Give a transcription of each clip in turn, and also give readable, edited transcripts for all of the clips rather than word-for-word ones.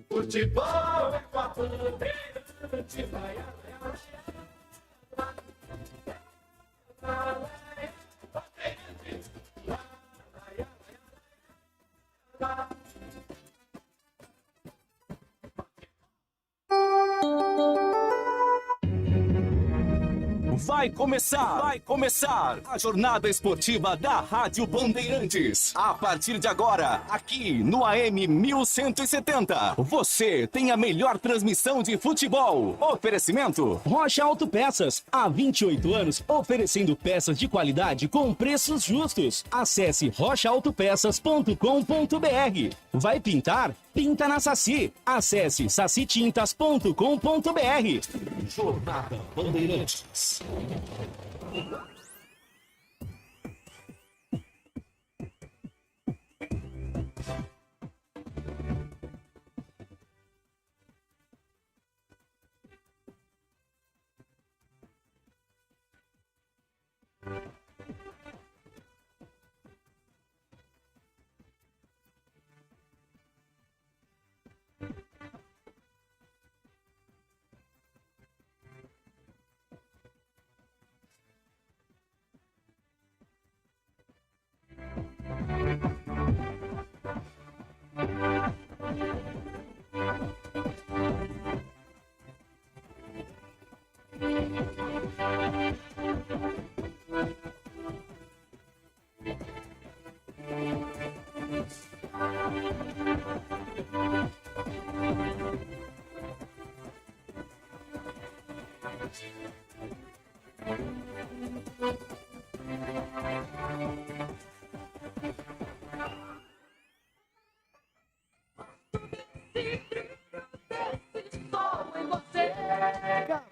Futebol é com a Bandeirante, vai Vai começar a jornada esportiva da Rádio Bandeirantes. A partir de agora, aqui no AM 1170, você tem a melhor transmissão de futebol. Oferecimento Rocha Autopeças, há 28 anos oferecendo peças de qualidade com preços justos. Acesse rochaautopeças.com.br. Vai pintar? Pinta na Saci. Acesse sacitintas.com.br. Jornada Bandeirantes.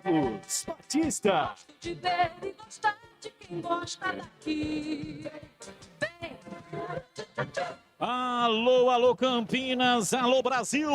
Carlos Batista. De ver e gostar de quem gosta daqui. Alô, alô Campinas, alô Brasil.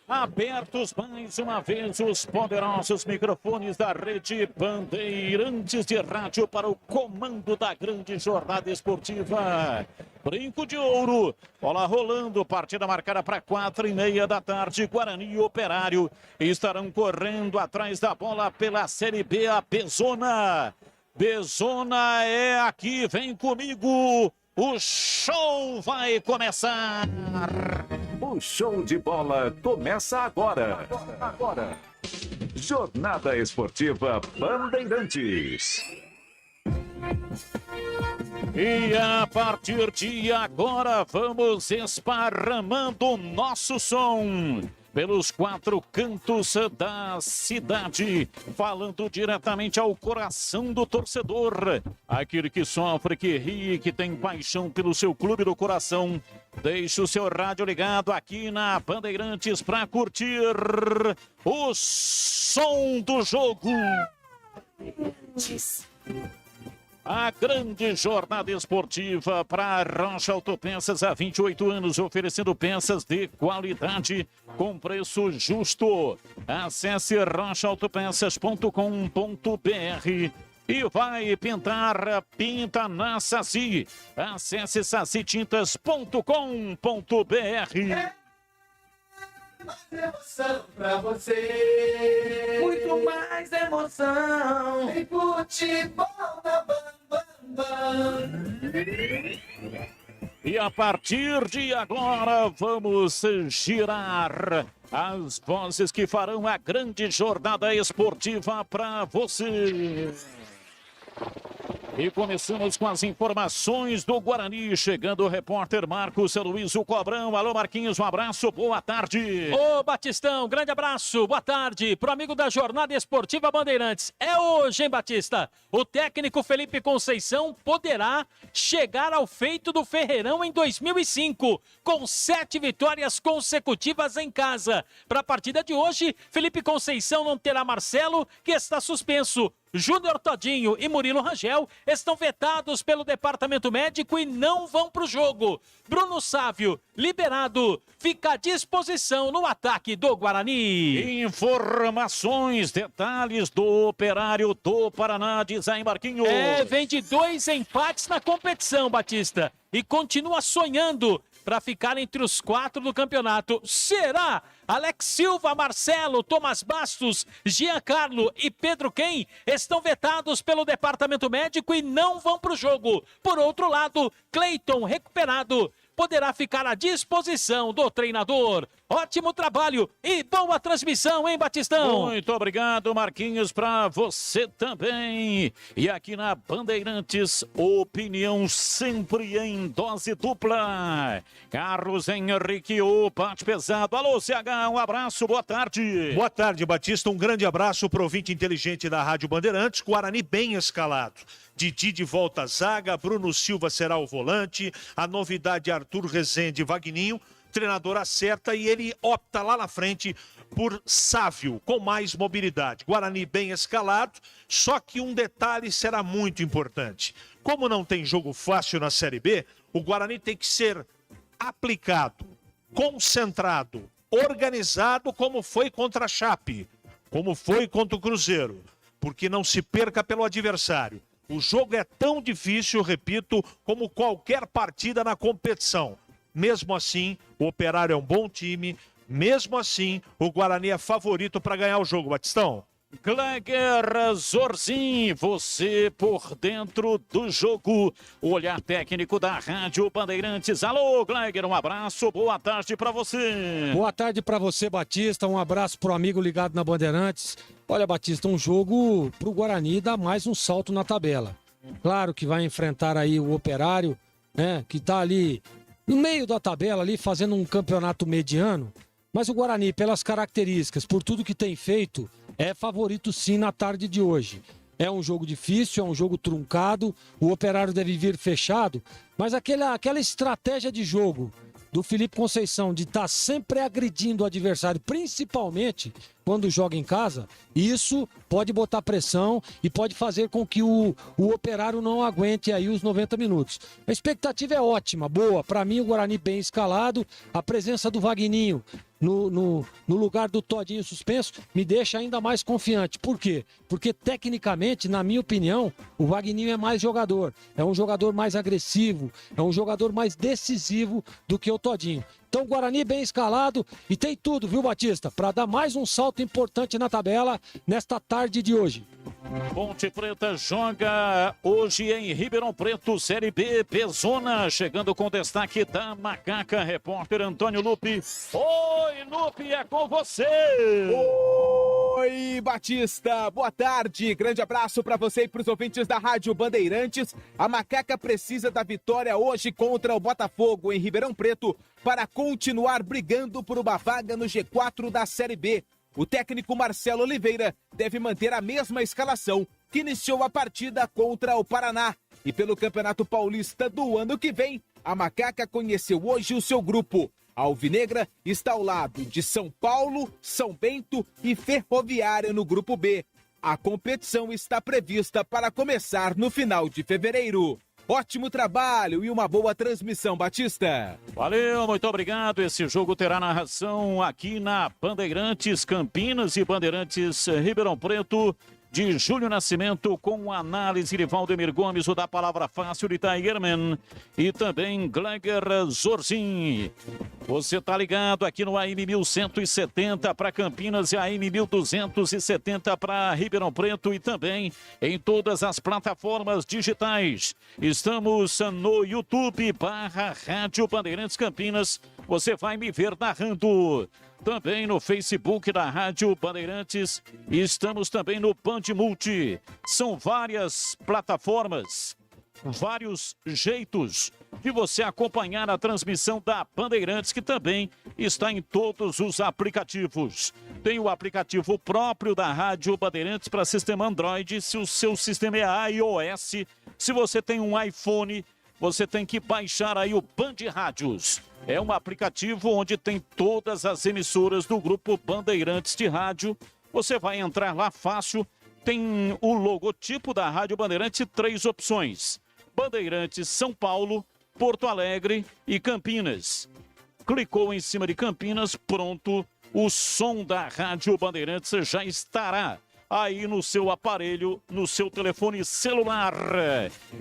Abertos mais uma vez os poderosos microfones da rede Bandeirantes de Rádio para o comando da grande jornada esportiva. Brinco de Ouro, bola rolando, partida marcada para 4:30 da tarde. Guarani e Operário estarão correndo atrás da bola pela Série B, a Bezona. Bezona é aqui, vem comigo, o show vai começar. O show de bola começa agora. Jornada Esportiva Bandeirantes. E a partir de agora vamos esparramando o nosso som pelos quatro cantos da cidade, falando diretamente ao coração do torcedor, aquele que sofre, que ri, que tem paixão pelo seu clube do coração. Deixe o seu rádio ligado aqui na Bandeirantes para curtir o som do jogo. A grande jornada esportiva para Rocha Autopeças há 28 anos, oferecendo peças de qualidade com preço justo. Acesse rochaautopeças.com.br e vai pintar, pinta na Saci. Acesse sacitintas.com.br. Mais emoção pra você. Muito mais emoção. Tem futebol na Bam. E a partir de agora vamos girar as vozes que farão a grande jornada esportiva para você. E começamos com as informações do Guarani. Chegando o repórter Marcos Luiz Cobrão. Alô, Marquinhos, um abraço, boa tarde. Ô, Batistão, grande abraço, boa tarde pro amigo da Jornada Esportiva Bandeirantes. É hoje, hein, Batista? O técnico Felipe Conceição poderá chegar ao feito do Ferreirão em 2005, com 7 vitórias consecutivas em casa. Para a partida de hoje, Felipe Conceição não terá Marcelo, que está suspenso. Júnior Todinho e Murilo Rangel estão vetados pelo departamento médico e não vão para o jogo. Bruno Sávio, liberado, fica à disposição no ataque do Guarani. Informações, detalhes do Operário do Paraná, diz aí Marquinhos. Vem de 2 empates na competição, Batista. E continua sonhando para ficar entre os 4 do campeonato. Será? Alex Silva, Marcelo, Thomas Bastos, Giancarlo e Pedro Quem estão vetados pelo departamento médico e não vão para o jogo. Por outro lado, Cleiton, recuperado, poderá ficar à disposição do treinador. Ótimo trabalho e boa transmissão, hein, Batistão? Muito obrigado, Marquinhos, para você também. E aqui na Bandeirantes, opinião sempre em dose dupla. Carlos Henrique, o bate pesado. Alô, CH, um abraço, boa tarde. Boa tarde, Batista. Um grande abraço pro ouvinte inteligente da Rádio Bandeirantes. Guarani bem escalado. Didi de volta à zaga, Bruno Silva será o volante. A novidade, Arthur Rezende e Vagninho. Treinador acerta e ele opta lá na frente por Sávio, com mais mobilidade. Guarani bem escalado, só que um detalhe será muito importante. Como não tem jogo fácil na Série B, o Guarani tem que ser aplicado, concentrado, organizado, como foi contra a Chape, como foi contra o Cruzeiro, porque não se perca pelo adversário. O jogo é tão difícil, repito, como qualquer partida na competição. Mesmo assim, o Operário é um bom time. Mesmo assim, o Guarani é favorito para ganhar o jogo, Batistão. Gleger Zorzin, você por dentro do jogo. O olhar técnico da Rádio Bandeirantes. Alô, Gleger, um abraço, boa tarde para você. Boa tarde para você, Batista. Um abraço pro amigo ligado na Bandeirantes. Olha, Batista, um jogo pro Guarani dar mais um salto na tabela. Claro que vai enfrentar aí o Operário, né, que tá ali no meio da tabela ali, fazendo um campeonato mediano, mas o Guarani, pelas características, por tudo que tem feito, é favorito sim na tarde de hoje. É um jogo difícil, é um jogo truncado, o Operário deve vir fechado, mas aquela estratégia de jogo do Felipe Conceição de estar sempre agredindo o adversário, principalmente quando joga em casa, isso pode botar pressão e pode fazer com que o Operário não aguente aí os 90 minutos. A expectativa é ótima, boa. Para mim, o Guarani bem escalado, a presença do Vagninho no lugar do Todinho suspenso me deixa ainda mais confiante. Por quê? Porque tecnicamente, na minha opinião, o Vagninho é mais jogador. É um jogador mais agressivo, é um jogador mais decisivo do que o Todinho. Então o Guarani bem escalado e tem tudo, viu, Batista? Para dar mais um salto importante na tabela nesta tarde de hoje. Ponte Preta joga hoje em Ribeirão Preto, Série B, Pezona, chegando com destaque da Macaca, repórter Antônio Lupe. Oi, Lupe, é com você! Oi, Batista, boa tarde, grande abraço para você e para os ouvintes da Rádio Bandeirantes. A Macaca precisa da vitória hoje contra o Botafogo em Ribeirão Preto para continuar brigando por uma vaga no G4 da Série B. O técnico Marcelo Oliveira deve manter a mesma escalação que iniciou a partida contra o Paraná. E pelo Campeonato Paulista do ano que vem, a Macaca conheceu hoje o seu grupo. A Alvinegra está ao lado de São Paulo, São Bento e Ferroviária no grupo B. A competição está prevista para começar no final de fevereiro. Ótimo trabalho e uma boa transmissão, Batista. Valeu, muito obrigado. Esse jogo terá narração aqui na Bandeirantes Campinas e Bandeirantes Ribeirão Preto, de Júlio Nascimento, com análise de Valdemir Gomes, o da Palavra Fácil de Tigerman e também Gleger Zorzin. Você tá ligado aqui no AM 1170 para Campinas e AM 1270 para Ribeirão Preto e também em todas as plataformas digitais. Estamos no YouTube /Rádio Bandeirantes Campinas. Você vai me ver narrando. Também no Facebook da Rádio Bandeirantes. Estamos também no Band Multi. São várias plataformas, vários jeitos de você acompanhar a transmissão da Bandeirantes, que também está em todos os aplicativos. Tem o aplicativo próprio da Rádio Bandeirantes para sistema Android, se o seu sistema é iOS. Se você tem um iPhone, você tem que baixar aí o Band Rádios. É um aplicativo onde tem todas as emissoras do grupo Bandeirantes de Rádio. Você vai entrar lá fácil, tem o logotipo da Rádio Bandeirantes e 3 opções: Bandeirantes São Paulo, Porto Alegre e Campinas. Clicou em cima de Campinas, pronto, o som da Rádio Bandeirantes já estará aí no seu aparelho, no seu telefone celular.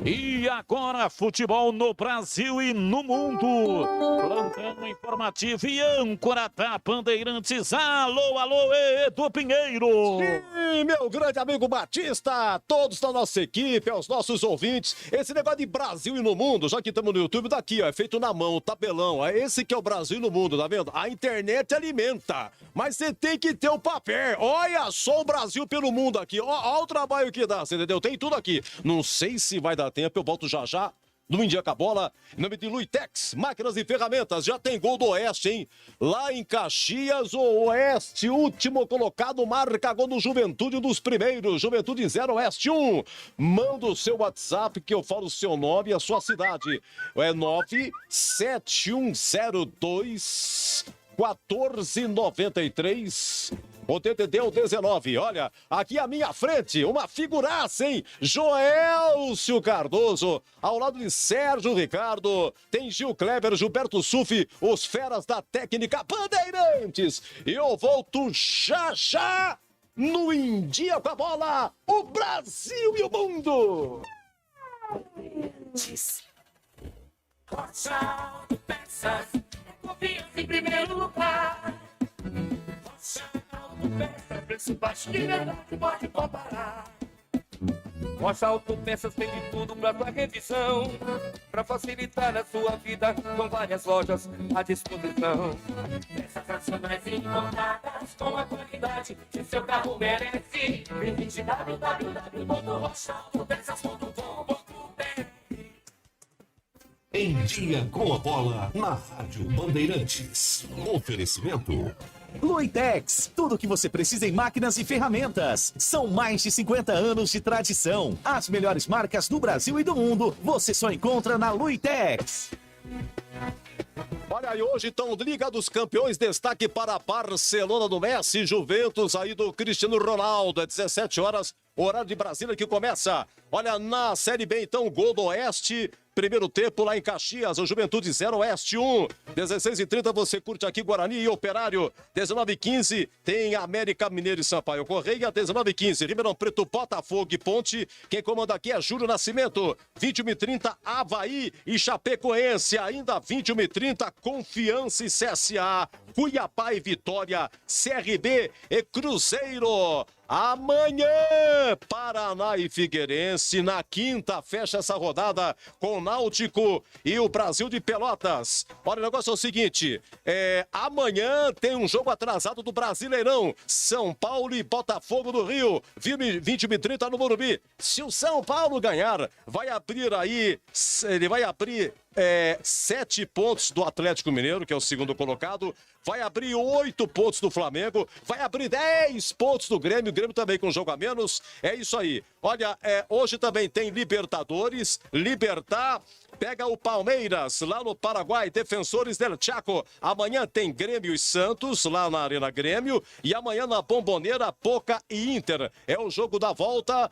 E agora, futebol no Brasil e no mundo. Plantão informativo e âncora da Bandeirantes. Alô, alô, Edu Pinheiro. Sim, meu grande amigo Batista, todos da nossa equipe, aos nossos ouvintes. Esse negócio de Brasil e no mundo, já que estamos no YouTube, daqui, ó, é feito na mão, o tabelão. É esse que é o Brasil e no mundo, tá vendo? A internet alimenta, mas você tem que ter o papel. Olha só o Brasil pelo mundo aqui. Ó o trabalho que dá, você entendeu? Tem tudo aqui. Não sei se vai dar tempo, eu volto já já. No Indica Bola, em nome de Luitex, máquinas e ferramentas, já tem gol do Oeste, hein? Lá em Caxias, o Oeste, último colocado, marca gol do Juventude, um dos primeiros, Juventude 0, Oeste 1. Manda o seu WhatsApp que eu falo o seu nome e a sua cidade. É 97102 1493. O TTD é o 19. Olha, aqui à minha frente, uma figuraça, hein? Joelcio Cardoso, ao lado de Sérgio Ricardo. Tem Gil Kleber, Gilberto Sufi, os feras da técnica Bandeirantes. E eu volto já já no Em Dia com a Bola, o Brasil e o mundo. Rochal Peças, confiança em primeiro lugar. Peças, preço baixo de verdade, pode comparar. Rocha Autopeças tem de tudo pra tua revisão, pra facilitar a sua vida, com várias lojas à disposição. Peças nacionais e importadas, com a qualidade que seu carro merece. Visite www.rochaautopeças.com.br. Em Dia com a Bola, na Rádio Bandeirantes. Oferecimento. Luitex, tudo o que você precisa em máquinas e ferramentas. São mais de 50 anos de tradição. As melhores marcas do Brasil e do mundo, você só encontra na Luitex. Olha aí, hoje então, Liga dos Campeões, destaque para Barcelona do Messi, Juventus aí do Cristiano Ronaldo, é 17 horas, horário de Brasília que começa. Olha, na Série B então, gol do Oeste, primeiro tempo lá em Caxias, o Juventude 0, Oeste 1. 16h30 você curte aqui Guarani e Operário. 19h15 tem América Mineiro e Sampaio Correia. 19h15 Ribeirão Preto, Botafogo e Ponte. Quem comanda aqui é Júlio Nascimento. 21h30 Avaí e Chapecoense. Ainda 21h30 Confiança e CSA. Cuiabá e Vitória, CRB e Cruzeiro. Amanhã, Paraná e Figueirense. Na quinta, fecha essa rodada com Náutico e o Brasil de Pelotas. Olha, o negócio é o seguinte, amanhã tem um jogo atrasado do Brasileirão. São Paulo e Botafogo do Rio, 20h30 no Morumbi. Se o São Paulo ganhar, vai abrir aí, ele vai abrir 7 pontos do Atlético Mineiro, que é o segundo colocado, vai abrir 8 pontos do Flamengo, vai abrir 10 pontos do Grêmio, o Grêmio também com jogo a menos, é isso aí. Olha, hoje também tem Libertadores, Libertar pega o Palmeiras lá no Paraguai, Defensores del Chaco. Amanhã tem Grêmio e Santos lá na Arena Grêmio e amanhã na Bombonera, Boca e Inter. É o jogo da volta,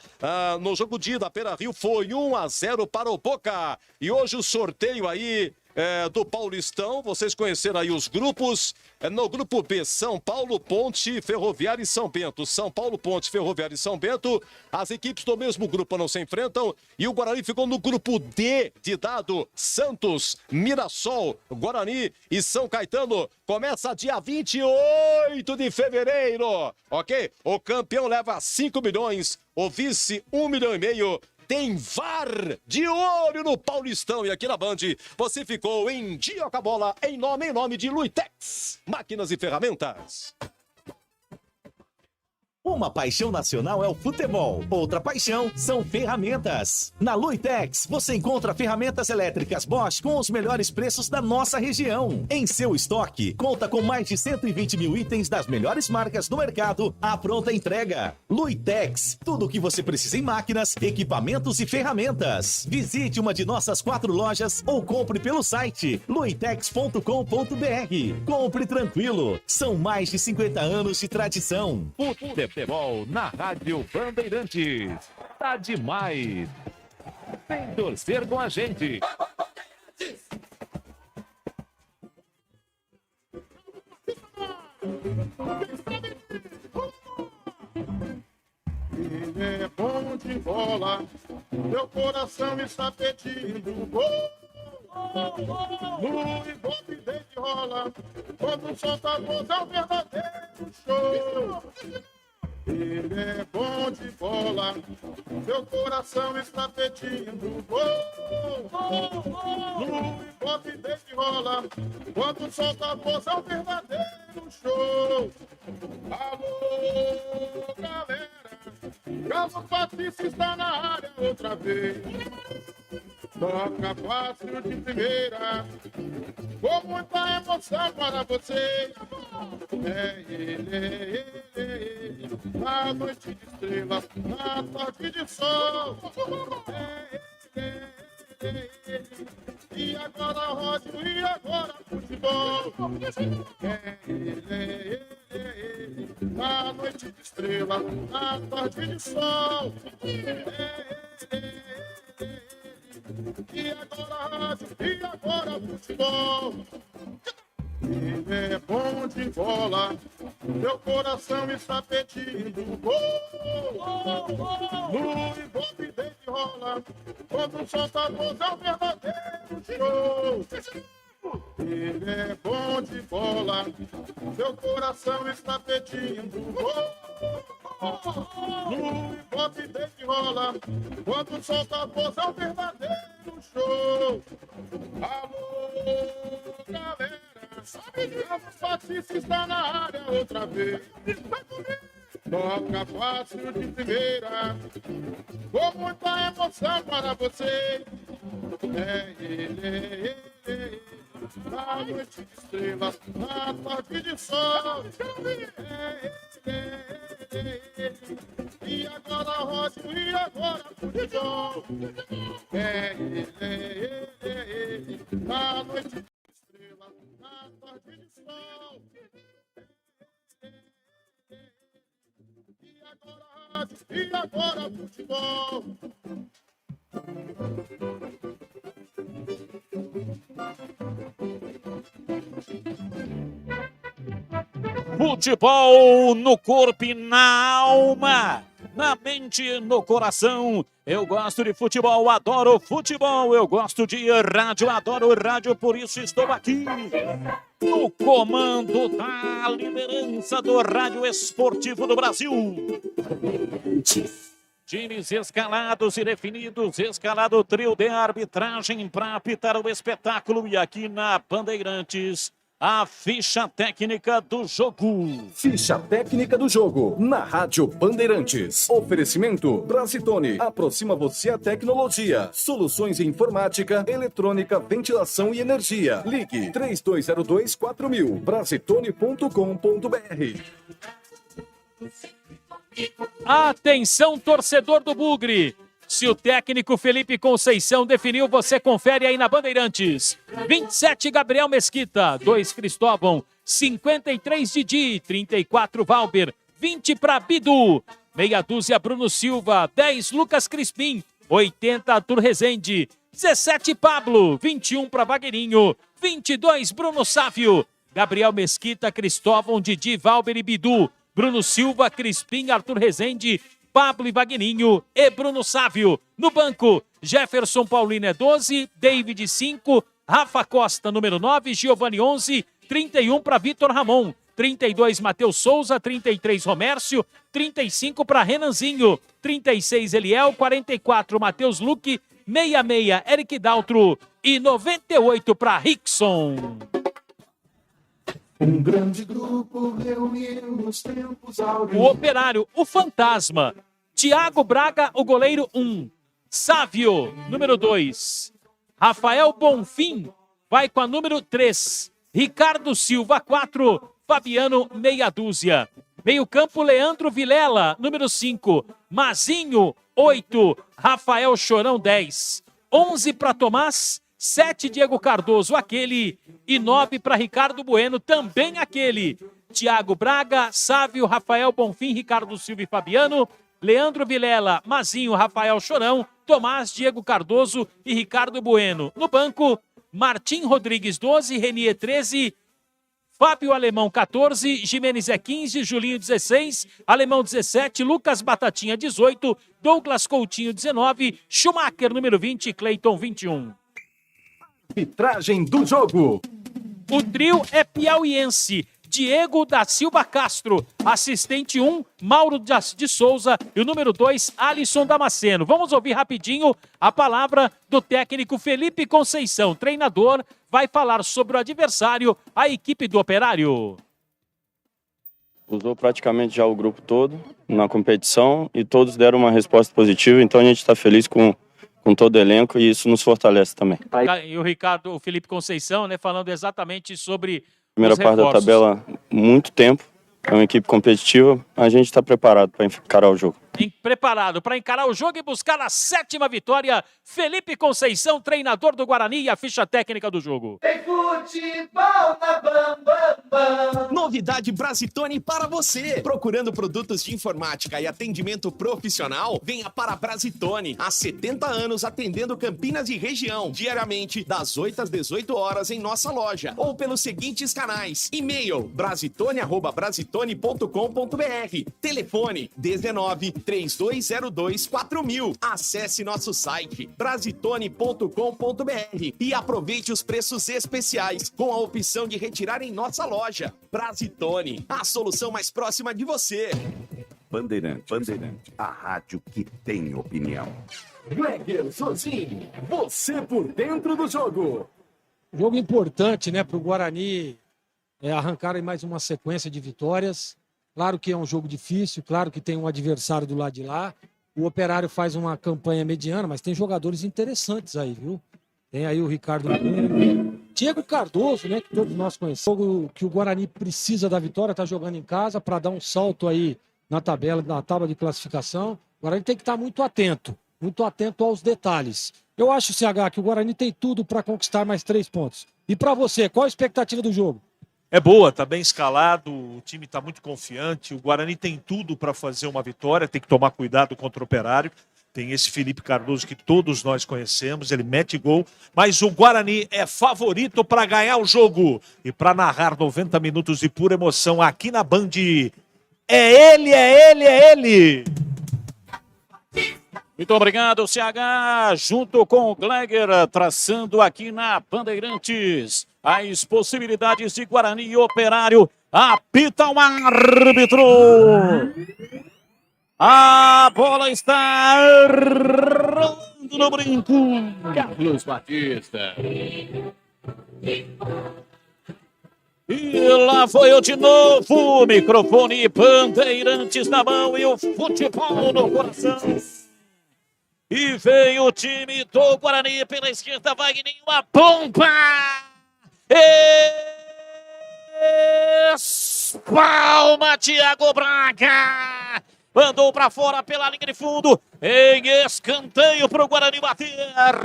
no jogo de ida, Beira Rio foi 1-0 para o Boca. E hoje o sorteio aí do Paulistão, vocês conheceram aí os grupos. No grupo B, São Paulo, Ponte, Ferroviária e São Bento. São Paulo, Ponte, Ferroviária e São Bento. As equipes do mesmo grupo não se enfrentam. E o Guarani ficou no grupo D de dado. Santos, Mirassol, Guarani e São Caetano. Começa dia 28 de fevereiro, ok? O campeão leva 5 milhões, o vice 1,5 milhão. Tem VAR de olho no Paulistão. E aqui na Band, você ficou em Dia com a Bola, em nome de Luitex, máquinas e ferramentas. Uma paixão nacional é o futebol, outra paixão são ferramentas. Na Luitex, você encontra ferramentas elétricas Bosch com os melhores preços da nossa região. Em seu estoque, conta com mais de 120 mil itens das melhores marcas do mercado à pronta entrega. Luitex, tudo o que você precisa em máquinas, equipamentos e ferramentas. Visite uma de nossas 4 lojas ou compre pelo site luitex.com.br. Compre tranquilo, são mais de 50 anos de tradição. Futebol na Rádio Bandeirantes. Tá demais. Vem torcer com a gente. bola, meu coração está pedindo gol. No Ibope desde rola, quando solta a voz é um verdadeiro show. Ele é bom de bola, meu coração está pedindo gol. No Ibope desde rola, quando solta a voz é um verdadeiro show. Alô, galera, Carlos Patrício está na área outra vez. Toca fácil de primeira, com muita emoção para você. É ele, na noite de estrelas, na tarde de sol. É ele, e agora ródio, e agora futebol. É ele, na noite de estrelas, na tarde de sol. É ele. E agora rádio, e agora futebol. Ele é bom de bola, meu coração está pedindo gol. No Ibope desde rola, quando solta a voz é um verdadeiro show. Ele é bom de bola, meu coração está pedindo gol. No Ibope desde rola, quando solta a voz é um verdadeiro show. Alô, galera, Carlos Patrício está na área outra vez. Toca fácil de primeira, com muita emoção para você. É ele, na noite de estrelas, na tarde de sol. É ele, e agora ródio, e agora futebol. É ele, na noite de estrelas, na tarde de sol. E agora rádio, e agora futebol. Futebol no corpo e na alma, na mente e no coração. Eu gosto de futebol, adoro futebol. Eu gosto de rádio, adoro rádio, por isso estou aqui no comando da liderança do Rádio Esportivo do Brasil. Times escalados e definidos, escalado o trio de arbitragem para apitar o espetáculo. E aqui na Bandeirantes, a ficha técnica do jogo. Ficha técnica do jogo na Rádio Bandeirantes. Oferecimento Brasitone. Aproxima você a tecnologia. Soluções em informática, eletrônica, ventilação e energia. Ligue 3202-4000. Brasitone.com.br. Atenção, torcedor do Bugre. Se o técnico Felipe Conceição definiu, você confere aí na Bandeirantes. 27, Gabriel Mesquita. 2, Cristóvão. 53, Didi. 34, Valber. 20 para Bidu. Meia dúzia, Bruno Silva. 10, Lucas Crispim. 80, Arthur Rezende. 17, Pablo. 21 para Vagueirinho. 22, Bruno Sávio. Gabriel Mesquita, Cristóvão, Didi, Valber e Bidu. Bruno Silva, Crispim, Arthur Rezende, Pablo e Vagninho e Bruno Sávio. No banco, Jefferson Paulino é 12, David 5, Rafa Costa, número 9, Giovanni 11, 31 para Vitor Ramon, 32 Matheus Souza, 33 Romércio, 35 para Renanzinho, 36 Eliel, 44 Matheus Luque, 66 Eric Daltro e 98 para Rickson. Um grande grupo reunido nos tempos áureos. O Operário, o Fantasma. Thiago Braga, o goleiro 1. Sávio, número 2. Rafael Bonfim vai com a número 3. Ricardo Silva, 4. Fabiano, meia dúzia. Meio campo, Leandro Vilela, número 5. Mazinho, 8. Rafael Chorão, 10. 11 para Tomás. 7, Diego Cardoso, aquele. E 9 para Ricardo Bueno, também aquele. Thiago Braga, Sávio, Rafael Bonfim, Ricardo Silva e Fabiano. Leandro Vilela, Mazinho, Rafael Chorão, Tomás, Diego Cardoso e Ricardo Bueno. No banco, Martim Rodrigues, 12, Renier, 13, Fábio Alemão 14, Jimenez é 15, Julinho 16, Alemão 17, Lucas Batatinha 18, Douglas Coutinho 19, Schumacher número 20, Cleiton 21. Arbitragem do jogo. O trio é piauiense. Diego da Silva Castro, assistente 1, Mauro de Souza e o número 2, Alisson Damasceno. Vamos ouvir rapidinho a palavra do técnico Felipe Conceição, treinador, vai falar sobre o adversário, a equipe do Operário. Usou praticamente já o grupo todo na competição e todos deram uma resposta positiva, então a gente está feliz com todo o elenco e isso nos fortalece também. E o Felipe Conceição, né, falando exatamente sobre Primeira parte da tabela, muito tempo, é uma equipe competitiva, a gente está preparado para encarar o jogo. Preparado para encarar o jogo e buscar a 7ª vitória, Felipe Conceição, treinador do Guarani, e a ficha técnica do jogo. Tem futebol na Bam Bam Bam. Novidade Brasitone para você. Procurando produtos de informática e atendimento profissional? Venha para a Brasitone. Há 70 anos atendendo Campinas e região. Diariamente, das 8 às 18 horas em nossa loja. Ou pelos seguintes canais. E-mail brasitone@brasitone.com.br. Telefone 19-3202-4000. Acesse nosso site brasitone.com.br e aproveite os preços especiais com a opção de retirar em nossa loja. Brasitone, a solução mais próxima de você. Bandeirantes, a rádio que tem opinião. Gleger Sozinho, você por dentro do jogo. Jogo importante, né, para o Guarani arrancar aí mais uma sequência de vitórias. Claro que é um jogo difícil, claro que tem um adversário do lado de lá. O Operário faz uma campanha mediana, mas tem jogadores interessantes aí, viu? Tem aí o Ricardo Diego Cardoso, né, que todos nós conhecemos. Que o Guarani precisa da vitória, tá jogando em casa para dar um salto aí na tábua de classificação. O Guarani tem que estar muito atento aos detalhes. Eu acho, CH, que o Guarani tem tudo para conquistar mais 3 pontos. E para você, qual a expectativa do jogo? É boa, tá bem escalado, o time tá muito confiante, o Guarani tem tudo para fazer uma vitória, tem que tomar cuidado contra o Operário. Tem esse Felipe Cardoso que todos nós conhecemos, ele mete gol, mas o Guarani é favorito para ganhar o jogo e para narrar 90 minutos de pura emoção aqui na Band. É ele! Muito obrigado, CH, junto com o Gleger, traçando aqui na Bandeirantes as possibilidades de Guarani e Operário. Apita o árbitro. A bola está rolando no brinco. Carlos Batista. E lá foi eu de novo. Microfone Bandeirantes na mão e o futebol no coração. E vem o time do Guarani pela esquerda, Wagninho, a bomba! Espalma, Thiago Braga! Mandou para fora pela linha de fundo, em escanteio para o Guarani bater.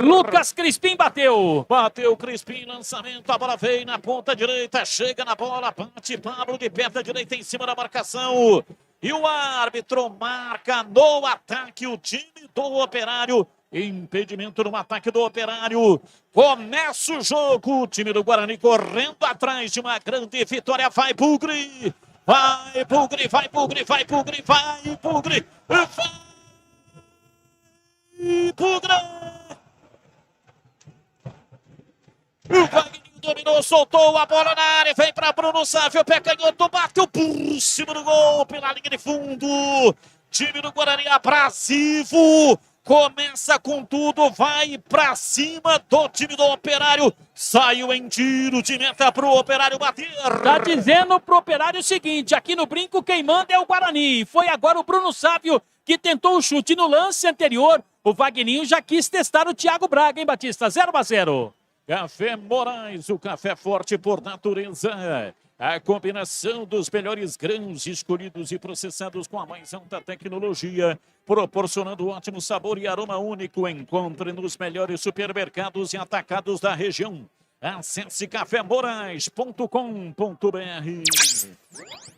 Lucas Crispim bateu. Bateu Crispim, lançamento, a bola veio na ponta direita, chega na bola, bate Pablo de perna direita em cima da marcação. E o árbitro marca no ataque o time do Operário. Impedimento no ataque do Operário. Começa o jogo. O time do Guarani correndo atrás de uma grande vitória. Vai, Bugre! Vai, Bugre! Vai, Bugre! Vai, Bugre! Vai, Bugre! Vai, Bugre! O Wagner dominou, soltou a bola na área, vem para Bruno Sávio, pé canhoto, bateu por cima do gol, pela linha de fundo. Time do Guarani abrasivo, começa com tudo, vai para cima do time do Operário. Saiu em tiro de meta pro Operário bater. Tá dizendo pro Operário o seguinte, aqui no brinco quem manda é o Guarani. Foi agora o Bruno Sávio que tentou o chute no lance anterior. O Wagninho já quis testar o Thiago Braga, hein, Batista? 0-0. Café Moraes, o café forte por natureza. A combinação dos melhores grãos escolhidos e processados com a mais alta tecnologia, proporcionando ótimo sabor e aroma único. Encontre nos melhores supermercados e atacados da região. Acesse cafémorais.com.br.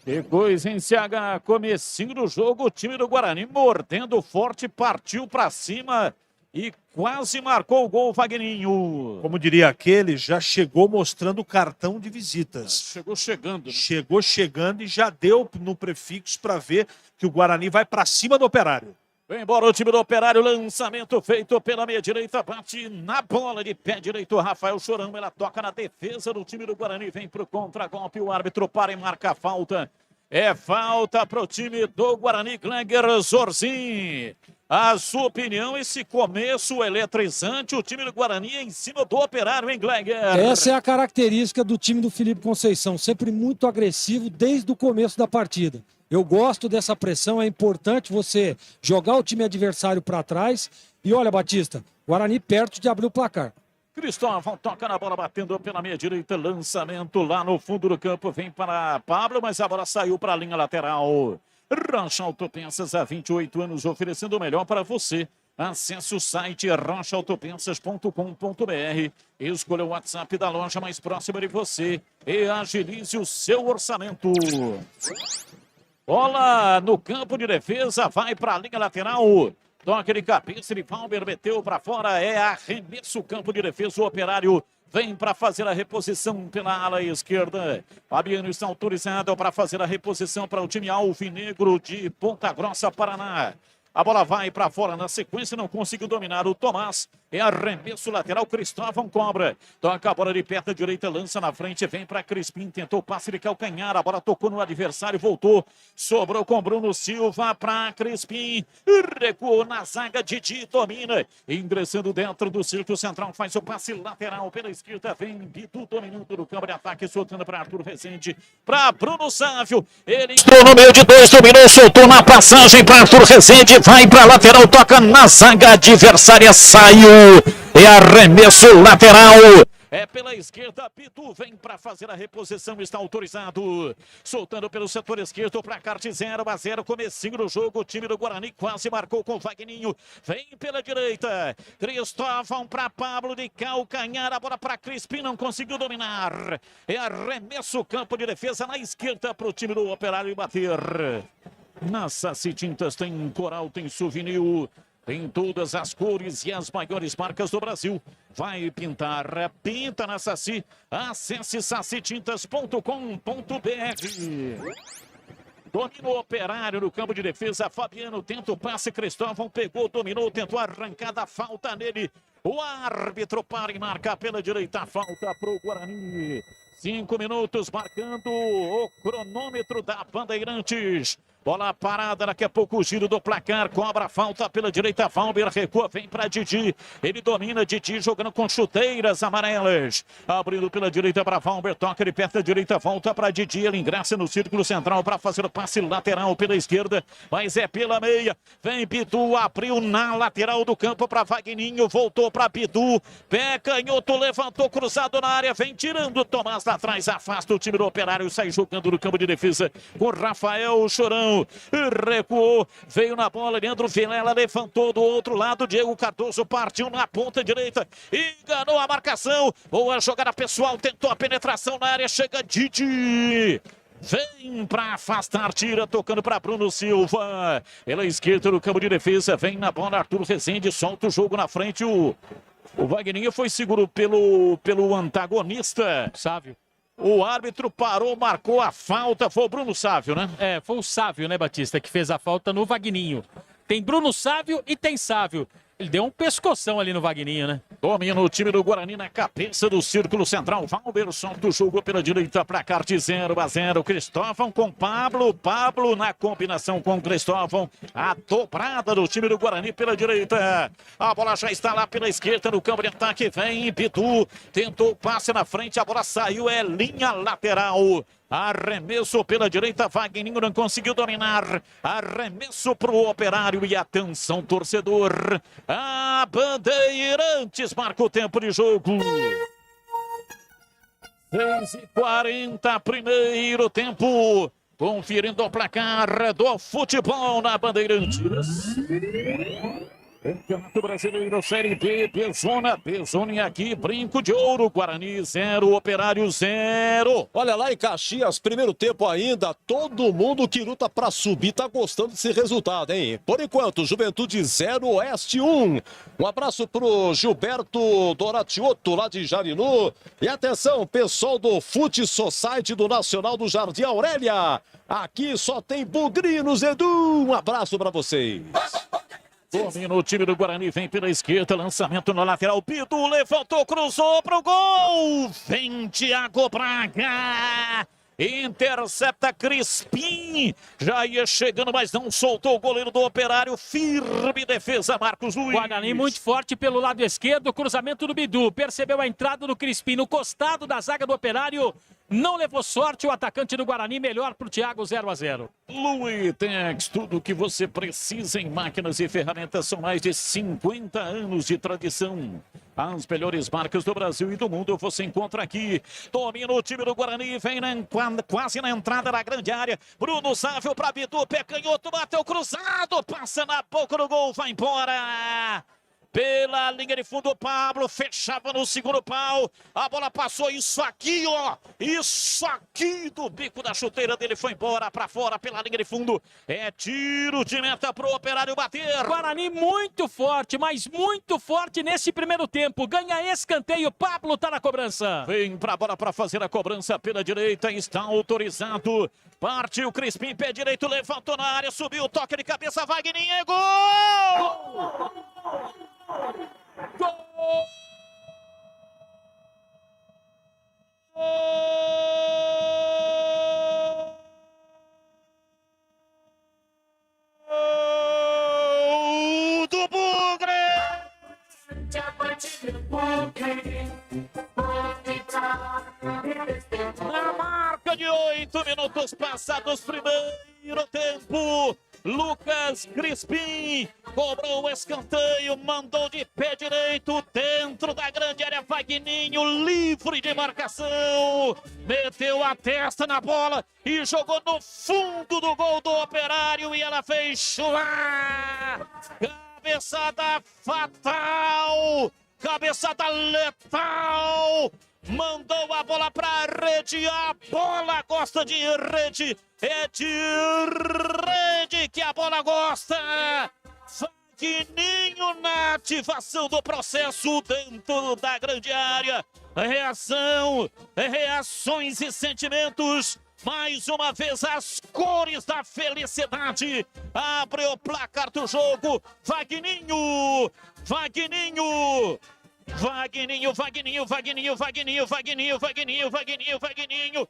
Depois em CH, comecinho do jogo, o time do Guarani mordendo forte, partiu para cima. e quase marcou o gol, Vagninho. Como diria aquele, já chegou mostrando o cartão de visitas. Chegou chegando. Né? Chegou chegando e já deu no prefixo para ver que o Guarani vai para cima do Operário. Vem embora o time do Operário, lançamento feito pela meia direita, bate na bola de pé direito, Rafael Chorão, ela toca na defesa do time do Guarani, vem pro contra-golpe, o árbitro para e marca a falta. É falta para o time do Guarani, Glenger Zorzin. A sua opinião, esse começo eletrizante, o time do Guarani em cima do Operário, hein, Glenger? Essa é a característica do time do Felipe Conceição, sempre muito agressivo desde o começo da partida. Eu gosto dessa pressão, é importante você jogar o time adversário para trás. E olha, Batista, Guarani perto de abrir o placar. Cristóvão toca na bola, batendo pela meia direita, lançamento lá no fundo do campo, vem para Pablo, mas a bola saiu para a linha lateral. Rocha Autopeças, há 28 anos, oferecendo o melhor para você. Acesse o site rochaautopeças.com.br, escolha o WhatsApp da loja mais próxima de você e agilize o seu orçamento. Bola no campo de defesa, vai para a linha lateral. Toque de cabeça, de Valber meteu para fora, é arremesso, campo de defesa, o Operário vem para fazer a reposição pela ala esquerda. Fabiano está autorizado para fazer a reposição para o time alvinegro de Ponta Grossa, Paraná. A bola vai para fora na sequência, não conseguiu dominar o Tomás. É arremesso lateral, Cristóvão cobra. Toca a bola de perna direita, lança na frente, vem para Crispim, tentou passe de calcanhar, a bola tocou no adversário, voltou, sobrou com Bruno Silva para Crispim, recuou na zaga, Didi domina, ingressando dentro do círculo central, faz o passe lateral pela esquerda, vem Bidu dominando no campo de ataque, soltando para Arthur Rezende, para Bruno Sávio, ele entrou no meio de dois, dominou, soltou na passagem para Arthur Rezende, vai para lateral, toca na zaga adversária, saiu. É arremesso lateral. É pela esquerda, Pitu vem para fazer a reposição, está autorizado. Soltando pelo setor esquerdo para Carte 0-0, comecinho do jogo, o time do Guarani quase marcou com o Vagninho. Vem pela direita, Cristóvão para Pablo de calcanhar, a bola para Crispim, não conseguiu dominar. É arremesso, campo de defesa na esquerda para o time do Operário bater. Na Saci Tintas tem coral, tem souvenir, tem todas as cores e as maiores marcas do Brasil. Vai pintar, pinta na Saci. Acesse sacitintas.com.br. Domina o Operário no campo de defesa. Fabiano tenta o passe. Cristóvão pegou, dominou, tentou arrancada. Falta nele. O árbitro para e marca pela direita. Falta para o Guarani. 5 minutos marcando o cronômetro da Bandeirantes. Bola parada, daqui a pouco o giro do placar, cobra a falta pela direita, Valber recua, vem para Didi, ele domina, Didi jogando com chuteiras amarelas, abrindo pela direita para Valber, toca de perto da direita, volta para Didi, ele ingressa no círculo central para fazer o passe lateral pela esquerda, mas é pela meia, vem Bidu, abriu na lateral do campo para Vagninho, voltou para Bidu, pé canhoto, levantou cruzado na área, vem tirando Tomás lá atrás, afasta o time do Operário, sai jogando no campo de defesa com Rafael Chorão. Recuou, veio na bola, Leandro Vilela levantou do outro lado, Diego Cardoso partiu na ponta direita, enganou a marcação, boa jogada pessoal, tentou a penetração na área, chega Didi, vem para afastar, tira, tocando para Bruno Silva, pela esquerda no campo de defesa, vem na bola Arthur Rezende, solta o jogo na frente, o Vagninho foi seguro pelo antagonista, Sávio. O árbitro parou, marcou a falta, foi o Bruno Sávio, né? É, foi o Sávio, né, Batista, que fez a falta no Vagninho. Tem Bruno Sávio e tem Sávio. Ele deu um pescoção ali no Vagninho, né? Domina o time do Guarani na cabeça do círculo central. Valber solta o jogo pela direita para Carte 0-0. Cristóvão com Pablo. Pablo na combinação com Cristóvão. A dobrada do time do Guarani pela direita. A bola já está lá pela esquerda no campo de ataque. Vem Bidu. Tentou o passe na frente. A bola saiu. É linha lateral. Arremesso pela direita, Vagninho não conseguiu dominar. Arremesso para o Operário e atenção, torcedor. A Bandeirantes marca o tempo de jogo. 6h40, primeiro tempo. Conferindo o placar do futebol na Bandeirantes. Campeonato Brasileiro Série B, Bezone aqui, Brinco de Ouro, Guarani 0, Operário 0. Olha lá em Caxias, primeiro tempo ainda, todo mundo que luta pra subir tá gostando desse resultado, hein? Por enquanto, Juventude 0, Oeste 1. Um abraço pro Gilberto Doratiotto, lá de Jarinu. E atenção, pessoal do Fute Society do Nacional do Jardim Aurélia. Aqui só tem bugrinos, Edu. Um abraço pra vocês. Domina o time do Guarani, vem pela esquerda, lançamento na lateral, Bidu levantou, cruzou pro gol, vem Thiago Braga, intercepta Crispim, já ia chegando, mas não soltou o goleiro do Operário, firme defesa, Marcos Luiz. Guarani muito forte pelo lado esquerdo, cruzamento do Bidu, percebeu a entrada do Crispim no costado da zaga do Operário, não levou sorte o atacante do Guarani, melhor pro Thiago, 0-0. Luitex, tudo que você precisa em máquinas e ferramentas, são mais de 50 anos de tradição. As melhores marcas do Brasil e do mundo você encontra aqui. Domina o time do Guarani, vem quase na entrada da grande área. Bruno Sávio para Bidu, pé canhoto, bateu cruzado, passa na boca do gol, vai embora. Pela linha de fundo, o Pablo fechava no segundo pau. A bola passou, isso aqui, ó. Isso aqui do bico da chuteira dele foi embora para fora pela linha de fundo. É tiro de meta pro Operário bater. Guarani muito forte, mas muito forte nesse primeiro tempo. Ganha escanteio, Pablo tá na cobrança. Vem pra bola para fazer a cobrança pela direita, está autorizado. Partiu Crispim, pé direito, levantou na área, subiu o toque de cabeça, Wagner, é gol! Gol! Do Bugre! Na marca de 8 minutos passados, primeiro tempo, Lucas Crispim cobrou o escanteio, mandou de pé direito dentro da grande área, Vagninho livre de marcação, meteu a testa na bola e jogou no fundo do gol do Operário e ela fez chular, cabeçada fatal, cabeçada letal, mandou a bola para a rede, a bola gosta de rede, é de rede que a bola gosta. Vagninho na ativação do processo dentro da grande área. Reação, reações e sentimentos. Mais uma vez as cores da felicidade. Abre o placar do jogo. Vagninho, Vagninho. Vagninho, Vagninho, Vagninho, Vagninho, Vagninho, Vagninho, Vagninho, Vagninho,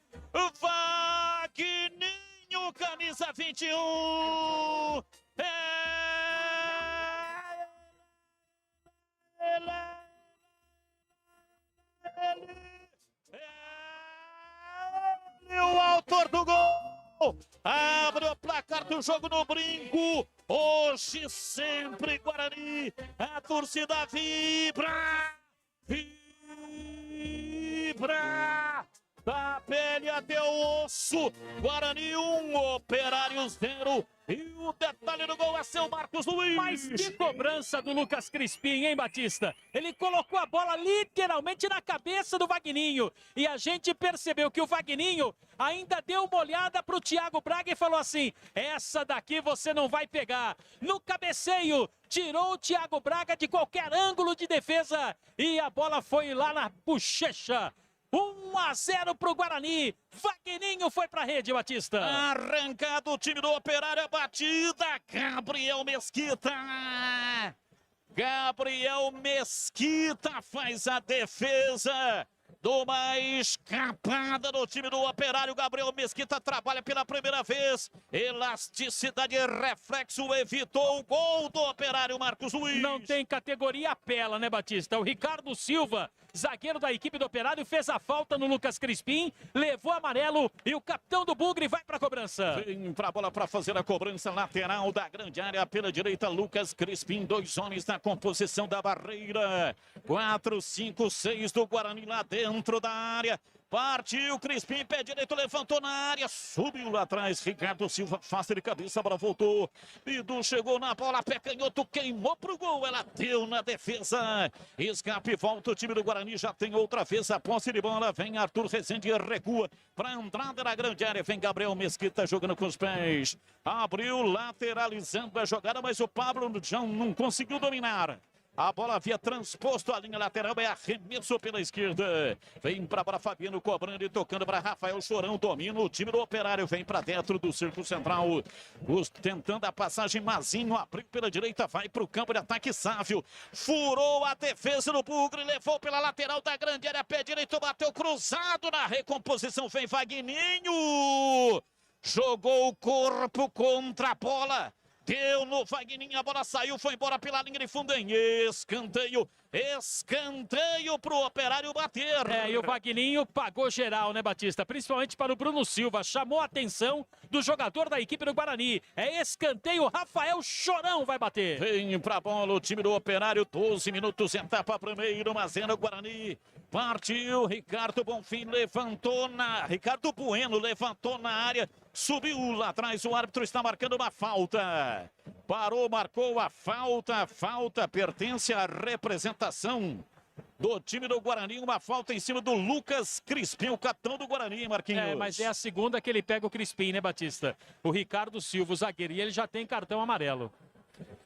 Vagninho, camisa 21. Ele, o autor do gol. Abre o placar do jogo no Brinco. Hoje sempre Guarani. A torcida vibra. Vibra. Da pele até o osso. Guarani 1, Operário 0. E o detalhe do gol é seu Marcos Luiz. Mas que cobrança do Lucas Crispim, hein, Batista? Ele colocou a bola literalmente na cabeça do Vagninho. E a gente percebeu que o Vagninho ainda deu uma olhada pro Thiago Braga e falou assim: essa daqui você não vai pegar. No cabeceio, tirou o Thiago Braga de qualquer ângulo de defesa. E a bola foi lá na bochecha. 1-0 pro Guarani. Vagninho foi pra rede, Batista. Arrancado o time do Operário, a batida. Gabriel Mesquita. Gabriel Mesquita faz a defesa. Do mais escapada do time do Operário, Gabriel Mesquita trabalha pela primeira vez. Elasticidade e reflexo, evitou o gol do Operário, Marcos Luiz. Não tem categoria, apela, né, Batista? O Ricardo Silva, zagueiro da equipe do Operário, fez a falta no Lucas Crispim, levou amarelo e o capitão do Bugre vai pra cobrança. Vem pra bola pra fazer a cobrança lateral da grande área pela direita, Lucas Crispim, 2 homens na composição da barreira. 4, 5, 6 do Guarani lá dentro da área. Partiu, Crispim, pé direito, levantou na área, subiu lá atrás, Ricardo Silva, fácil de cabeça, a bola voltou, Bidu chegou na bola, pé canhoto, queimou pro gol, ela deu na defesa, escape, volta, o time do Guarani já tem outra vez a posse de bola, vem Arthur Rezende, recua para a entrada na grande área, vem Gabriel Mesquita jogando com os pés, abriu, lateralizando a jogada, mas o Pablo já não conseguiu dominar. A bola havia transposto a linha lateral, é arremesso pela esquerda. Vem para a bola Fabiano cobrando e tocando para Rafael Chorão. Domina o time do Operário, vem para dentro do círculo central. Tentando a passagem, Mazinho abriu pela direita, vai para o campo de ataque. Sávio furou a defesa do Bugre, levou pela lateral da grande área, pé direito, bateu cruzado na recomposição. Vem Vagninho, jogou o corpo contra a bola. Deu no Vagninho, a bola saiu, foi embora pela linha de fundo em escanteio. Escanteio pro Operário bater. E o Vagninho pagou geral, né, Batista? Principalmente para o Bruno Silva. Chamou a atenção do jogador da equipe do Guarani. É escanteio, Rafael Chorão vai bater. Vem pra bola o time do Operário, 12 minutos, etapa primeiro, mas o Guarani. Partiu, Ricardo Bonfim levantou Ricardo Bueno levantou na área. Subiu lá atrás, o árbitro está marcando uma falta. Parou, marcou a falta. Falta pertence à representação do time do Guarani. Uma falta em cima do Lucas Crispim, o capitão do Guarani, Marquinhos. Mas é a segunda que ele pega o Crispim, né, Batista? O Ricardo Silva, o zagueiro, e ele já tem cartão amarelo.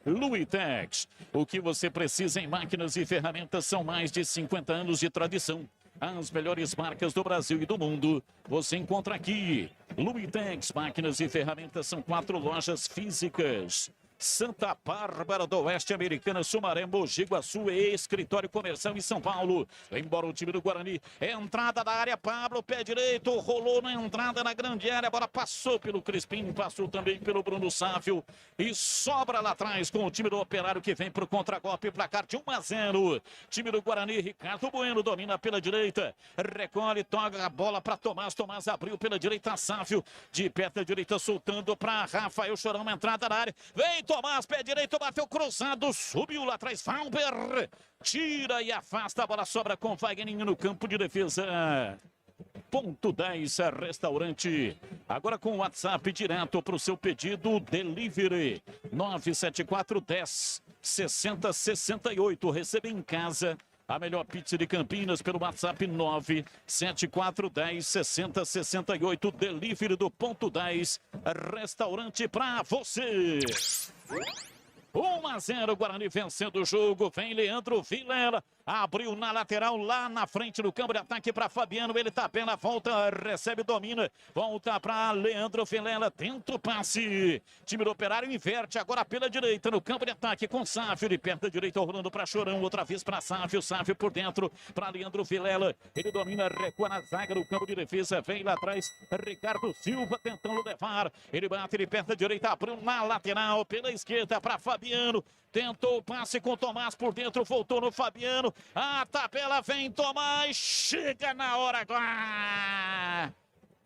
Luitex, o que você precisa em máquinas e ferramentas são mais de 50 anos de tradição. As melhores marcas do Brasil e do mundo você encontra aqui. Luitex, máquinas e ferramentas, são 4 lojas físicas. Santa Bárbara do Oeste, Americana, Sumaré, Mogi Guaçu, escritório comercial em São Paulo. Embora o time do Guarani, entrada da área, Pablo, pé direito, rolou na entrada na grande área, a bola passou pelo Crispim, passou também pelo Bruno Sávio e sobra lá atrás com o time do Operário que vem para o contra-golpe, placar de 1-0. Time do Guarani, Ricardo Bueno domina pela direita, recolhe, toca a bola para Tomás, Tomás abriu pela direita, Sávio de perto da direita, soltando para Rafael Chorão, uma entrada na área, vem Tomás, pé direito, bateu cruzado, subiu lá atrás, Valber, tira e afasta, a bola sobra com Wagninho no campo de defesa. Ponto 10, restaurante. Agora com o WhatsApp direto para o seu pedido, delivery, 974 10 60 68, receba em casa. A melhor pizza de Campinas pelo WhatsApp 97410 6068. Delivery do Ponto 10. Restaurante pra você. 1-0, Guarani vencendo o jogo. Vem Leandro Vilela. Abriu na lateral, lá na frente do campo de ataque para Fabiano. Ele tá bem na volta, recebe, domina. Volta para Leandro Vilela, tenta o passe. Time do Operário inverte agora pela direita no campo de ataque com Sávio. De perto da direita, rolando para Chorão. Outra vez para Sávio. Sávio por dentro para Leandro Vilela. Ele domina, recua na zaga do campo de defesa. Vem lá atrás, Ricardo Silva tentando levar. Ele bate de perto da direita, abriu na lateral pela esquerda para Fabiano. Tentou o passe com Tomás por dentro, voltou no Fabiano. A tabela vem Tomás, chega na hora agora.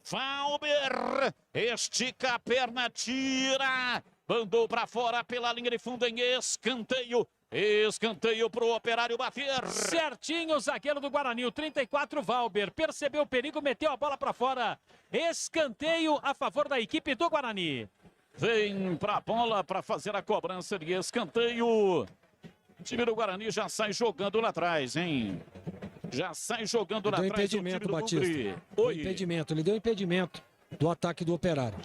Valber, estica a perna, tira. Mandou para fora pela linha de fundo em escanteio. Escanteio pro Operário bater. Certinho o zagueiro do Guarani, o 34, Valber. Percebeu o perigo, meteu a bola para fora. Escanteio a favor da equipe do Guarani. Vem pra bola para fazer a cobrança de escanteio. O time do Guarani já sai jogando lá atrás, hein? Já sai jogando lá atrás. Deu impedimento, Batista. Ele deu impedimento do ataque do Operário.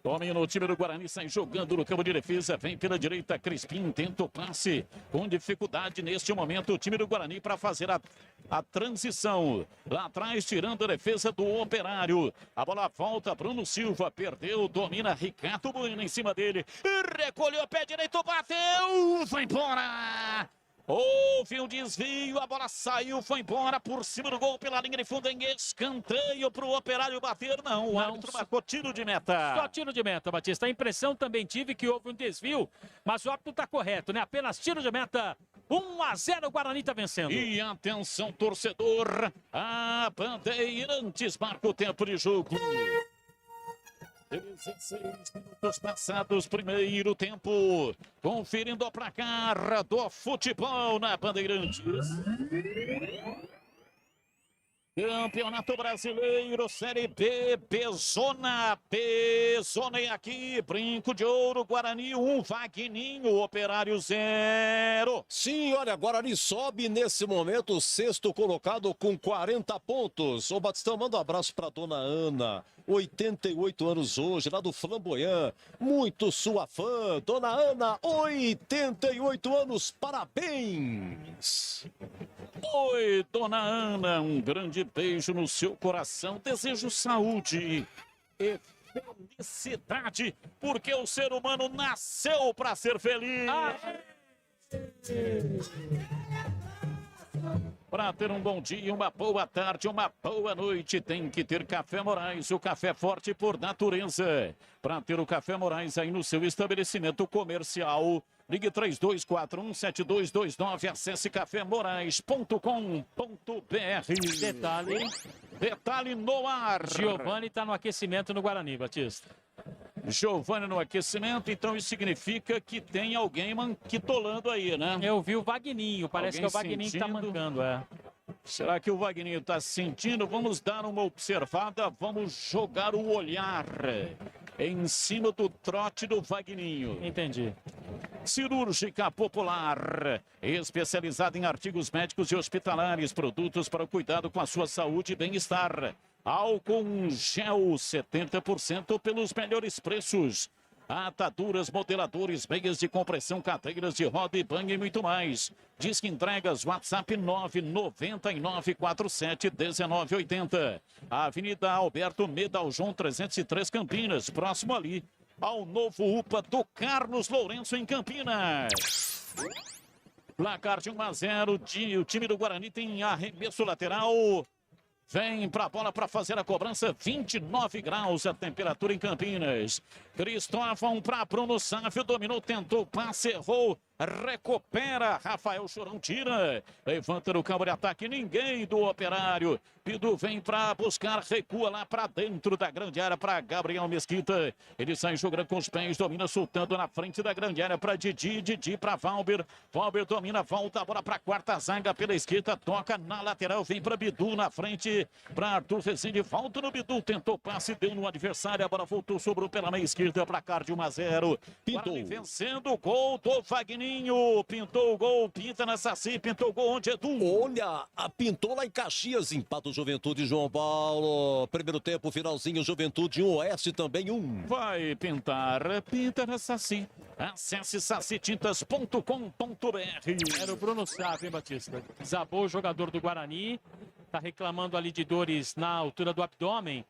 Domina o time do Guarani, sai jogando no campo de defesa, vem pela direita, Crispim tenta o passe, com dificuldade neste momento o time do Guarani para fazer a transição. Lá atrás, tirando a defesa do Operário. A bola volta, Bruno Silva, perdeu, domina Ricardo Bueno em cima dele, recolheu o pé direito, bateu, vai embora! Houve um desvio, a bola saiu, foi embora por cima do gol pela linha de fundo em escanteio para o Operário bater. Não, o árbitro marcou tiro de meta. Só tiro de meta, Batista. A impressão também tive que houve um desvio, mas o árbitro está correto, né? Apenas tiro de meta. 1-0, o Guarani está vencendo. E atenção, torcedor, a Bandeirantes marca o tempo de jogo. 16 minutos passados, primeiro tempo. Conferindo o placar do futebol na Bandeirantes. Campeonato Brasileiro, Série B, Pezona é aqui, Brinco de Ouro, Guarani 1, Vagninho, Operário 0. Sim, olha, Guarani sobe nesse momento, sexto colocado com 40 pontos. Ô Batistão, manda um abraço pra dona Ana, 88 anos hoje, lá do Flamboyant, muito sua fã. Dona Ana, 88 anos, parabéns! Oi, dona Ana, um grande beijo no seu coração. Desejo saúde e felicidade, porque o ser humano nasceu para ser feliz. Para ter um bom dia, uma boa tarde, uma boa noite, tem que ter Café Moraes, o café forte por natureza. Para ter o Café Moraes aí no seu estabelecimento comercial, ligue 3241-7229, acesse cafémorais.com.br. Detalhe no ar. Giovani está no aquecimento no Guarani, Batista. Giovani no aquecimento, então isso significa que tem alguém manquitolando aí, né? Eu vi o Vagninho, parece Alguém que é o Vagninho que tá sentindo? mancando, é. Será que o Vagninho está sentindo? Vamos dar uma observada, vamos jogar o olhar em cima do trote do Vagninho. Entendi. Cirúrgica Popular, especializada em artigos médicos e hospitalares, produtos para o cuidado com a sua saúde e bem-estar. Álcool gel 70% pelos melhores preços. Ataduras, modeladores, meias de compressão, cadeiras de roda e banho e muito mais. Disque entregas, WhatsApp 999471980. Avenida Alberto Medaljon 303 Campinas, próximo ali ao novo UPA do Carlos Lourenço em Campinas. Placar de 1-0, o time do Guarani tem arremesso lateral. Vem pra bola para fazer a cobrança, 29 graus a temperatura em Campinas. Cristóvão para Bruno Sávio, dominou, tentou, passe, errou, recupera, Rafael Chorão tira, levanta no campo de ataque, ninguém do Operário. Pidu vem para buscar, recua lá para dentro da grande área para Gabriel Mesquita. Ele sai jogando com os pés, domina, soltando na frente da grande área para Didi, Didi para Valber. Valber domina, volta a bola para a quarta zaga pela esquerda, toca na lateral, vem para Bidu na frente, para Arthur Rezende, volta no Bidu, tentou passe, deu no adversário, a bola voltou, sobrou pela meia esquerda, placar de 1-0. Pintou. Vencendo o gol do Vagninho, pintou o gol, pinta na Saci, pintou o gol onde, Edu? Olha, pintou lá em Caxias, empata o Juventude, João Paulo. Primeiro tempo, finalzinho, Juventude 1, Oeste também 1. Vai pintar, pinta na Saci. Acesse sacitintas.com.br. Era o Bruno Sávio, hein, Batista? Desabou o jogador do Guarani, tá reclamando ali de dores na altura do abdômen.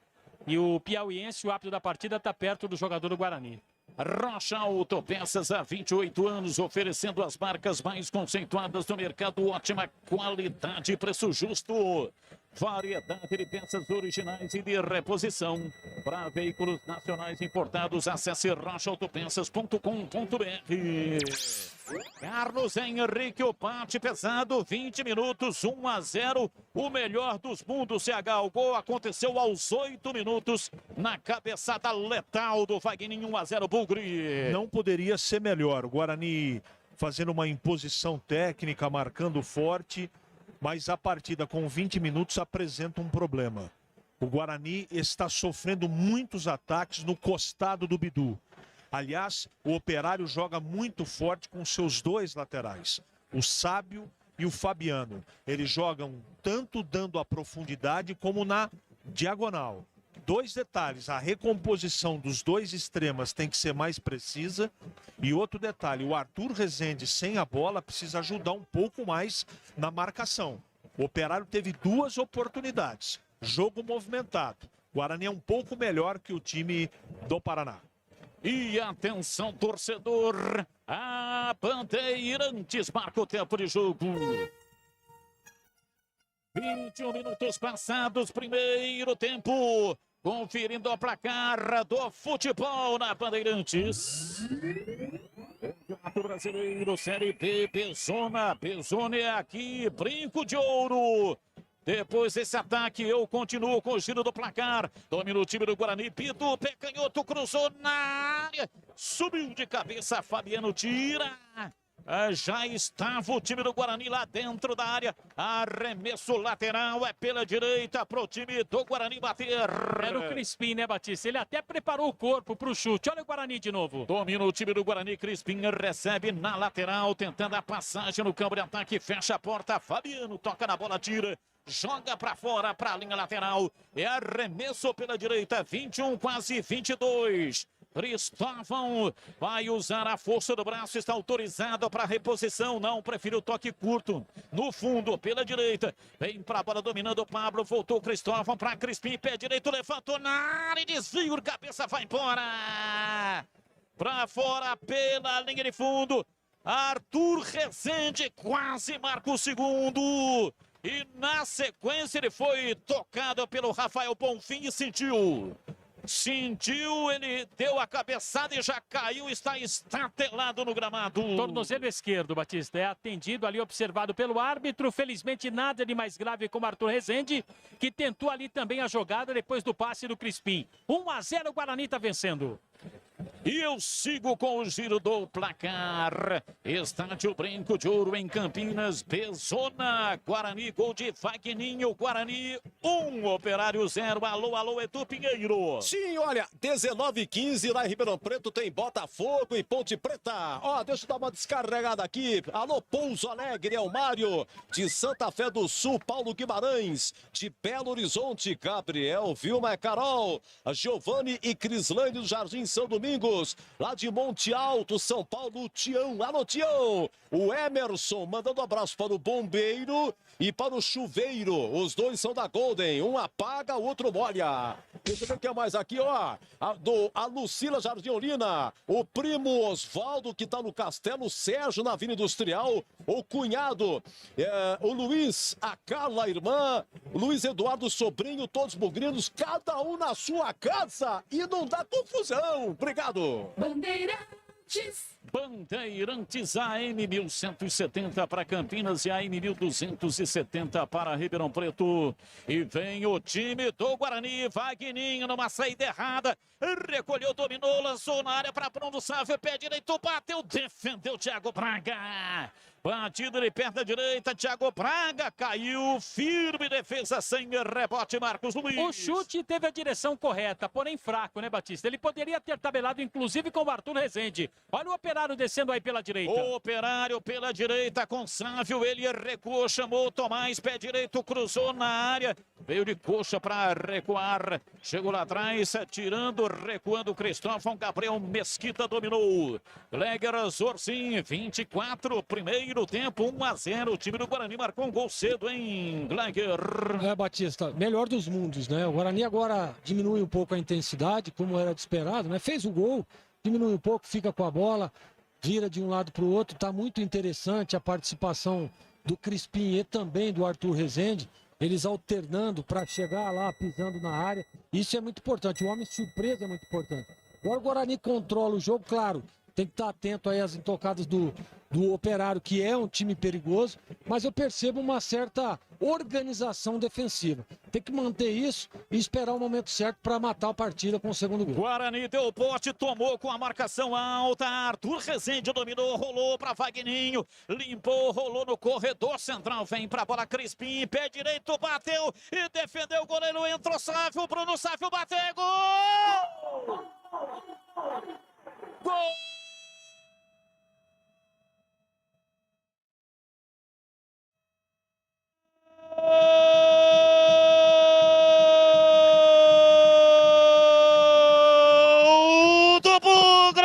E o piauiense, o árbitro da partida, tá perto do jogador do Guarani. Rocha Autopeças há 28 anos, oferecendo as marcas mais conceituadas do mercado, ótima qualidade e preço justo. Variedade de peças originais e de reposição. Para veículos nacionais importados, acesse rochaautopeças.com.br. Carlos Henrique, o bate pesado, 20 minutos, 1-0. O melhor dos mundos, CH. O gol aconteceu aos 8 minutos, na cabeçada letal do Vagninho, 1-0, Bugre. Não poderia ser melhor. O Guarani fazendo uma imposição técnica, marcando forte, mas a partida com 20 minutos apresenta um problema. O Guarani está sofrendo muitos ataques no costado do Bidu. Aliás, o Operário joga muito forte com seus dois laterais, o Sábio e o Fabiano. Eles jogam tanto dando a profundidade como na diagonal. Dois detalhes, a recomposição dos dois extremas tem que ser mais precisa. E outro detalhe, o Arthur Rezende sem a bola precisa ajudar um pouco mais na marcação. O Operário teve duas oportunidades, jogo movimentado. O Guarani é um pouco melhor que o time do Paraná. E atenção, torcedor, a Bandeirantes marca o tempo de jogo. 21 minutos passados, primeiro tempo. Conferindo a placar do futebol na Bandeirantes. Campeonato Brasileiro, Série B, Pezona é aqui, Brinco de Ouro. Depois desse ataque, eu continuo com o giro do placar. Domina o time do Guarani, Pitu, pé canhoto, cruzou na área. Subiu de cabeça, Fabiano tira. Já estava o time do Guarani lá dentro da área. Arremesso lateral é pela direita para o time do Guarani bater. Era o Crispim, né, Batista? Ele até preparou o corpo para o chute. Olha o Guarani de novo. Domina o time do Guarani. Crispim recebe na lateral, tentando a passagem no campo de ataque. Fecha a porta. Fabiano toca na bola, tira. Joga para fora, para a linha lateral. É arremesso pela direita. 21, quase 22. Cristóvão vai usar a força do braço, está autorizado para reposição, não, prefere o toque curto, no fundo, pela direita, vem para a bola dominando o Pablo, voltou Cristóvão para Crispim, pé direito, levantou na área e desvio, cabeça vai embora, para fora pela linha de fundo, Arthur Rezende quase marca o segundo, e na sequência ele foi tocado pelo Rafael Bonfim e sentiu, ele deu a cabeçada e já caiu, está estatelado no gramado. Tornozelo esquerdo, Batista, é atendido ali, observado pelo árbitro, felizmente nada de mais grave como Arthur Rezende, que tentou ali também a jogada depois do passe do Crispim. 1-0, o Guarani está vencendo. E eu sigo com o giro do placar. Estádio Brinco de Ouro em Campinas, Bezona, Guarani, gol de Vagninho, Guarani 1, Operário 0. Alô, alô, Edu Pinheiro. Sim, olha, 19h15 lá em Ribeirão Preto tem Botafogo e Ponte Preta. Ó, deixa eu dar uma descarregada aqui. Alô, Pouso Alegre, é o Mário. De Santa Fé do Sul, Paulo Guimarães. De Belo Horizonte, Gabriel, Vilma, Carol. Giovanni e Crislane do Jardim São Domingos. Lá de Monte Alto, São Paulo, Tião. Alô, Tião. O Emerson mandando um abraço para o Bombeiro e para o Chuveiro. Os dois são da Golden. Um apaga, o outro molha. Deixa eu ver o que é mais aqui, ó. A Lucila Jardiolina. O primo Osvaldo, que tá no Castelo Sérgio, na Vila Industrial. O cunhado, o Luiz, a Carla, a irmã. O Luiz Eduardo, sobrinho, todos bugrinos. Cada um na sua casa. E não dá confusão. Obrigado. Bandeirantes AM 1170 para Campinas e AM 1270 para Ribeirão Preto. E vem o time do Guarani. Vagninho numa saída errada. Recolheu, dominou, lançou na área para Bruno Sávio. Pé direito, bateu, defendeu Thiago Braga. Batida de perna direita, Thiago Braga caiu, firme defesa sem rebote, Marcos Luiz. O chute teve a direção correta, porém fraco, né, Batista? Ele poderia ter tabelado, inclusive, com o Arthur Rezende. Olha o Operário descendo aí pela direita. O Operário pela direita com Sávio, ele recuou, chamou Tomás, pé direito, cruzou na área, veio de coxa para recuar, chegou lá atrás, tirando, recuando Cristóvão, Gabriel Mesquita dominou. Gleger Zorcin, 24, primeiro tempo, 1-0, o time do Guarani marcou um gol cedo, hein, Gleger? Batista, melhor dos mundos, né? O Guarani agora diminui um pouco a intensidade, como era de esperado, né? Fez o gol, diminui um pouco, fica com a bola, vira de um lado para o outro, tá muito interessante a participação do Crispim e também do Arthur Rezende, eles alternando para chegar lá, pisando na área, isso é muito importante, o homem surpresa é muito importante. Agora o Guarani controla o jogo, claro, tem que estar atento aí às intocadas do Operário, que é um time perigoso, mas eu percebo uma certa organização defensiva. Tem que manter isso e esperar o momento certo para matar a partida com o segundo gol. Guarani deu o pote, tomou com a marcação alta. Arthur Rezende dominou, rolou para Vagninho, limpou, rolou no corredor central, vem para a bola Crispim, pé direito, bateu e defendeu o goleiro, entrou Sávio, Bruno Sávio bateu, gol! Gol! Do Bugre!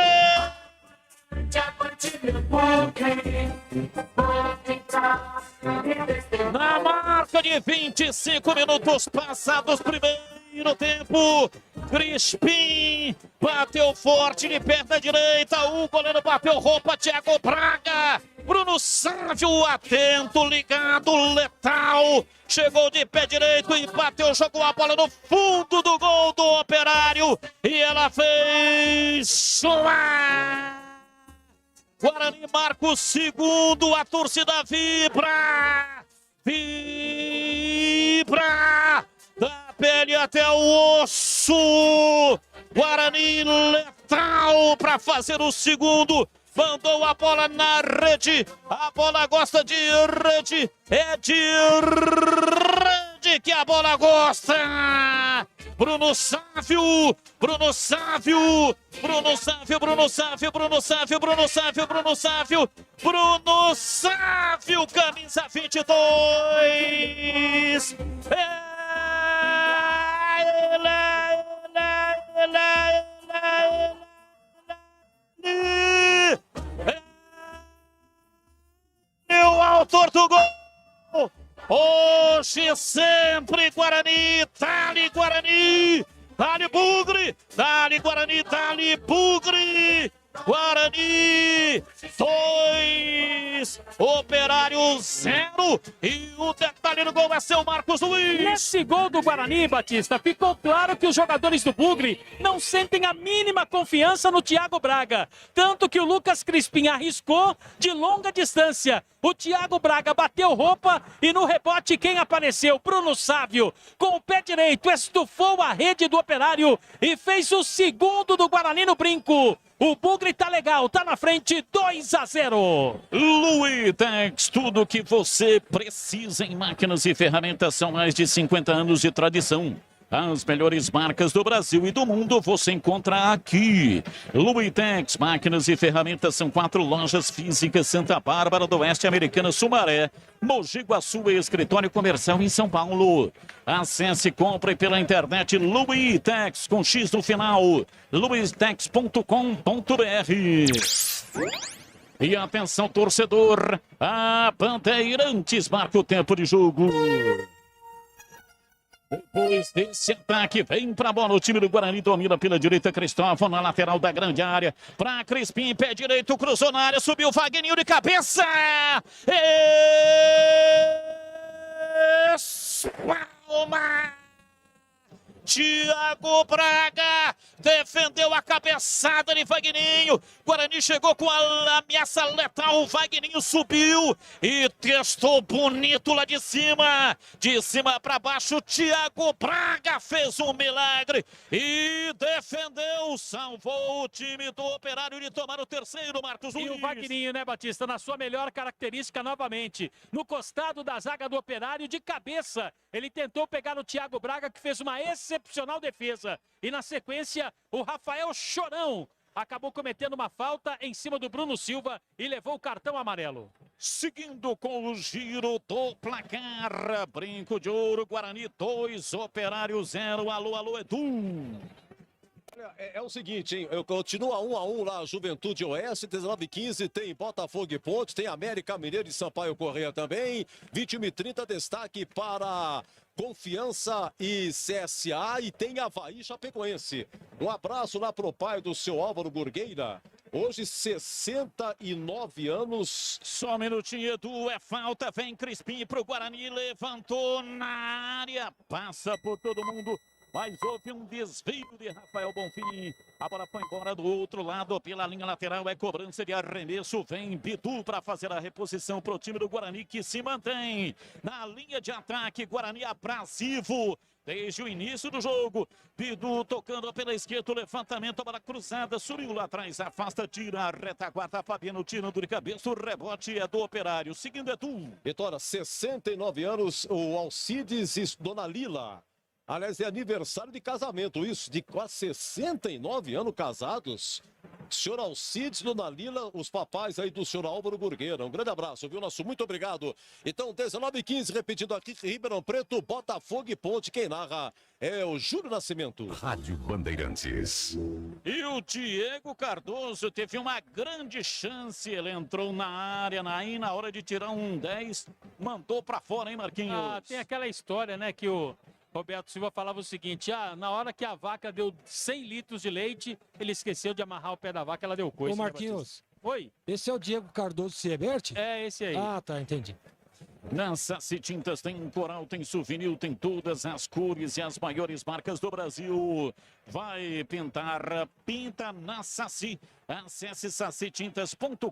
Na marca de 25 minutos passados, primeiro tempo, Crispim bateu forte de perna direita, o goleiro bateu roupa, Thiago Braga, Bruno Sávio atento, ligado, letal, chegou de pé direito e bateu, jogou a bola no fundo do gol do Operário e ela fez Guarani marca o segundo, a torcida vibra, da pele até o osso, Guarani letal para fazer o segundo, mandou a bola na rede, a bola gosta de rede, é de rede que a bola gosta. Bruno Sávio, Bruno Sávio, Bruno Sávio, Bruno Sávio, Bruno Sávio, Bruno Sávio, Bruno Sávio, Bruno Sávio, camisa 22. O autor do gol. Hoje sempre Guarani, Dali Guarani, Dali Bugre, Dali Guarani, Dali Bugre, Guarani 2, Operário 0 e o detalhe no gol é seu Marcos Luiz. Nesse gol do Guarani, Batista, ficou claro que os jogadores do Bugre não sentem a mínima confiança no Thiago Braga. Tanto que o Lucas Crispim arriscou de longa distância. O Thiago Braga bateu roupa e no rebote quem apareceu? Bruno Sávio, com o pé direito, estufou a rede do Operário e fez o segundo do Guarani no brinco. O Bugre tá legal, tá na frente, 2-0. Luitex, tudo que você precisa em máquinas e ferramentas, são mais de 50 anos de tradição. As melhores marcas do Brasil e do mundo você encontra aqui. Luitex, máquinas e ferramentas, são 4 lojas físicas: Santa Bárbara do Oeste, Americana, Sumaré, Mogi Guaçu e escritório comercial em São Paulo. Acesse e compre pela internet Luitex, com X no final, luitex.com.br. E atenção, torcedor, a Bandeirantes marca o tempo de jogo. Depois desse ataque, vem pra bola o time do Guarani, domina pela direita, Cristóvão na lateral da grande área, pra Crispim, pé direito, cruzou na área, subiu Wagninho de cabeça! Espalma! Thiago Braga defendeu a cabeçada de Wagninho. Guarani chegou com a ameaça letal. O Wagninho subiu e testou bonito lá de cima. De cima para baixo, Thiago Braga fez um milagre e defendeu, salvou o time do Operário de tomar o terceiro, Marcos Luiz. E o Wagninho, né, Batista, na sua melhor característica novamente. No costado da zaga do Operário, de cabeça. Ele tentou pegar no Thiago Braga, que fez uma excepcional defesa. E na sequência, o Rafael Chorão acabou cometendo uma falta em cima do Bruno Silva e levou o cartão amarelo. Seguindo com o giro do placar, brinco de ouro, Guarani 2, Operário 0. Alô, alô, Edu. É o seguinte, hein? Continua 1-1 lá, Juventude Oeste, 19h15, tem Botafogo e Ponte, tem América Mineiro e Sampaio Correia também. 21h30, destaque para Confiança e CSA, e tem Avaí Chapecoense. Um abraço lá pro pai do seu Álvaro Gurgueira. Hoje, 69 anos. Só um minutinho, Edu, é falta. Vem Crispim pro Guarani, levantou na área, passa por todo mundo. Mas houve um desvio de Rafael Bonfim. A bola foi embora do outro lado pela linha lateral. É cobrança de arremesso. Vem Bidu para fazer a reposição para o time do Guarani, que se mantém na linha de ataque. Guarani abrasivo desde o início do jogo. Bidu tocando pela esquerda. Levantamento, a bola cruzada. Subiu lá atrás. Afasta, tira a retaguarda. Fabiano tirando de cabeça. O rebote é do Operário. Seguindo Edu. Vitória, 69 anos. O Alcides e Dona Lila. Aliás, é aniversário de casamento, isso, de quase 69 anos casados. Senhor Alcides, Dona Lila, os papais aí do senhor Álvaro Gurgueira. Um grande abraço, viu, nosso? Muito obrigado. Então, 19h15, repetindo aqui, Ribeirão Preto, Botafogo e Ponte. Quem narra é o Júlio Nascimento. Rádio Bandeirantes. E o Diego Cardoso teve uma grande chance. Ele entrou na área, na hora de tirar um 10, mandou pra fora, hein, Marquinhos? Ah, tem aquela história, né, que o Roberto Silva falava o seguinte: na hora que a vaca deu 100 litros de leite, ele esqueceu de amarrar o pé da vaca, ela deu coisa. Ô, Marquinhos. Oi? Esse é o Diego Cardoso Siebert? É, esse aí. Ah, tá, entendi. Na Saci Tintas tem coral, tem souvenir, tem todas as cores e as maiores marcas do Brasil. vai pintar, pinta na Saci. Acesse sacitintas.com.br.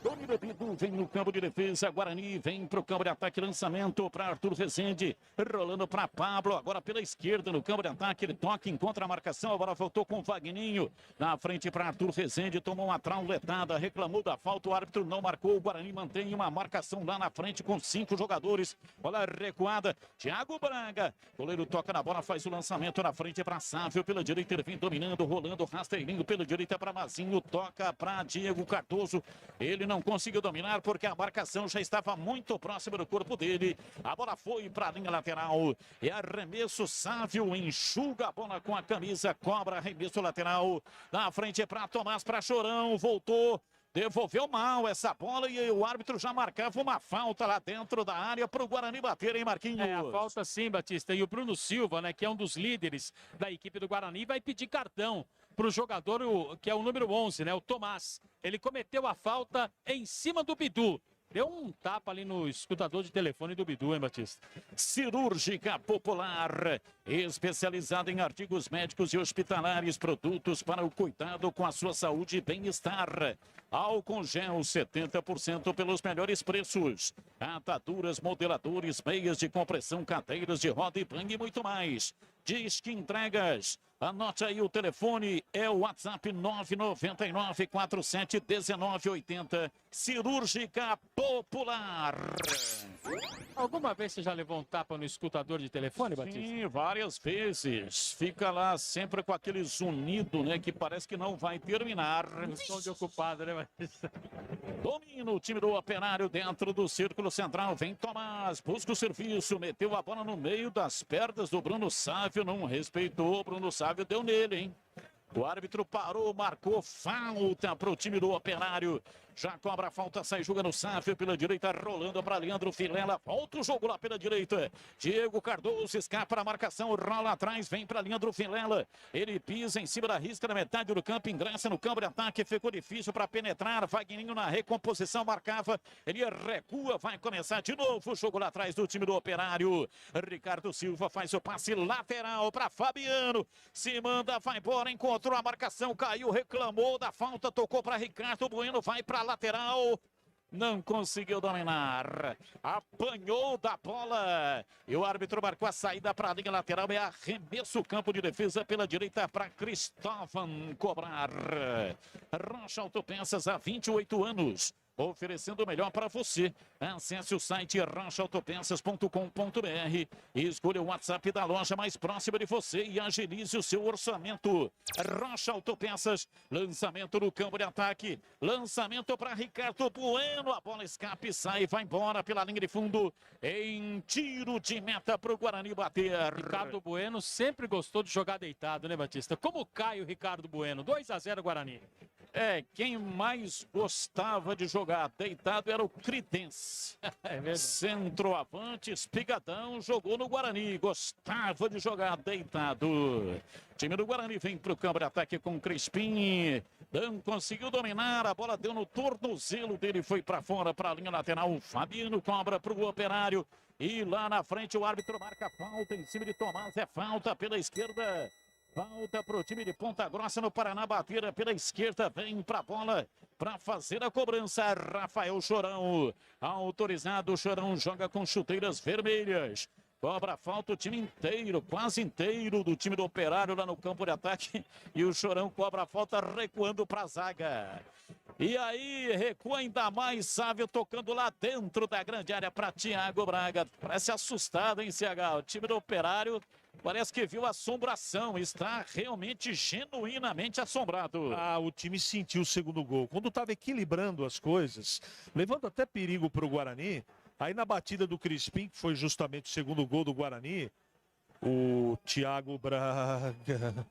Domínio Bidu vem no campo de defesa. Guarani vem para o campo de ataque. Lançamento para Arthur Rezende. Rolando para Pablo. Agora pela esquerda no campo de ataque. Ele toca, encontra a marcação. Agora voltou com o Vagninho. Na frente para Arthur Rezende. Tomou uma trauletada. Reclamou da falta. O árbitro não marcou. O Guarani mantém uma marcação lá na frente com 5 jogadores. Olha a recuada. Thiago Braga. Goleiro toca na bola. Faz o lançamento na frente para Sávio. Pela direita ele vem dominando. Rolando. Rasteirinho pela direita para Mazinho, toca para Diego Cardoso. Ele não conseguiu dominar porque a marcação já estava muito próxima do corpo dele. A bola foi para a linha lateral. E arremesso, Sávio enxuga a bola com a camisa, cobra arremesso lateral. Na frente para Tomás, para Chorão, voltou. Devolveu mal essa bola e o árbitro já marcava uma falta lá dentro da área para o Guarani bater, hein, Marquinhos? É, a falta sim, Batista. E o Bruno Silva, né, que é um dos líderes da equipe do Guarani, vai pedir cartão para o jogador, que é o número 11, né, o Tomás. Ele cometeu a falta em cima do Bidu. Deu um tapa ali no escutador de telefone do Bidu, hein, Batista? Cirúrgica Popular, especializada em artigos médicos e hospitalares, produtos para o cuidado com a sua saúde e bem-estar. Álcool gel 70% pelos melhores preços. Ataduras, modeladores, meias de compressão, cadeiras de roda e banho e muito mais. Disque Entregas. Anote aí o telefone, é o WhatsApp 999-47-1980. Cirúrgica Popular. Alguma vez você já levou um tapa no escutador de telefone, Batista? Sim, várias vezes. Fica lá sempre com aquele zunido, né, que parece que não vai terminar. Som de ocupado, né, Batista? Domina o time do Operário dentro do círculo central. Vem Tomás, busca o serviço, meteu a bola no meio das pernas do Bruno Sávio, não respeitou. Bruno Sávio deu nele, hein? O árbitro parou, marcou falta para o time do Operário. Já cobra a falta, sai jogando Sávio pela direita, rolando para Leandro Vilela. Volta o jogo lá pela direita. Diego Cardoso escapa da marcação, rola atrás, vem para Leandro Vilela. Ele pisa em cima da risca na metade do campo, ingressa no campo de ataque, ficou difícil para penetrar. Vagninho na recomposição marcava, ele recua, vai começar de novo o jogo lá atrás do time do Operário. Ricardo Silva faz o passe lateral para Fabiano. Se manda, vai embora, encontrou a marcação, caiu, reclamou da falta, tocou para Ricardo Bueno, vai para lateral, não conseguiu dominar, apanhou da bola e o árbitro marcou a saída para a linha lateral. É arremesso, campo de defesa pela direita para Cristóvão cobrar. Rocha Autopeças há 28 anos. Oferecendo o melhor para você. Acesse o site rochaautopeças.com.br e escolha o WhatsApp da loja mais próxima de você e agilize o seu orçamento. Rocha Autopeças, lançamento no campo de ataque. Lançamento para Ricardo Bueno. A bola escape, sai e vai embora pela linha de fundo. Em tiro de meta para o Guarani bater. Ricardo Bueno sempre gostou de jogar deitado, né, Batista? Como cai o Ricardo Bueno? 2-0 Guarani. É, quem mais gostava de jogar deitado era o Critense. É verdade. Centroavante, espigadão, jogou no Guarani. Gostava de jogar deitado. O time do Guarani vem para o campo de ataque com Crispim. Não conseguiu dominar, a bola deu no tornozelo dele, foi para fora, para a linha lateral. Fabiano cobra para o Operário. E lá na frente o árbitro marca falta em cima de Tomás. É falta pela esquerda. Falta para o time de Ponta Grossa no Paraná, bater pela esquerda, vem para a bola para fazer a cobrança. Rafael Chorão, autorizado, o Chorão joga com chuteiras vermelhas. Cobra a falta o time inteiro, quase inteiro do time do Operário lá no campo de ataque. E o Chorão cobra a falta recuando para a zaga. E aí recua ainda mais, Sávio tocando lá dentro da grande área para Thiago Braga. Parece assustado, hein, CH? O time do Operário parece que viu assombração, está realmente genuinamente assombrado. Ah, o time sentiu o segundo gol. Quando estava equilibrando as coisas, levando até perigo para o Guarani, aí na batida do Crispim, que foi justamente o segundo gol do Guarani, o Thiago Braga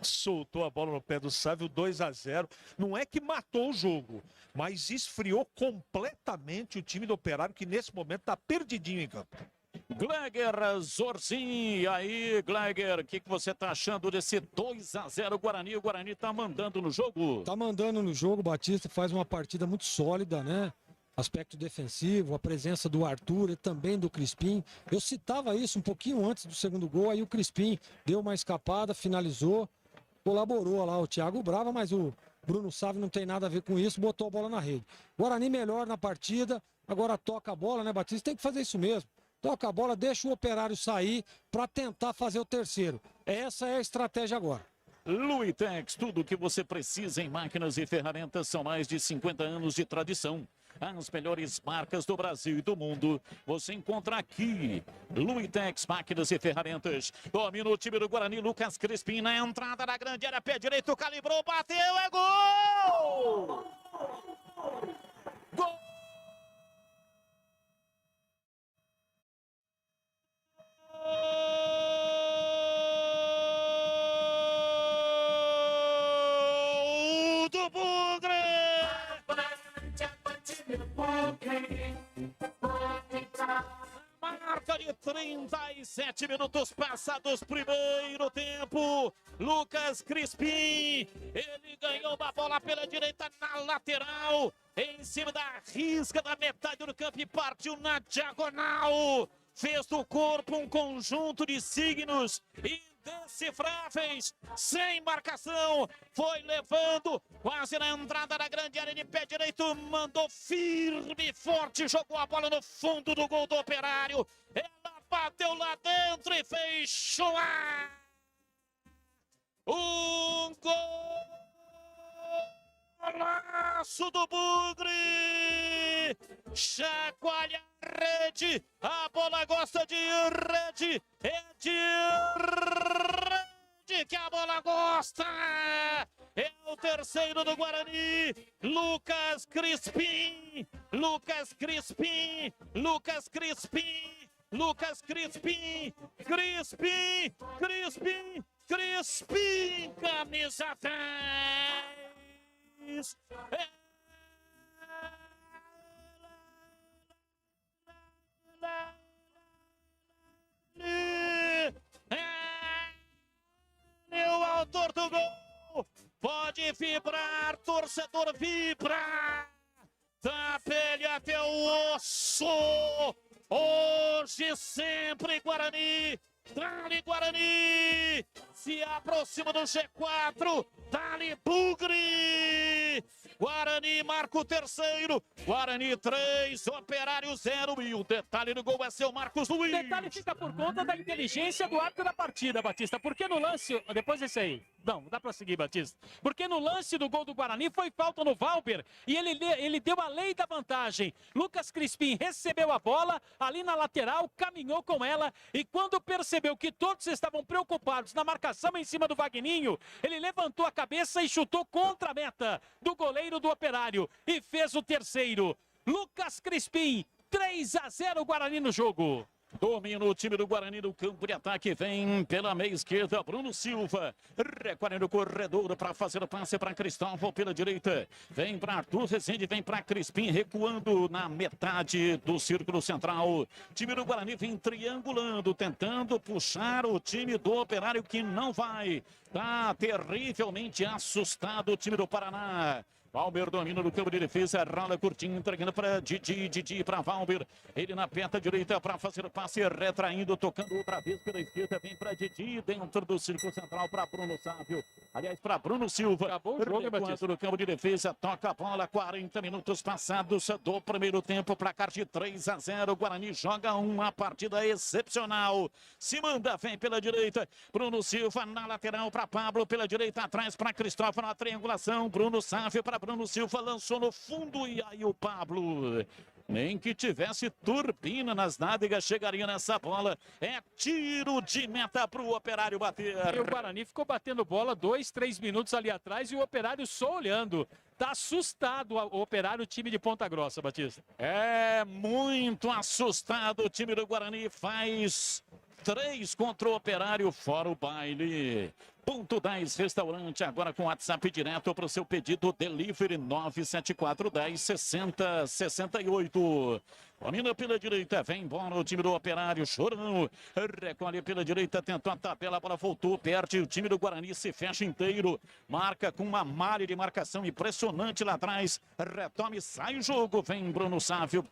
soltou a bola no pé do Sávio, 2-0. Não é que matou o jogo, mas esfriou completamente o time do Operário, que nesse momento está perdidinho em campo. Gleger Zorzin, e aí, Gleger, o que você tá achando desse 2-0 Guarani? O Guarani tá mandando no jogo? Tá mandando no jogo, Batista faz uma partida muito sólida, né? aspecto defensivo, a presença do Arthur e também do Crispim. Eu citava isso um pouquinho antes do segundo gol, aí o Crispim deu uma escapada, finalizou, colaborou lá o Thiago Brava, mas o Bruno Sávio não tem nada a ver com isso, botou a bola na rede. Guarani melhor na partida, agora toca a bola, né, Batista? Tem que fazer isso mesmo. Toca a bola, deixa o Operário sair para tentar fazer o terceiro. Essa é a estratégia agora. Luitex, tudo o que você precisa em máquinas e ferramentas, são mais de 50 anos de tradição. As melhores marcas do Brasil e do mundo você encontra aqui. Luitex, máquinas e ferramentas. Domina o time do Guarani, Lucas Crispim na entrada da grande área, pé direito, calibrou, bateu, é gol! Gol! Do Bugre! Marca de 37 minutos passados, primeiro tempo. Lucas Crispim, ele ganhou uma bola pela direita na lateral, em cima da risca da metade do campo e partiu na diagonal. Fez do corpo um conjunto de signos indecifráveis, sem marcação, foi levando quase na entrada da grande área de pé direito, mandou firme e forte, jogou a bola no fundo do gol do Operário, ela bateu lá dentro e fez chuar! Um golaço do Bugre! Chacoalha a rede, a bola gosta de rede, é de rede que a bola gosta! É o terceiro do Guarani, Lucas Crispim, Lucas Crispim, Lucas Crispim, Lucas Crispim, Crispim, Crispim, Crispim, camisa 10. O autor do gol pode vibrar, torcedor vibra, da pele até o osso. Hoje sempre Guarani, dá-lhe Guarani, se aproxima do G4, dá-lhe Bugre. Guarani marca o terceiro, Guarani 3, Operário 0, e o detalhe do gol é seu Marcos Luiz. O detalhe fica por conta da inteligência do árbitro da partida, Batista, porque no lance, depois desse aí, não dá pra seguir, Batista, porque no lance do gol do Guarani foi falta no Valber, e ele deu a lei da vantagem. Lucas Crispim recebeu a bola ali na lateral, caminhou com ela, e quando percebeu que todos estavam preocupados na marcação em cima do Vagninho, ele levantou a cabeça e chutou contra a meta do goleiro do Operário e fez o terceiro. Lucas Crispim, 3-0 Guarani no jogo. Domina o time do Guarani no campo de ataque, vem pela meia esquerda, Bruno Silva, recolhe no corredor para fazer o passe para Cristóvão pela direita, vem para Arthur Rezende, vem para Crispim, recuando na metade do círculo central. Time do Guarani vem triangulando, tentando puxar o time do Operário, que não vai. Tá terrivelmente assustado o time do Paraná. Valber domina no campo de defesa, rola curtinho, entregando para Didi para Valber. Ele na perna direita para fazer o passe, retraindo, tocando outra vez pela esquerda, vem para Didi, dentro do círculo central para Bruno Sávio. Aliás, para Bruno Silva. Acabou o jogo, Batista. No campo de defesa, toca a bola, 40 minutos passados do primeiro tempo, placar de 3-0. Guarani joga uma partida excepcional. Se manda, vem pela direita, Bruno Silva na lateral para Pablo, pela direita atrás para Cristóvão na triangulação, Bruno Sávio para Bruno Silva, lançou no fundo e aí o Pablo, nem que tivesse turbina nas nádegas, chegaria nessa bola. É tiro de meta para o Operário bater. E o Guarani ficou batendo bola 2-3 minutos ali atrás e o Operário só olhando. Tá assustado o Operário, o time de Ponta Grossa, Batista. É muito assustado o time do Guarani, faz 3 contra o Operário, fora o baile. Ponto 10 Restaurante, agora com WhatsApp direto para o seu pedido, delivery 97410-6068. Domina pela direita, vem embora o time do Operário, Chorão, recolhe pela direita, tentou a tabela, a bola voltou, perde, o time do Guarani se fecha inteiro, marca com uma malha de marcação impressionante lá atrás, retoma e sai o jogo, vem Bruno Sávio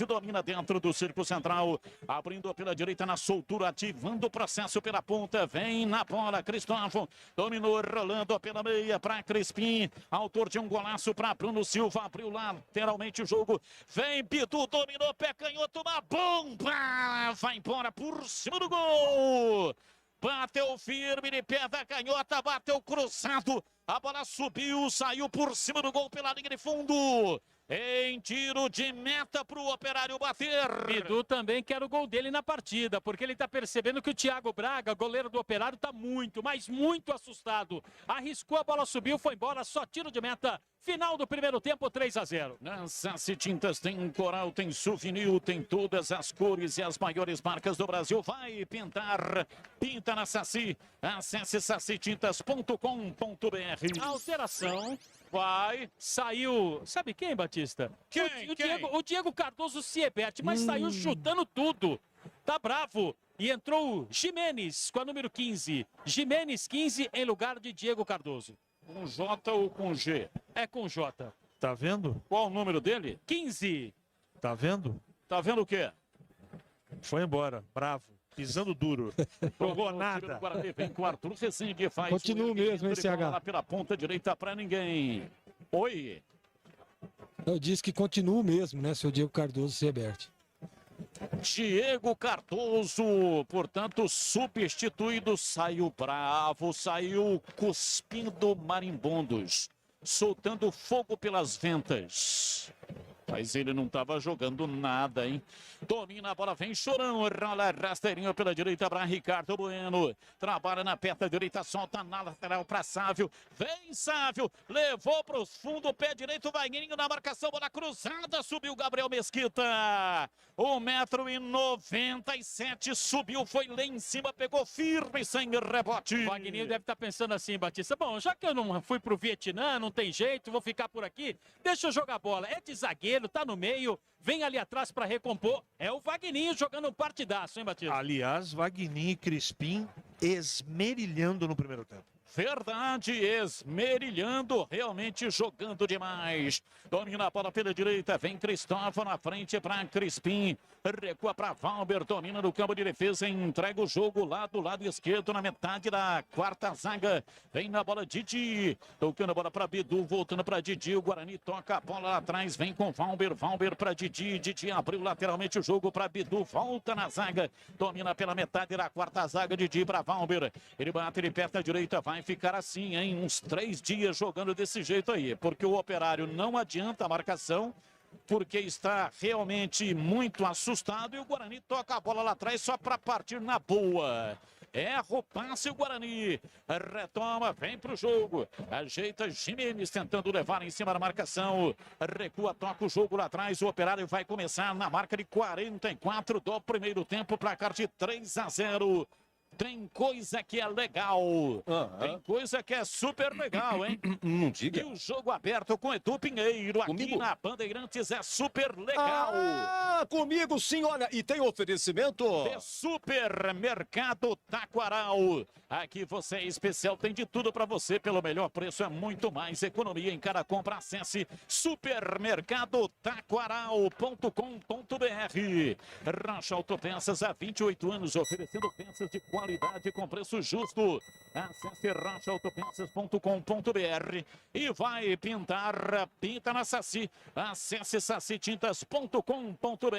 domina dentro do círculo central, abrindo pela direita na soltura, ativando o processo pela ponta, vem na bola, Cristóvão, dominou, rolando pela meia para Crispim, autor de um golaço para Bruno Silva, abriu lateralmente o jogo, vem Bidu, dominou, pé canhoto, uma bomba! Vai embora por cima do gol! Bateu firme de pé da canhota, bateu cruzado. A bola subiu, saiu por cima do gol pela linha de fundo. Em tiro de meta para o Operário bater. Bidu também quer o gol dele na partida, porque ele está percebendo que o Thiago Braga, goleiro do Operário, está muito, mas muito assustado. Arriscou, a bola subiu, foi embora, só tiro de meta. Final do primeiro tempo, 3-0. Na Sassi Tintas tem coral, tem souvenir, tem todas as cores e as maiores marcas do Brasil. Vai pintar, pinta na Sassi. Acesse sacitintas.com.br. Alteração. Vai. Saiu. Sabe quem, Batista? Quem? O Diego Cardoso Siebert, mas saiu chutando tudo. Tá bravo. E entrou o Jimenez com a número 15. Jimenez 15 em lugar de Diego Cardoso. Com J ou com G? É com J. Tá vendo? Qual o número dele? 15. Tá vendo? Tá vendo o quê? Foi embora, bravo, pisando duro. Jogou nada. Guarani vem com o Arthur Resende, faz. Continua mesmo, hein, CH? Lá pela ponta direita para ninguém. Oi. Eu disse que continua mesmo, né, seu Diego Cardoso Siebert. Diego Cardoso, portanto, substituído, saiu bravo, saiu cuspindo marimbondos, soltando fogo pelas ventas. Mas ele não estava jogando nada, hein? Domina a bola, vem Chorão, rola rasteirinho pela direita para Ricardo Bueno. Trabalha na perna direita, solta na lateral para Sávio. Vem Sávio, levou para o fundo, pé direito, Vaguinho na marcação, bola cruzada, subiu Gabriel Mesquita. 1,97 m, subiu, foi lá em cima, pegou firme, sem rebote. O Wagninho deve estar pensando assim, Batista. Bom, já que eu não fui pro Vietnã, não tem jeito, vou ficar por aqui. Deixa eu jogar bola. É de zagueiro, tá no meio, vem ali atrás para recompor. É o Wagninho jogando um partidaço, hein, Batista? Aliás, Wagninho e Crispim esmerilhando no primeiro tempo. Verdade, esmerilhando, realmente jogando demais. Domina a bola pela direita, vem Cristóvão na frente para Crispim. Recua para Valber, domina no campo de defesa, entrega o jogo lá do lado esquerdo, na metade da quarta zaga. Vem na bola Didi, tocando a bola para Bidu, voltando para Didi. O Guarani toca a bola lá atrás, vem com Valber, Valber para Didi. Didi abriu lateralmente o jogo para Bidu, volta na zaga, domina pela metade da quarta zaga, Didi para Valber. Ele bate, ele perto à direita, vai ficar assim, hein? Uns 3 dias jogando desse jeito aí, porque o Operário não adianta a marcação, porque está realmente muito assustado e o Guarani toca a bola lá atrás só para partir na boa. Erra o passe o Guarani, retoma, vem pro jogo, ajeita Jimenez tentando levar em cima da marcação, recua, toca o jogo lá atrás, o Operário vai começar na marca de 44 do primeiro tempo, placar de 3-0. Tem coisa que é legal. Tem coisa que é super legal, hein? Não diga. E o jogo aberto com Edu Pinheiro aqui na Bandeirantes é super legal. Comigo sim, olha, e tem oferecimento de Supermercado Taquaral. Aqui você é especial, tem de tudo para você pelo melhor preço, é muito mais economia em cada compra. Acesse supermercadotaquaral.com.br. Rocha Autopeças há 28 anos oferecendo peças de qualidade com preço justo. Acesse rochaautopeças.com.br e vai pintar, pinta na Saci. Acesse sacitintas.com.br.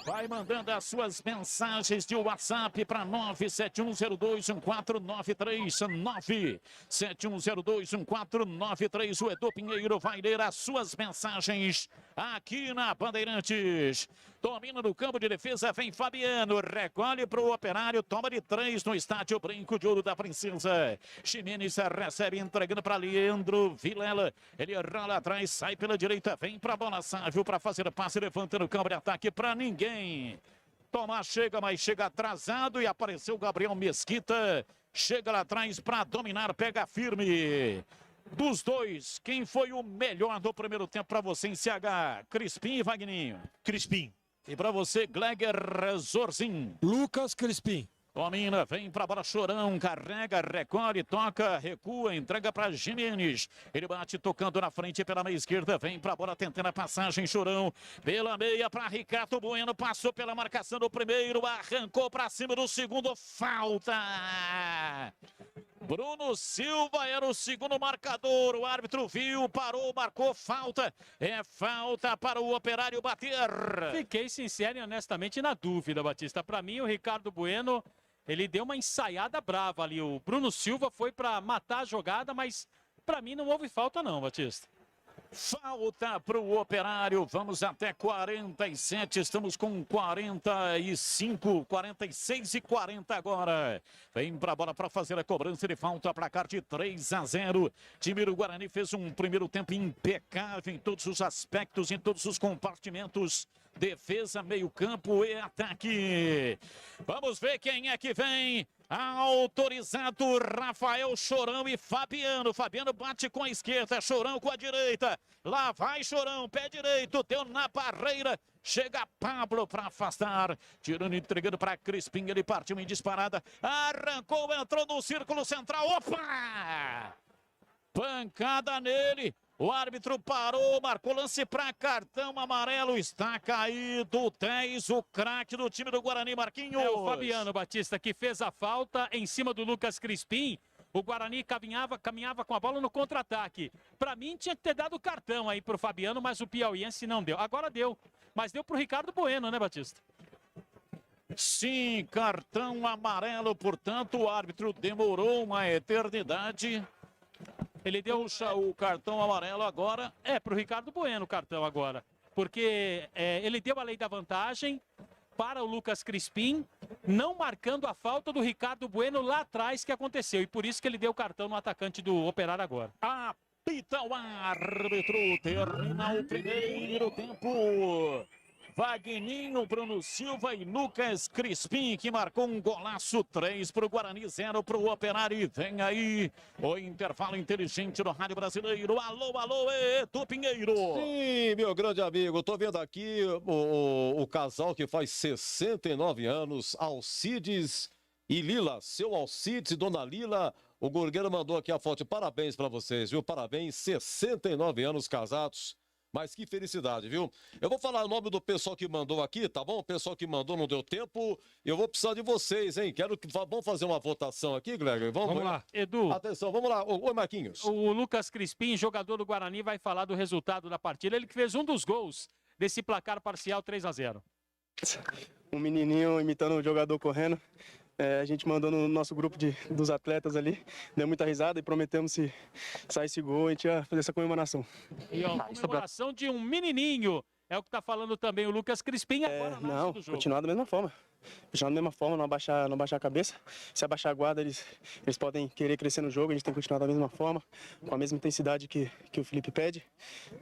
Vai mandando as suas mensagens de WhatsApp para 971021493. 971021493. O Edu Pinheiro vai ler as suas mensagens aqui na Bandeirantes. Domina no campo de defesa, vem Fabiano, recolhe para o Operário, toma de 3 no estádio Brinco de Ouro da Princesa. Jimenez recebe, entregando para Leandro Vilela. Ele rola atrás, sai pela direita, vem para a bola, Sávio para fazer passe, levantando o campo de ataque para ninguém. Tomás chega, mas chega atrasado e apareceu o Gabriel Mesquita. Chega lá atrás para dominar, pega firme. Dos dois, quem foi o melhor do primeiro tempo para você em CH? Crispim e Vagninho? Crispim. E para você, Gleger Zorzin? Lucas Crispim. Domina, vem pra bola, Chorão, carrega, recolhe, toca, recua, entrega pra Jimenez. Ele bate tocando na frente pela meia esquerda, vem pra bola tentando a passagem, Chorão. Pela meia pra Ricardo Bueno, passou pela marcação do primeiro, arrancou pra cima do segundo, falta. Bruno Silva era o segundo marcador, o árbitro viu, parou, marcou falta. É falta para o Operário bater. Fiquei sincero e honestamente na dúvida, Batista. Para mim, o Ricardo Bueno, ele deu uma ensaiada brava ali. O Bruno Silva foi para matar a jogada, mas para mim não houve falta não, Batista. Falta para o Operário, vamos até 47, estamos com 45, 46 e 40 agora. Vem para a bola para fazer a cobrança de falta, placar de 3-0. Time do Guarani fez um primeiro tempo impecável em todos os aspectos, em todos os compartimentos. Defesa, meio campo e ataque. Vamos ver quem é que vem. Autorizado Rafael, Chorão e Fabiano. Fabiano bate com a esquerda, Chorão com a direita. Lá vai Chorão, pé direito, deu na barreira. Chega Pablo para afastar. Tirando e entregando para Crispim, ele partiu em disparada. Arrancou, entrou no círculo central. Opa! Pancada nele. O árbitro parou, marcou lance para cartão amarelo. Está caído o 10, o craque do time do Guarani, Marquinhos. É o Fabiano Batista que fez a falta em cima do Lucas Crispim. O Guarani caminhava com a bola no contra-ataque. Para mim tinha que ter dado cartão aí pro Fabiano, mas o piauiense não deu. Agora deu, mas deu pro Ricardo Bueno, né, Batista? Sim, cartão amarelo, portanto o árbitro demorou uma eternidade. Ele deu o cartão amarelo agora. É, pro Ricardo Bueno o cartão agora. Porque ele deu a lei da vantagem para o Lucas Crispim, não marcando a falta do Ricardo Bueno lá atrás que aconteceu. E por isso que ele deu o cartão no atacante do Operário agora. Apita o árbitro, termina o primeiro tempo. Vagninho, Bruno Silva e Lucas Crispim, que marcou um golaço, 3 para o Guarani, 0 para o Operário. E vem aí o intervalo inteligente do Rádio Brasileiro. Alô, alô, Edu Pinheiro. Sim, meu grande amigo, tô vendo aqui o casal que faz 69 anos, Alcides e Lila. Seu Alcides e Dona Lila, o Gurgueiro mandou aqui a foto. Parabéns para vocês, viu? Parabéns, 69 anos casados. Mas que felicidade, viu? Eu vou falar o nome do pessoal que mandou aqui, tá bom? O pessoal que mandou não deu tempo. Eu vou precisar de vocês, hein? Vamos fazer uma votação aqui, Gregor? Vamos lá. Edu. Atenção, vamos lá. Oi, Marquinhos. O Lucas Crispim, jogador do Guarani, vai falar do resultado da partida. Ele que fez um dos gols desse placar parcial 3-0. Um menininho imitando o jogador correndo. A gente mandou no nosso grupo dos atletas ali, deu muita risada e prometemos se sair esse gol, a gente ia fazer essa comemoração. E a comemoração de um menininho, é o que está falando também o Lucas Crispim agora não, do jogo. Continuar da mesma forma. Continuar da mesma forma, não abaixar a cabeça. Se abaixar a guarda, eles podem querer crescer no jogo, a gente tem que continuar da mesma forma, com a mesma intensidade que o Felipe pede.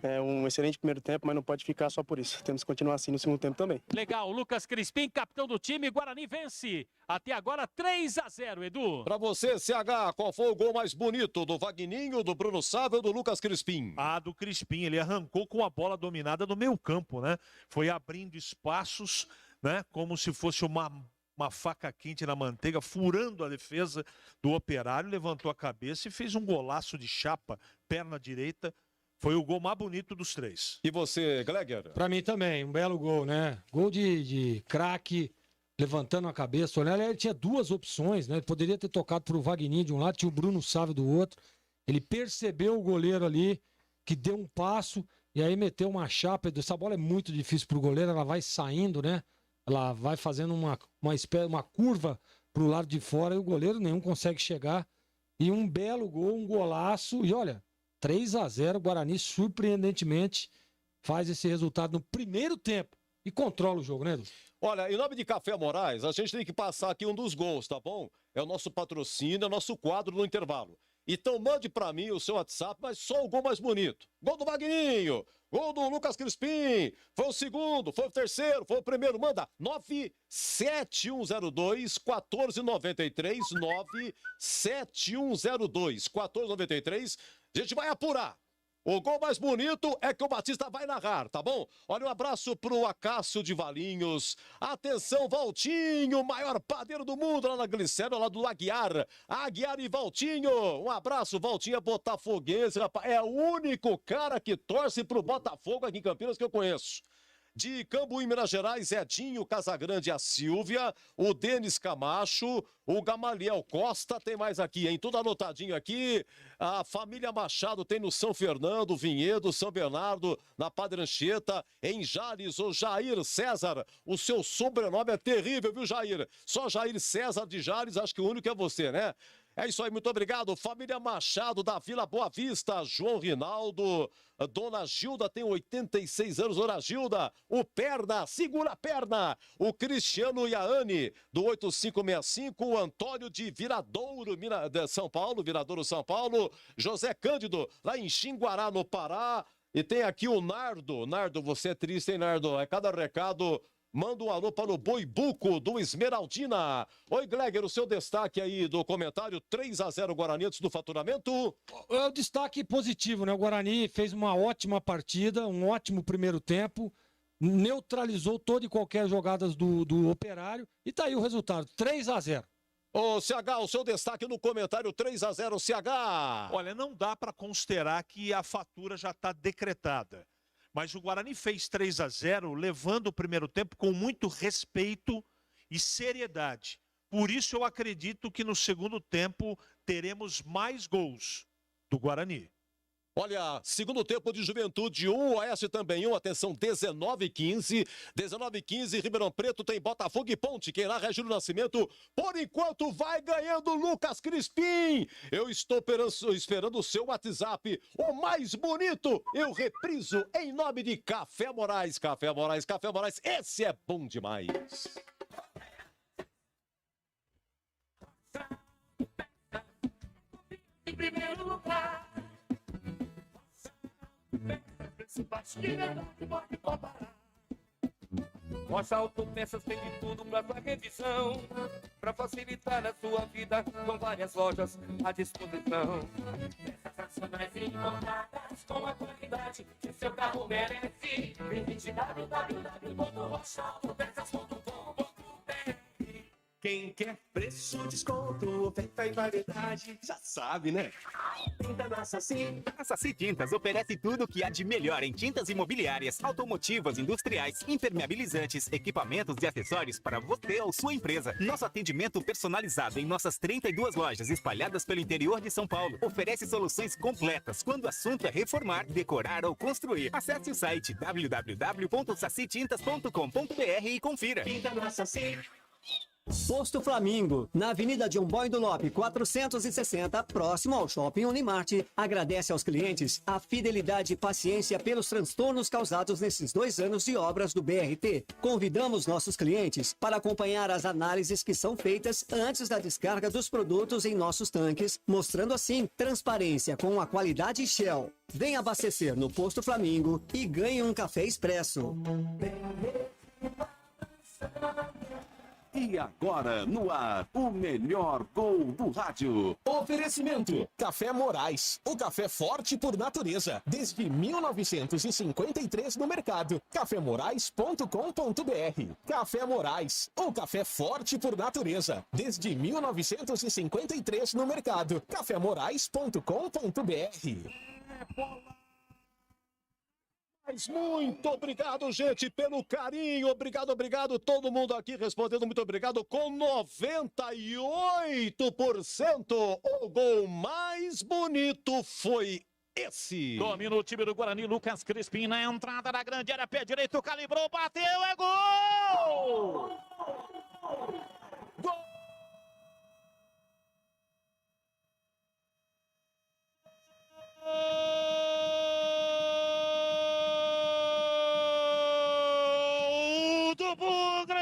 É um excelente primeiro tempo, mas não pode ficar só por isso. Temos que continuar assim no segundo tempo também. Legal, Lucas Crispim, capitão do time, Guarani vence. Até agora 3-0, Edu. Pra você, CH, qual foi o gol mais bonito? Do Vagninho, do Bruno Sávio ou do Lucas Crispim? Do Crispim, ele arrancou com a bola dominada do meio campo, né? Foi abrindo espaços, né? Como se fosse uma faca quente na manteiga, furando a defesa do Operário, levantou a cabeça e fez um golaço de chapa, perna direita. Foi o gol mais bonito dos três. E você, Gleger? Pra mim também, um belo gol, né? Gol de craque, levantando a cabeça. Olha, ele tinha duas opções, né? Ele poderia ter tocado pro Vagninho de um lado, tinha o Bruno Sávio do outro. Ele percebeu o goleiro ali, que deu um passo e aí meteu uma chapa. Essa bola é muito difícil pro goleiro, ela vai saindo, né? Ela vai fazendo uma curva pro lado de fora e o goleiro nenhum consegue chegar. E um belo gol, um golaço. E olha, 3-0, o Guarani surpreendentemente faz esse resultado no primeiro tempo e controla o jogo, né, Edu? Olha, em nome de Café Moraes, a gente tem que passar aqui um dos gols, tá bom? É o nosso patrocínio, é o nosso quadro no intervalo. Então mande pra mim o seu WhatsApp, mas só o gol mais bonito. Gol do Vagninho, Gol do Lucas Crispim. Foi o segundo, foi o terceiro, foi o primeiro. Manda 97102-1493. 97102-1493. A gente vai apurar. O gol mais bonito é que o Batista vai narrar, tá bom? Olha, um abraço pro Acácio de Valinhos. Atenção, Valtinho, maior padeiro do mundo lá na Glicério, lá do Aguiar. Aguiar e Valtinho. Um abraço, Valtinho é botafoguense, rapaz. É o único cara que torce pro Botafogo aqui em Campinas que eu conheço. De Cambuí, Minas Gerais, Edinho Casagrande e a Silvia, o Denis Camacho, o Gamaliel Costa, tem mais aqui, hein? Tudo anotadinho aqui. A família Machado tem no São Fernando, Vinhedo, São Bernardo, na Padre Anchieta, em Jales, o Jair César. O seu sobrenome é terrível, viu, Jair? Só Jair César de Jales, acho que o único é você, né? É isso aí, muito obrigado. Família Machado da Vila Boa Vista, João Rinaldo, Dona Gilda tem 86 anos, Dona Gilda, o Perna, segura a perna, o Cristiano Yaane, do 8565, o Antônio de Viradouro, São Paulo, Viradouro, São Paulo, José Cândido, lá em Xinguará, no Pará, e tem aqui o Nardo. Nardo, você é triste, hein, Nardo? É cada recado. Manda um alô para o Boibuco do Esmeraldina. Oi, Gleger, o seu destaque aí do comentário, 3-0 Guarani antes do faturamento. É o destaque positivo, né? O Guarani fez uma ótima partida, um ótimo primeiro tempo, neutralizou toda e qualquer jogadas do Operário e tá aí o resultado, 3-0. Ô, CH, o seu destaque no comentário, 3-0 CH. Olha, não dá para considerar que a fatura já está decretada. Mas o Guarani fez 3-0, levando o primeiro tempo com muito respeito e seriedade. Por isso eu acredito que no segundo tempo teremos mais gols do Guarani. Olha, segundo tempo de Juventude 1, Oeste também 1, atenção, 19-15. 19-15, Ribeirão Preto tem Botafogo e Ponte. Quem lá, Júlio Nascimento, por enquanto vai ganhando Lucas Crispim. Eu estou esperando o seu WhatsApp, o mais bonito. Eu repriso em nome de Café Moraes. Café Moraes, Café Moraes, esse é bom demais. Em primeiro lugar. Pode comparar. Rocha Autopeças tem de tudo pra sua revisão, pra facilitar a sua vida, com várias lojas à disposição. Peças nacionais e importadas com a qualidade que seu carro merece. Visite www.rochaautopeças.com.br. Quem quer preço, desconto, oferta e variedade, já sabe, né? Tinta da Saci. A Saci Tintas oferece tudo o que há de melhor em tintas imobiliárias, automotivas, industriais, impermeabilizantes, equipamentos e acessórios para você ou sua empresa. Nosso atendimento personalizado em nossas 32 lojas espalhadas pelo interior de São Paulo oferece soluções completas quando o assunto é reformar, decorar ou construir. Acesse o site www.sacitintas.com.br e confira. Tinta da Saci. Posto Flamingo, na Avenida John Boy do Lope 460, próximo ao Shopping Unimart, agradece aos clientes a fidelidade e paciência pelos transtornos causados nesses 2 anos de obras do BRT. Convidamos nossos clientes para acompanhar as análises que são feitas antes da descarga dos produtos em nossos tanques, mostrando assim transparência com a qualidade Shell. Venha abastecer no Posto Flamingo e ganhe um café expresso. E agora, no ar, o melhor gol do rádio. Oferecimento: Café Moraes, o café forte por natureza, desde 1953 no mercado. cafemorais.com.br. Café Moraes, o café forte por natureza, desde 1953 no mercado. cafemorais.com.br. Mas muito obrigado, gente, pelo carinho. Obrigado, todo mundo aqui respondendo muito obrigado com 98%. O gol mais bonito foi esse. Domina o time do Guarani, Lucas Crispim na entrada da grande área, pé direito, calibrou, bateu, é gol! Gol! Do Bugre!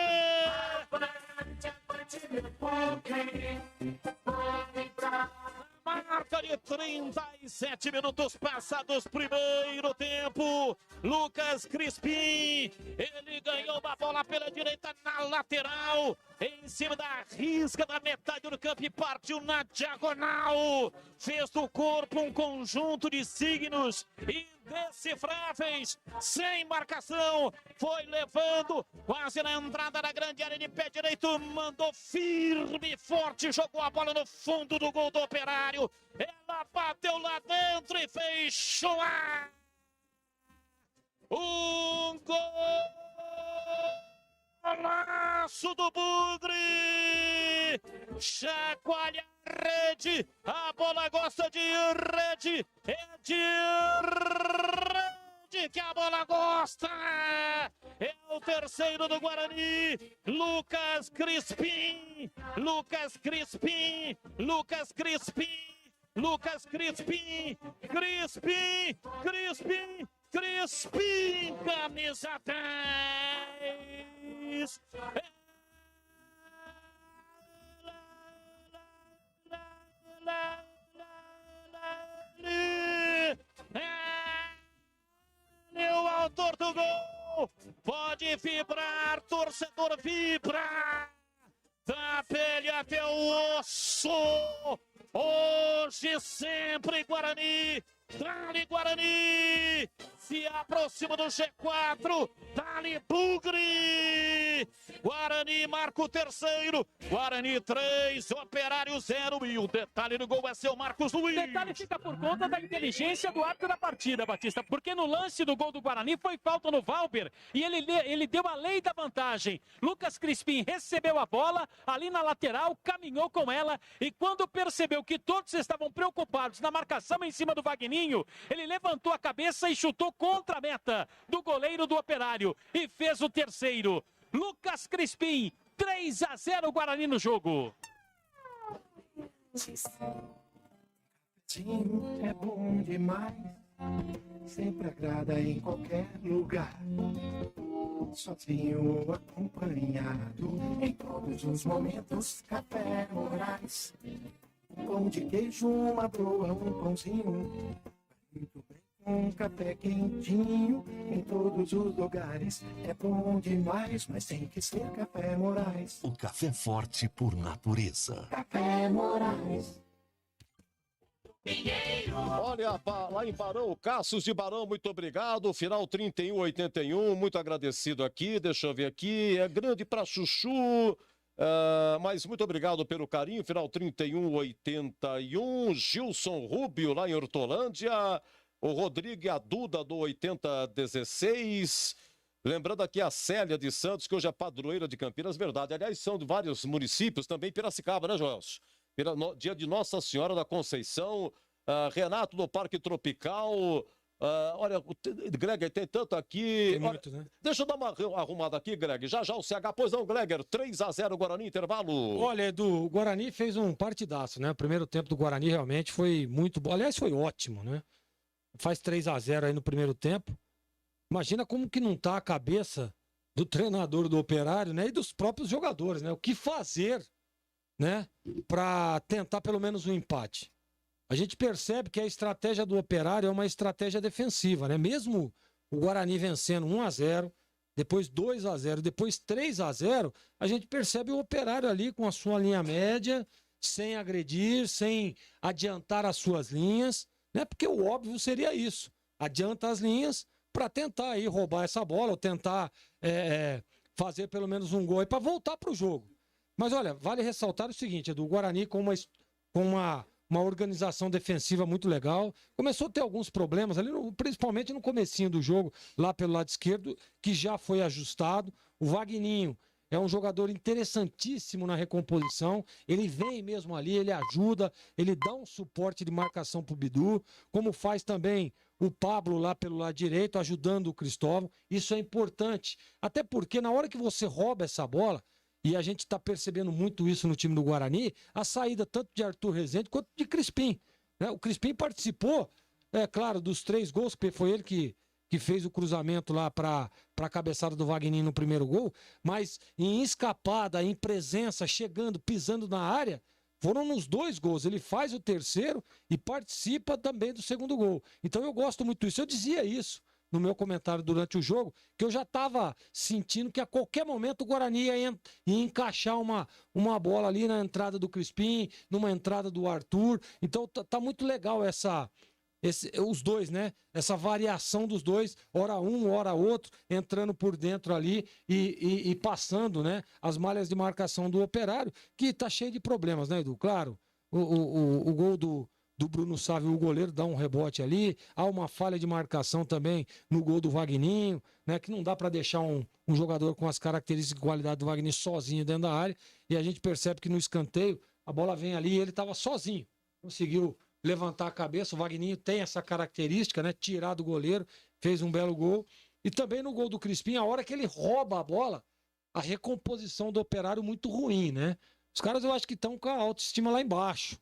Marca Olha, 37 minutos passados, primeiro tempo. Lucas Crispim, ele ganhou uma bola pela direita na lateral, em cima da risca da metade do campo e partiu na diagonal. Fez do corpo um conjunto de signos indecifráveis, sem marcação. Foi levando quase na entrada da grande área de pé direito, mandou firme e forte, jogou a bola no fundo do gol do Operário. Ela bateu lá dentro e fez chorar. Um golaço do Bugre! Chacoalha a rede, a bola gosta de rede, é de rede que a bola gosta! É o terceiro do Guarani, Lucas Crispim, Lucas Crispim, Lucas Crispim, Lucas Crispim, Crispim, Crispim, Crispim, camisa 10. O autor do gol pode vibrar, torcedor vibra da pele até o osso. Hoje sempre Guarani, dali Guarani, se aproxima do G4, dali Bugre. Guarani marca o terceiro, Guarani 3, Operário 0 e o detalhe do gol é seu Marcos Luiz. O detalhe fica por conta da inteligência do árbitro da partida, Batista, porque no lance do gol do Guarani foi falta no Valber e ele deu a lei da vantagem. Lucas Crispim recebeu a bola ali na lateral, caminhou com ela e quando percebeu que todos estavam preocupados na marcação em cima do Vagninho, ele levantou a cabeça e chutou contra a meta do goleiro do Operário e fez o terceiro. Lucas Crispim, 3-0 Guarani no jogo. É bom demais, sempre agrada em qualquer lugar. Sozinho ou acompanhado, em todos os momentos, Café Moraes. Um pão de queijo, uma broa, um pãozinho. Muito bem, um café quentinho, em todos os lugares. É bom demais, mas tem que ser Café Moraes. O café forte por natureza. Café Moraes. Olha, lá em Barão, Cassius de Barão, muito obrigado. Final 3181, muito agradecido aqui. Deixa eu ver aqui. É grande pra Chuchu. Mas muito obrigado pelo carinho. Final 3181. Gilson Rubio, lá em Hortolândia. O Rodrigo e a Duda do 8016. Lembrando aqui a Célia de Santos, que hoje é padroeira de Campinas, verdade. Aliás, são de vários municípios, também Piracicaba, né, Joelson? Dia de Nossa Senhora da Conceição, Renato do Parque Tropical. Olha, Greg, tem tanto aqui. Tem muito, né? Deixa eu dar uma arrumada aqui, Greg. Já o CH, pois não, Gregor, 3-0 Guarani, intervalo. Olha, Edu, o Guarani fez um partidaço, né? O primeiro tempo do Guarani realmente foi muito bom. Aliás, foi ótimo, né? Faz 3-0 aí no primeiro tempo. Imagina como que não tá a cabeça do treinador do Operário, né? E dos próprios jogadores, né? O que fazer, né? Para tentar pelo menos um empate. A gente percebe que a estratégia do Operário é uma estratégia defensiva, né? Mesmo o Guarani vencendo 1-0, depois 2-0, depois 3-0, a gente percebe o Operário ali com a sua linha média, sem agredir, sem adiantar as suas linhas, né? Porque o óbvio seria isso. Adianta as linhas para tentar aí roubar essa bola ou tentar fazer pelo menos um gol para voltar para o jogo. Mas olha, vale ressaltar o seguinte, Edu, o Guarani com uma organização defensiva muito legal. Começou a ter alguns problemas ali, principalmente no comecinho do jogo, lá pelo lado esquerdo, que já foi ajustado. O Vagninho é um jogador interessantíssimo na recomposição. Ele vem mesmo ali, ele ajuda, ele dá um suporte de marcação pro Bidu, como faz também o Pablo lá pelo lado direito, ajudando o Cristóvão. Isso é importante, até porque na hora que você rouba essa bola, e a gente está percebendo muito isso no time do Guarani, a saída tanto de Arthur Rezende quanto de Crispim, né? O Crispim participou, claro, dos 3 gols, que foi ele que fez o cruzamento lá para a cabeçada do Vagninho no primeiro gol, mas em escapada, em presença, chegando, pisando na área, foram nos 2 gols. Ele faz o terceiro e participa também do segundo gol. Então eu gosto muito disso. Eu dizia isso no meu comentário durante o jogo, que eu já estava sentindo que a qualquer momento o Guarani ia encaixar uma bola ali na entrada do Crispim, numa entrada do Arthur. Então tá muito legal os dois, né? Essa variação dos dois, hora um, hora outro, entrando por dentro ali e passando, né? As malhas de marcação do Operário, que tá cheio de problemas, né, Edu? Claro, o gol do Bruno Sávio, o goleiro, dá um rebote ali, há uma falha de marcação também no gol do Vagninho, né? Que não dá para deixar um jogador com as características e qualidade do Vagninho sozinho dentro da área, e a gente percebe que no escanteio, a bola vem ali e ele estava sozinho, conseguiu levantar a cabeça. O Vagninho tem essa característica, né? Tirar do goleiro, fez um belo gol. E também no gol do Crispim, a hora que ele rouba a bola, a recomposição do Operário muito ruim, né? Os caras eu acho que estão com a autoestima lá embaixo.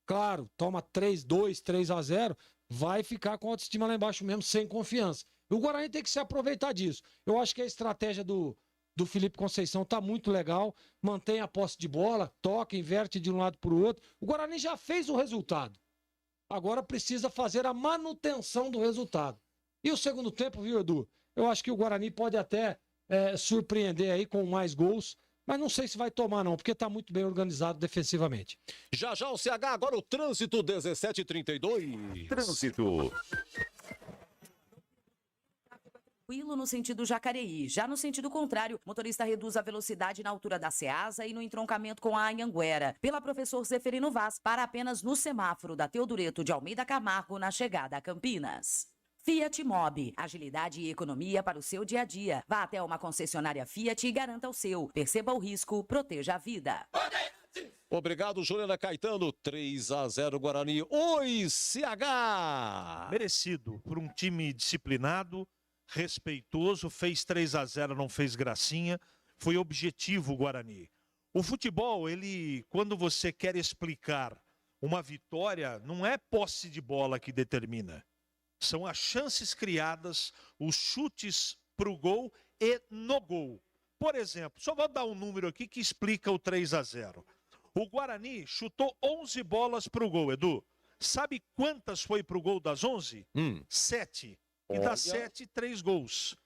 Claro, toma 3-2, 3-0, vai ficar com a autoestima lá embaixo mesmo, sem confiança. E o Guarani tem que se aproveitar disso. Eu acho que a estratégia do Felipe Conceição tá muito legal, mantém a posse de bola, toca, inverte de um lado para o outro. O Guarani já fez o resultado. Agora precisa fazer a manutenção do resultado. E o segundo tempo, viu, Edu? Eu acho que o Guarani pode até surpreender aí com mais gols, mas não sei se vai tomar não, porque está muito bem organizado defensivamente. Já o CH, agora o trânsito 17:32. Trânsito. Tranquilo no sentido Jacareí. Já no sentido contrário, o motorista reduz a velocidade na altura da Ceasa e no entroncamento com a Anhanguera. Pela Professor Zeferino Vaz, para apenas no semáforo da Teodureto de Almeida Camargo, na chegada a Campinas. Fiat Mobi, agilidade e economia para o seu dia a dia. Vá até uma concessionária Fiat e garanta o seu. Perceba o risco, proteja a vida. Obrigado, Juliana Caetano. 3-0 Guarani. Oi, CH! Merecido por um time disciplinado, respeitoso, fez 3-0, não fez gracinha, foi objetivo o Guarani. O futebol, quando você quer explicar uma vitória, não é posse de bola que determina. São as chances criadas, os chutes para o gol e no gol. Por exemplo, só vou dar um número aqui que explica o 3-0. O Guarani chutou 11 bolas para o gol, Edu. Sabe quantas foi para o gol das 11? 7. E das 7, 3 gols.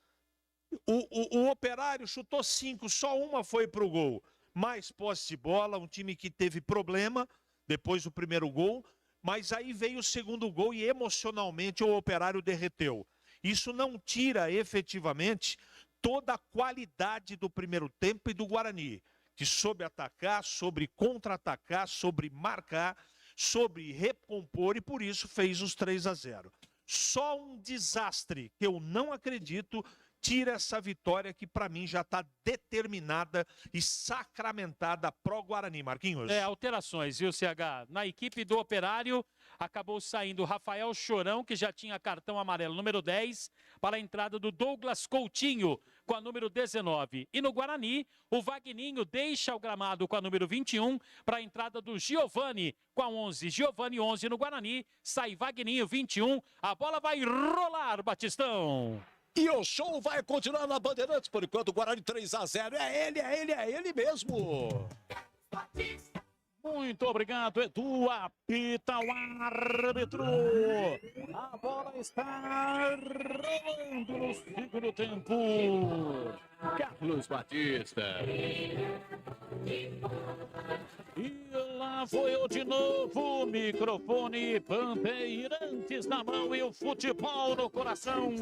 O Operário chutou 5, só uma foi para o gol. Mais posse de bola, um time que teve problema depois do primeiro gol, mas aí veio o segundo gol e emocionalmente o Operário derreteu. Isso não tira efetivamente toda a qualidade do primeiro tempo e do Guarani, que soube atacar, soube contra-atacar, soube marcar, soube recompor e por isso fez os 3-0. Só um desastre que eu não acredito tira essa vitória que para mim já está determinada e sacramentada pro Guarani, Marquinhos. Alterações, viu, CH? Na equipe do Operário, acabou saindo Rafael Chorão, que já tinha cartão amarelo número 10, para a entrada do Douglas Coutinho, com a número 19. E no Guarani, o Vagninho deixa o gramado com a número 21, para a entrada do Giovani, com a 11. Giovani 11 no Guarani, sai Vagninho 21, a bola vai rolar, Batistão. E o show vai continuar na Bandeirantes, por enquanto o Guarani 3-0. É ele mesmo. Muito obrigado, Edu. Apita o árbitro. A bola está rolando no segundo tempo. Carlos Batista. E lá foi eu de novo. Microfone Bandeirantes na mão e o futebol no coração.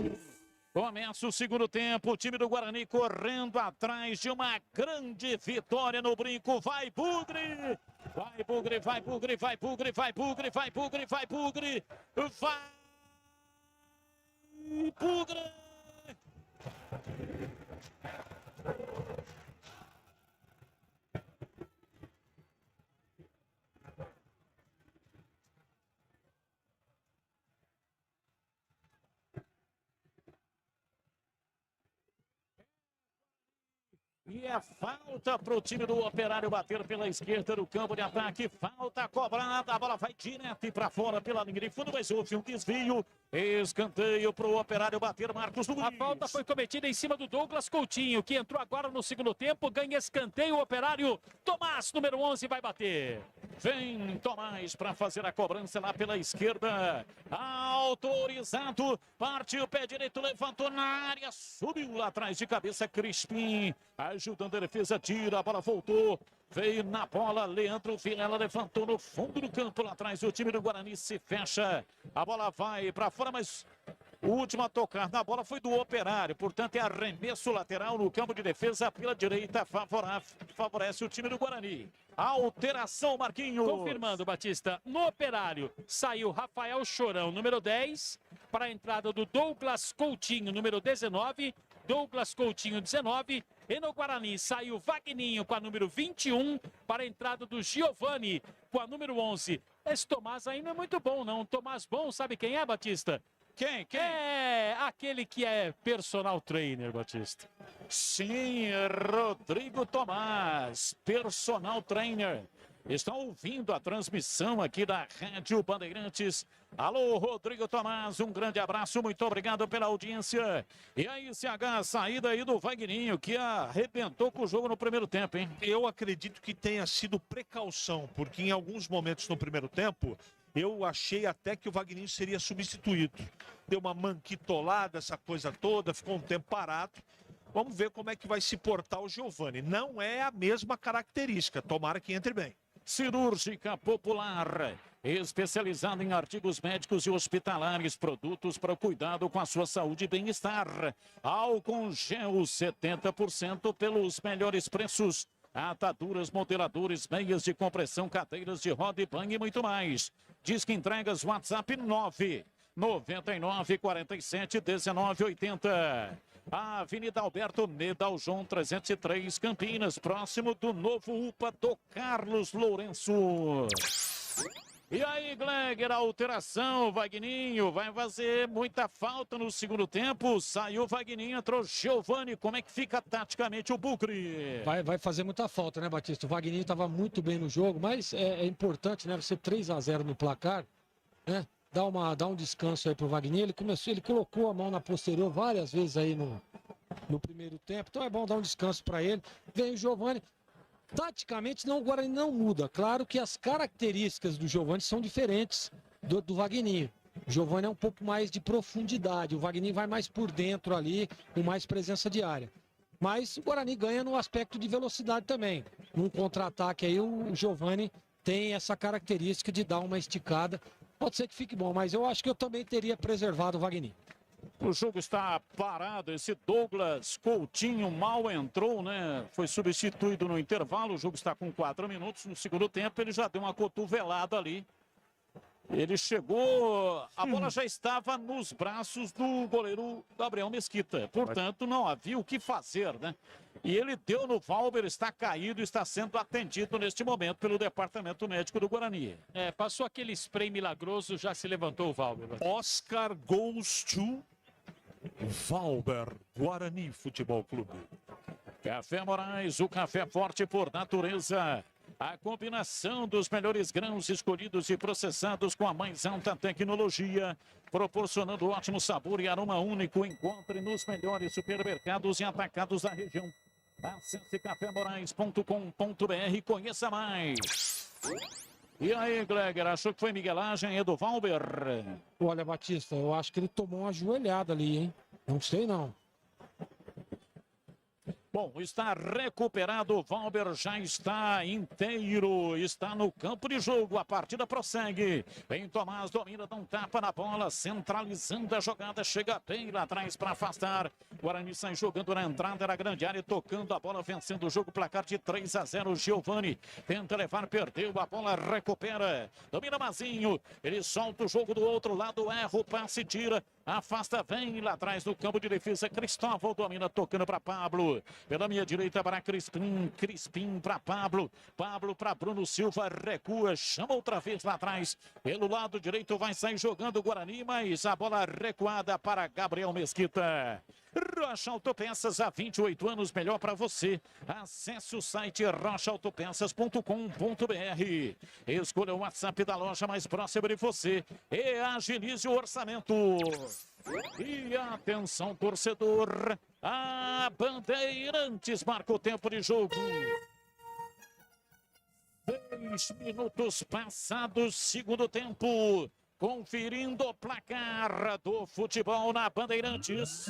Começa o segundo tempo, o time do Guarani correndo atrás de uma grande vitória no brinco. Vai, Bugre! Vai, Bugre, vai, Bugre, vai, Bugre, vai, Bugre, vai, Bugre, vai, Bugre! Vai, Bugre! E é falta para o time do Operário bater pela esquerda no campo de ataque. Falta cobrada, a bola vai direto e para fora pela linha de fundo, mas houve um desvio. Escanteio para o Operário bater, Marcos Luiz. A falta foi cometida em cima do Douglas Coutinho, que entrou agora no segundo tempo, ganha escanteio, o Operário. Tomás, número 11, vai bater. Vem Tomás para fazer a cobrança lá pela esquerda. Autorizado. Partiu, pé direito, levantou na área. Subiu lá atrás de cabeça, Crispim. Ajudando a defesa, tira, a bola voltou. Veio na bola, Leandro Vilela levantou no fundo do campo lá atrás. O time do Guarani se fecha. A bola vai para fora, mas o último a tocar na bola foi do Operário. Portanto, é arremesso lateral no campo de defesa pela direita. Favorece o time do Guarani. Alteração, Marquinhos. Confirmando, Batista. No Operário, saiu Rafael Chorão, número 10, para a entrada do Douglas Coutinho, número 19. Douglas Coutinho, 19. E no Guarani saiu Vagninho com a número 21 para a entrada do Giovani com a número 11. Esse Tomás aí não é muito bom, não. Tomás bom, sabe quem é, Batista? Quem? É aquele que é personal trainer, Batista. Sim, Rodrigo Tomás, personal trainer. Está ouvindo a transmissão aqui da Rádio Bandeirantes. Alô, Rodrigo Tomás, um grande abraço, muito obrigado pela audiência. E aí, CH, saída aí do Vagninho, que arrebentou com o jogo no primeiro tempo, hein? Eu acredito que tenha sido precaução, porque em alguns momentos no primeiro tempo, eu achei até que o Vagninho seria substituído. Deu uma manquitolada, essa coisa toda, ficou um tempo parado. Vamos ver como é que vai se portar o Giovani. Não é a mesma característica, tomara que entre bem. Cirúrgica Popular, especializada em artigos médicos e hospitalares, produtos para o cuidado com a sua saúde e bem-estar. Álcool gel 70% pelos melhores preços. Ataduras, modeladores, meias de compressão, cadeiras de roda e banho e muito mais. Disque entregas WhatsApp 999471980. A Avenida Alberto Nedaljon 303, Campinas, próximo do novo UPA do Carlos Lourenço. E aí, Gleger, a alteração, Vagninho vai fazer muita falta no segundo tempo. Saiu o Vagninho, entrou Giovani. Como é que fica taticamente o Bucri? Vai fazer muita falta, né, Batista? O Vagninho estava muito bem no jogo, mas é importante, né? Você 3-0 no placar, né? Dá um descanso aí pro Vagninho. Ele colocou a mão na posterior várias vezes aí no primeiro tempo. Então é bom dar um descanso para ele. Vem o Giovani. Taticamente, o Guarani não muda. Claro que as características do Giovani são diferentes do Vagninho. O Giovani é um pouco mais de profundidade. O Vagninho vai mais por dentro ali, com mais presença de área. Mas o Guarani ganha no aspecto de velocidade também. Num contra-ataque aí, o Giovani tem essa característica de dar uma esticada. Pode ser que fique bom, mas eu acho que eu também teria preservado o Vagninho. O jogo está parado, esse Douglas Coutinho mal entrou, né? Foi substituído no intervalo, o jogo está com 4 minutos. No segundo tempo ele já deu uma cotovelada ali. Ele chegou, a bola já estava nos braços do goleiro Gabriel Mesquita. Portanto, não havia o que fazer, né? E ele deu no Valber, está caído e está sendo atendido neste momento pelo departamento médico do Guarani. Passou aquele spray milagroso, já se levantou o Valber. Oscar goes to Valber, Guarani Futebol Clube. Café Moraes, o café forte por natureza. A combinação dos melhores grãos escolhidos e processados com a mais alta tecnologia, proporcionando ótimo sabor e aroma único. Encontre nos melhores supermercados e atacados da região. Acesse cafémorais.com.br e conheça mais. E aí, Gleger, achou que foi miguelagem, é do Valber? Olha, Batista, eu acho que ele tomou uma ajoelhada ali, hein? Não sei não. Bom, está recuperado, o Valber já está inteiro, está no campo de jogo, a partida prossegue. Vem Tomás, domina, dá um tapa na bola, centralizando a jogada, chega bem lá atrás para afastar. Guarani sai jogando na entrada da grande área, tocando a bola, vencendo o jogo, placar de 3-0. Giovani tenta levar, perdeu a bola, recupera. Domina Mazinho, ele solta o jogo do outro lado, erra o passe, tira. Afasta, vem lá atrás do campo de defesa. Cristóvão domina, tocando para Pablo. Pela minha direita para Crispim. Crispim para Pablo. Pablo para Bruno Silva. Recua, chama outra vez lá atrás. Pelo lado direito vai sair jogando o Guarani, mas a bola recuada para Gabriel Mesquita. Rocha Autopeças, há 28 anos, melhor para você. Acesse o site rochaautopeças.com.br. Escolha o WhatsApp da loja mais próxima de você e agilize o orçamento. E atenção, torcedor, a Bandeirantes marca o tempo de jogo. 10 minutos passados, segundo tempo. Conferindo o placar do futebol na Bandeirantes.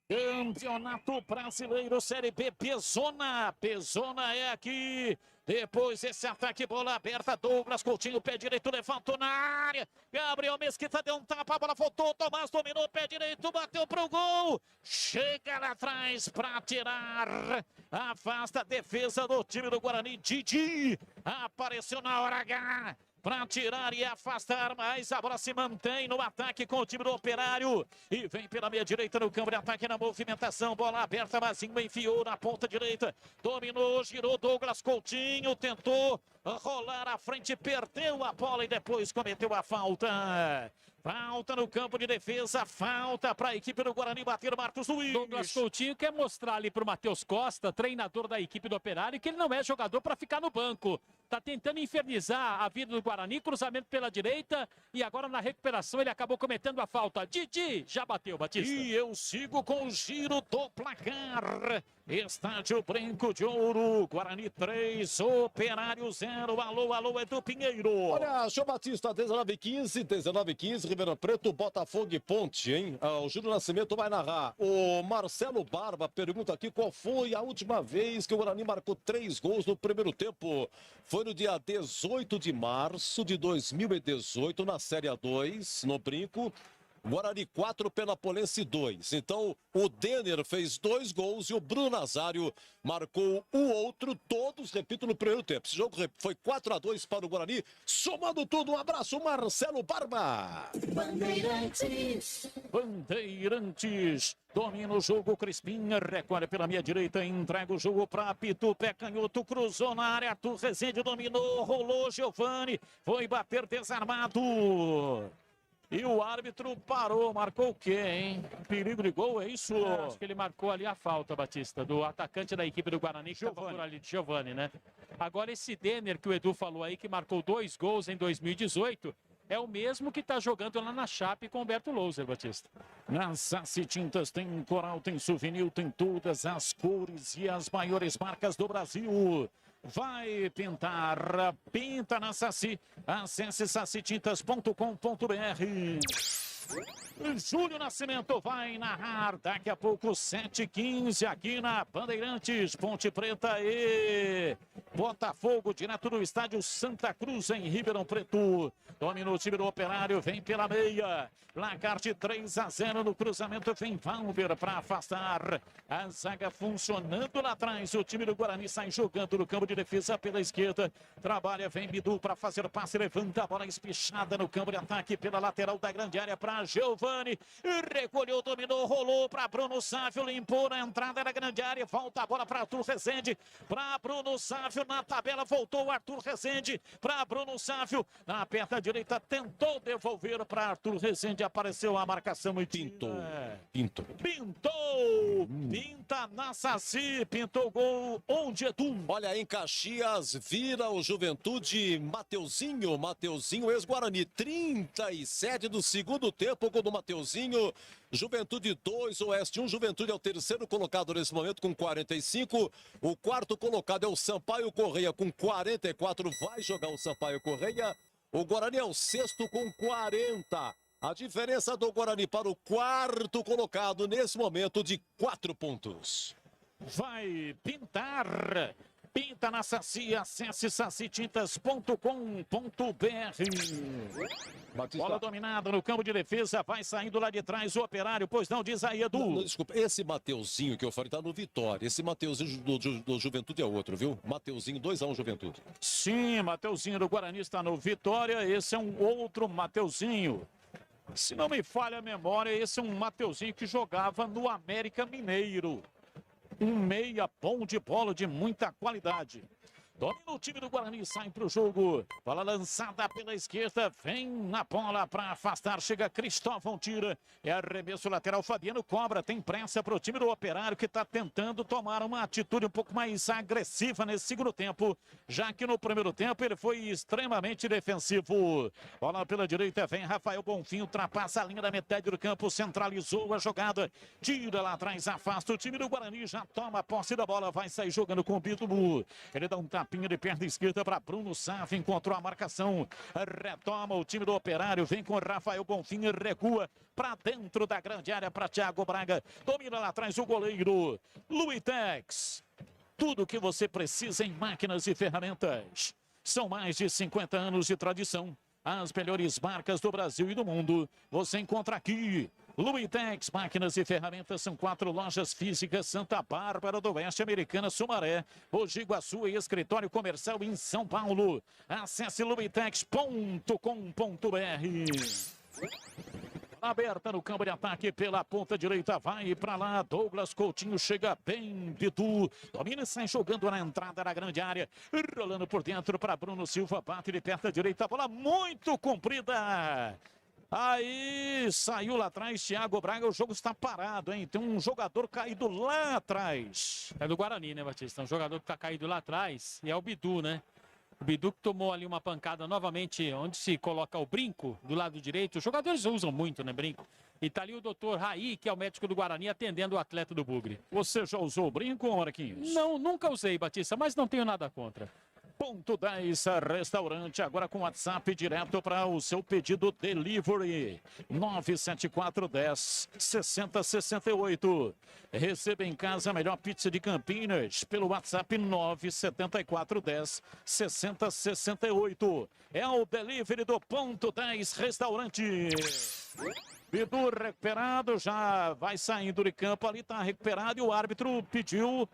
Campeonato Brasileiro Série B, Pezona. Pezona é aqui. Depois esse ataque, bola aberta. Douglas Coutinho, pé direito, levantou na área. Gabriel Mesquita deu um tapa, a bola voltou. Tomás dominou, pé direito, bateu pro gol. Chega lá atrás para tirar. Afasta a defesa do time do Guarani. Didi apareceu na hora H para tirar e afastar, mas a bola se mantém no ataque com o time do Operário. E vem pela meia direita no campo de ataque na movimentação. Bola aberta, Mazinho enfiou na ponta direita. Dominou, girou Douglas Coutinho, tentou rolar à frente, perdeu a bola e depois cometeu a falta. Falta no campo de defesa, falta para a equipe do Guarani bater Marcos Luiz. Douglas Coutinho quer mostrar ali para o Matheus Costa, treinador da equipe do Operário, que ele não é jogador para ficar no banco. Tá tentando infernizar a vida do Guarani, cruzamento pela direita e agora na recuperação ele acabou cometendo a falta. Didi já bateu, Batista. E eu sigo com o giro do placar. Estádio Brinco de Ouro, Guarani 3, Operário 0. Alô, alô, Edu Pinheiro. Olha, João Batista, 19h15, Ribeirão Preto, Botafogo e Ponte, hein? O Júlio Nascimento vai narrar. O Marcelo Barba pergunta aqui qual foi a última vez que o Guarani marcou 3 gols no primeiro tempo. Foi no dia 18 de março de 2018, na Série A2, no Brinco. Guarani 4, Penapolense 2. Então, o Denner fez 2 gols e o Bruno Nazário marcou o outro, todos, repito, no primeiro tempo. Esse jogo foi 4-2 para o Guarani. Somando tudo, um abraço, Marcelo Barba. Bandeirantes. Bandeirantes. Domina o jogo, Crispim, recolhe pela minha direita, entrega o jogo para Pitu, pé canhoto, cruzou na área, Arthur Rezende dominou, rolou, Giovani, foi bater desarmado. E o árbitro parou, marcou o quê, hein? Perigo de gol, é isso? Acho que ele marcou ali a falta, Batista, do atacante da equipe do Guarani, que estava por ali, de Giovani, né? Agora esse Denner que o Edu falou aí, que marcou 2 gols em 2018, é o mesmo que está jogando lá na Chape com o Humberto Louser, Batista. Na Sassi Tintas tem coral, tem souvenir, tem todas as cores e as maiores marcas do Brasil. Vai pintar, pinta na Sassi. Acesse sacitintas.com.br. Júlio Nascimento vai narrar daqui a pouco 7h15 aqui na Bandeirantes, Ponte Preta e Botafogo, direto do estádio Santa Cruz em Ribeirão Preto. Domina o time do Operário, vem pela meia. Placar de 3-0 no cruzamento, vem Valber para afastar. A zaga funcionando lá atrás, o time do Guarani sai jogando no campo de defesa pela esquerda. Trabalha, vem Bidu para fazer passe, levanta a bola espichada no campo de ataque pela lateral da grande área para Giovani. Recolheu, dominou, rolou para Bruno Sávio, limpou na entrada da grande área. Volta a bola para Arthur Rezende, para Bruno Sávio na tabela, voltou Arthur Rezende para Bruno Sávio. Na perna direita, tentou devolver para Arthur Rezende, apareceu a marcação e pintou. Pintou. Pinta na Saci, pintou gol. Onde é tu? Olha, em Caxias, vira o Juventude, Mateuzinho ex-Guarani, 37 do segundo tempo, gol do Mateuzinho. Juventude 2, Oeste 1, Juventude é o terceiro colocado nesse momento com 45. O quarto colocado é o Sampaio Correia com 44, vai jogar o Sampaio Correia. O Guarani é o sexto com 40. A diferença do Guarani para o quarto colocado nesse momento de 4 pontos. Vai pintar Pinta na Saci, acesse sacitintas.com.br. Bola dominada no campo de defesa, vai saindo lá de trás o Operário, pois não, diz aí, Edu. Não, desculpa, esse Mateuzinho que eu falei tá no Vitória. Esse Mateuzinho do Juventude é outro, viu? Mateuzinho, 2-1 Juventude. Sim, Mateuzinho do Guarani está no Vitória, esse é um outro Mateuzinho. Se não me falha a memória, esse é um Mateuzinho que jogava no América Mineiro. Um meia bom de bola de muita qualidade. Domina o time do Guarani, sai para o jogo. Bola lançada pela esquerda, vem na bola para afastar. Chega Cristóvão, tira. É arremesso lateral, Fabiano cobra. Tem pressa para o time do Operário, que está tentando tomar uma atitude um pouco mais agressiva nesse segundo tempo. Já que no primeiro tempo ele foi extremamente defensivo. Bola pela direita, vem Rafael Bonfim, ultrapassa a linha da metade do campo, centralizou a jogada. Tira lá atrás, afasta o time do Guarani, já toma a posse da bola, vai sair jogando com o Pitbull. Ele dá um tapinha de perna esquerda para Bruno Saf, encontrou a marcação, retoma o time do Operário, vem com Rafael Bonfim e recua para dentro da grande área para Thiago Braga, domina lá atrás o goleiro Luitex. Tudo o que você precisa em máquinas e ferramentas. São mais de 50 anos de tradição. As melhores marcas do Brasil e do mundo você encontra aqui. Luitex, máquinas e ferramentas, são 4 lojas físicas: Santa Bárbara do Oeste, Americana, Sumaré, Mogi Guaçu e escritório comercial em São Paulo. Acesse luitex.com.br. Aberta no campo de ataque pela ponta direita, vai para lá, Douglas Coutinho chega bem, Bidu, domina e sai jogando na entrada da grande área, rolando por dentro para Bruno Silva, bate de perna direita, bola muito comprida. Aí saiu lá atrás Thiago Braga, o jogo está parado, hein? Tem um jogador caído lá atrás. É do Guarani, né, Batista? Um jogador que está caído lá atrás e é o Bidu, né? O Bidu que tomou ali uma pancada novamente, onde se coloca o brinco do lado direito. Os jogadores usam muito, né, brinco? E tá ali o doutor Raí, que é o médico do Guarani, atendendo o atleta do Bugre. Você já usou o brinco, Marquinhos? Não, nunca usei, Batista, mas não tenho nada contra. Ponto 10 Restaurante, agora com WhatsApp direto para o seu pedido delivery. 97410 6068. Receba em casa a melhor pizza de Campinas pelo WhatsApp 97410 6068. É o delivery do Ponto 10 Restaurante. Bidu recuperado, já vai saindo de campo ali, tá recuperado e o árbitro pediu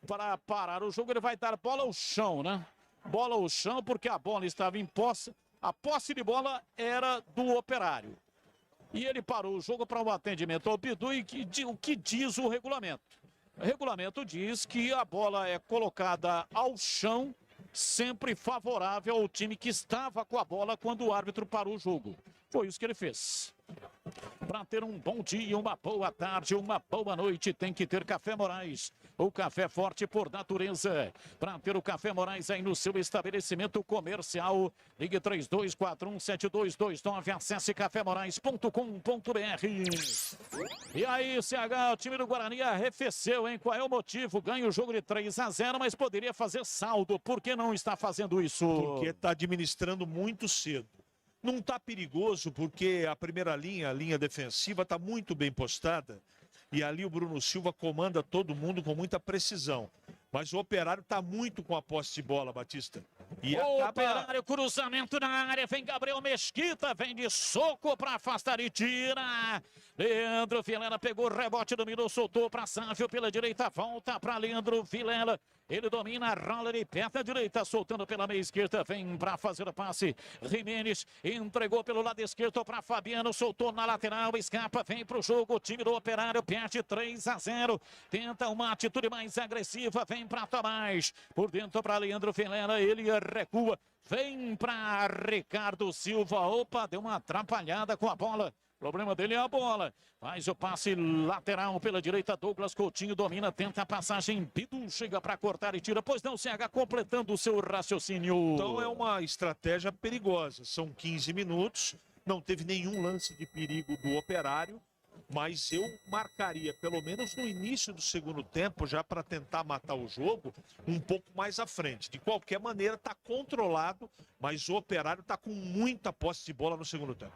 para parar o jogo. Ele vai dar bola ao chão, né? Bola ao chão, porque a bola estava em posse. A posse de bola era do Operário. E ele parou o jogo para um atendimento ao Bidu. E o que diz o regulamento? O regulamento diz que a bola é colocada ao chão, sempre favorável ao time que estava com a bola quando o árbitro parou o jogo. Foi isso que ele fez. Para ter um bom dia, uma boa tarde, uma boa noite, tem que ter Café Moraes. O café forte por natureza. Para ter o Café Moraes aí no seu estabelecimento comercial, ligue 32417229, acesse cafémorais.com.br. E aí, CH, o time do Guarani arrefeceu, hein? Qual é o motivo? Ganha o jogo de 3-0, mas poderia fazer saldo. Por que não está fazendo isso? Porque está administrando muito cedo. Não está perigoso porque a primeira linha, a linha defensiva, está muito bem postada. E ali o Bruno Silva comanda todo mundo com muita precisão. Mas o Operário está muito com a posse de bola, Batista. E Operário, cruzamento na área, vem Gabriel Mesquita, vem de soco para afastar e tira. Leandro Vilela pegou o rebote, dominou, soltou para Sávio pela direita, volta para Leandro Vilela. Ele domina, rola de perna direita, soltando pela meia esquerda, vem para fazer o passe. Jimenez entregou pelo lado esquerdo para Fabiano, soltou na lateral, escapa, vem para o jogo. O time do Operário perde 3-0. Tenta uma atitude mais agressiva, vem para Tomás. Por dentro para Leandro Vilela, ele recua. Vem para Ricardo Silva. Opa, deu uma atrapalhada com a bola. O problema dele é a bola. Faz o passe lateral pela direita. Douglas Coutinho domina, tenta a passagem. Bidu chega para cortar e tira. Pois não, CH, completando o seu raciocínio. Então é uma estratégia perigosa. São 15 minutos. Não teve nenhum lance de perigo do Operário. Mas eu marcaria, pelo menos no início do segundo tempo, já para tentar matar o jogo, um pouco mais à frente. De qualquer maneira, está controlado, mas o Operário está com muita posse de bola no segundo tempo.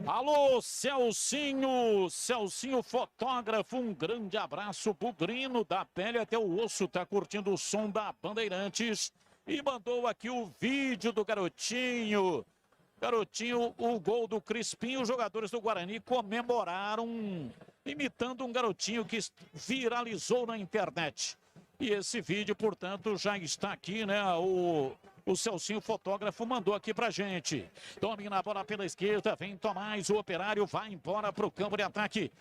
Alô, Celcinho! Celcinho, fotógrafo, um grande abraço. Bugrino, da pele até o osso, tá curtindo o som da Bandeirantes. E mandou aqui o vídeo do garotinho. Garotinho, o gol do Crispim. Os jogadores do Guarani comemoraram, imitando um garotinho que viralizou na internet. E esse vídeo, portanto, já está aqui, né? O Celcinho, fotógrafo, mandou aqui pra gente. Domina a bola pela esquerda, vem Tomás, o Operário vai embora pro campo de ataque.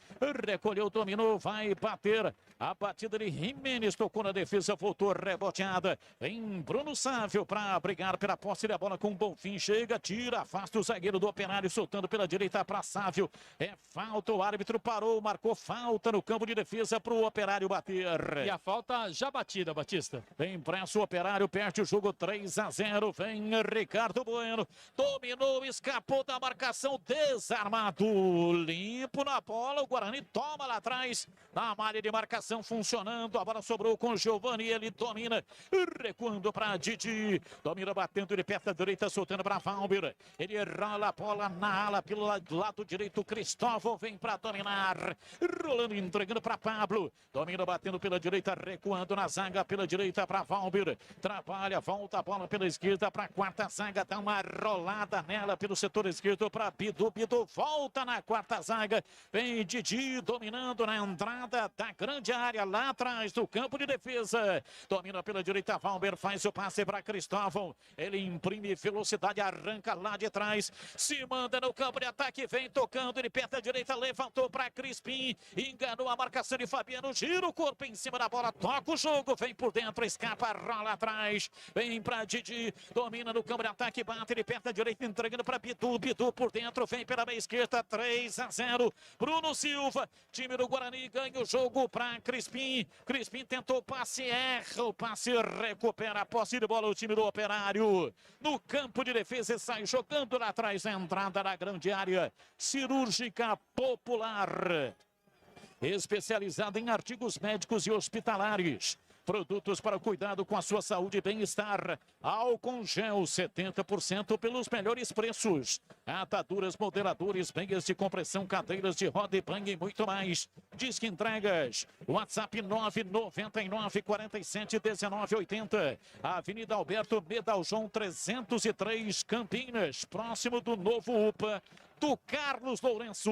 Recolheu, dominou, vai bater. A batida de Jimenez tocou na defesa, voltou reboteada. Vem Bruno Sávio para brigar pela posse da bola com o Bonfim. Chega, tira, afasta o zagueiro do Operário, soltando pela direita para Sávio. É falta, o árbitro parou, marcou falta no campo de defesa pro Operário bater. E a falta já batida, Batista. Vem presso, o Operário perde o jogo 3-0. Vem Ricardo Bueno, dominou, escapou da marcação, desarmado, limpo na bola, o Guarani toma lá atrás, na malha de marcação funcionando, a bola sobrou com o Giovani, ele domina, recuando para Didi, domina batendo de perto da direita, soltando para Valber, ele rola a bola na ala, pelo lado direito, Cristóvão vem para dominar, rolando, entregando para Pablo, domina batendo pela direita, recuando na zaga, pela direita para Valber, trabalha, volta a bola pela esquerda para a quarta zaga, dá uma rolada nela pelo setor esquerdo para Bidu, Bidu volta na quarta zaga, vem Didi dominando na entrada da grande área lá atrás do campo de defesa, domina pela direita, Valber faz o passe para Cristóvão, ele imprime velocidade, arranca lá de trás, se manda no campo de ataque, vem tocando, ele perto da direita, levantou para Crispim, enganou a marcação de Fabiano, gira o corpo em cima da bola, toca o jogo, vem por dentro, escapa, rola atrás, vem para Didi, domina no campo de ataque, bate de perto da direita, entregando para Bidu, Bidu por dentro, vem pela meia esquerda, 3-0, Bruno Silva, time do Guarani ganha o jogo para Crispim, Crispim tentou o passe, erra o passe, recupera a posse de bola o time do Operário, no campo de defesa sai jogando lá atrás, a entrada da grande área, Cirúrgica Popular, especializada em artigos médicos e hospitalares. Produtos para o cuidado com a sua saúde e bem-estar. Álcool gel 70% pelos melhores preços. Ataduras, modeladores, meias de compressão, cadeiras de roda e banho e muito mais. Disque entregas. WhatsApp 999 47 19 80. Avenida Alberto Medaljon 303 Campinas. Próximo do novo UPA do Carlos Lourenço.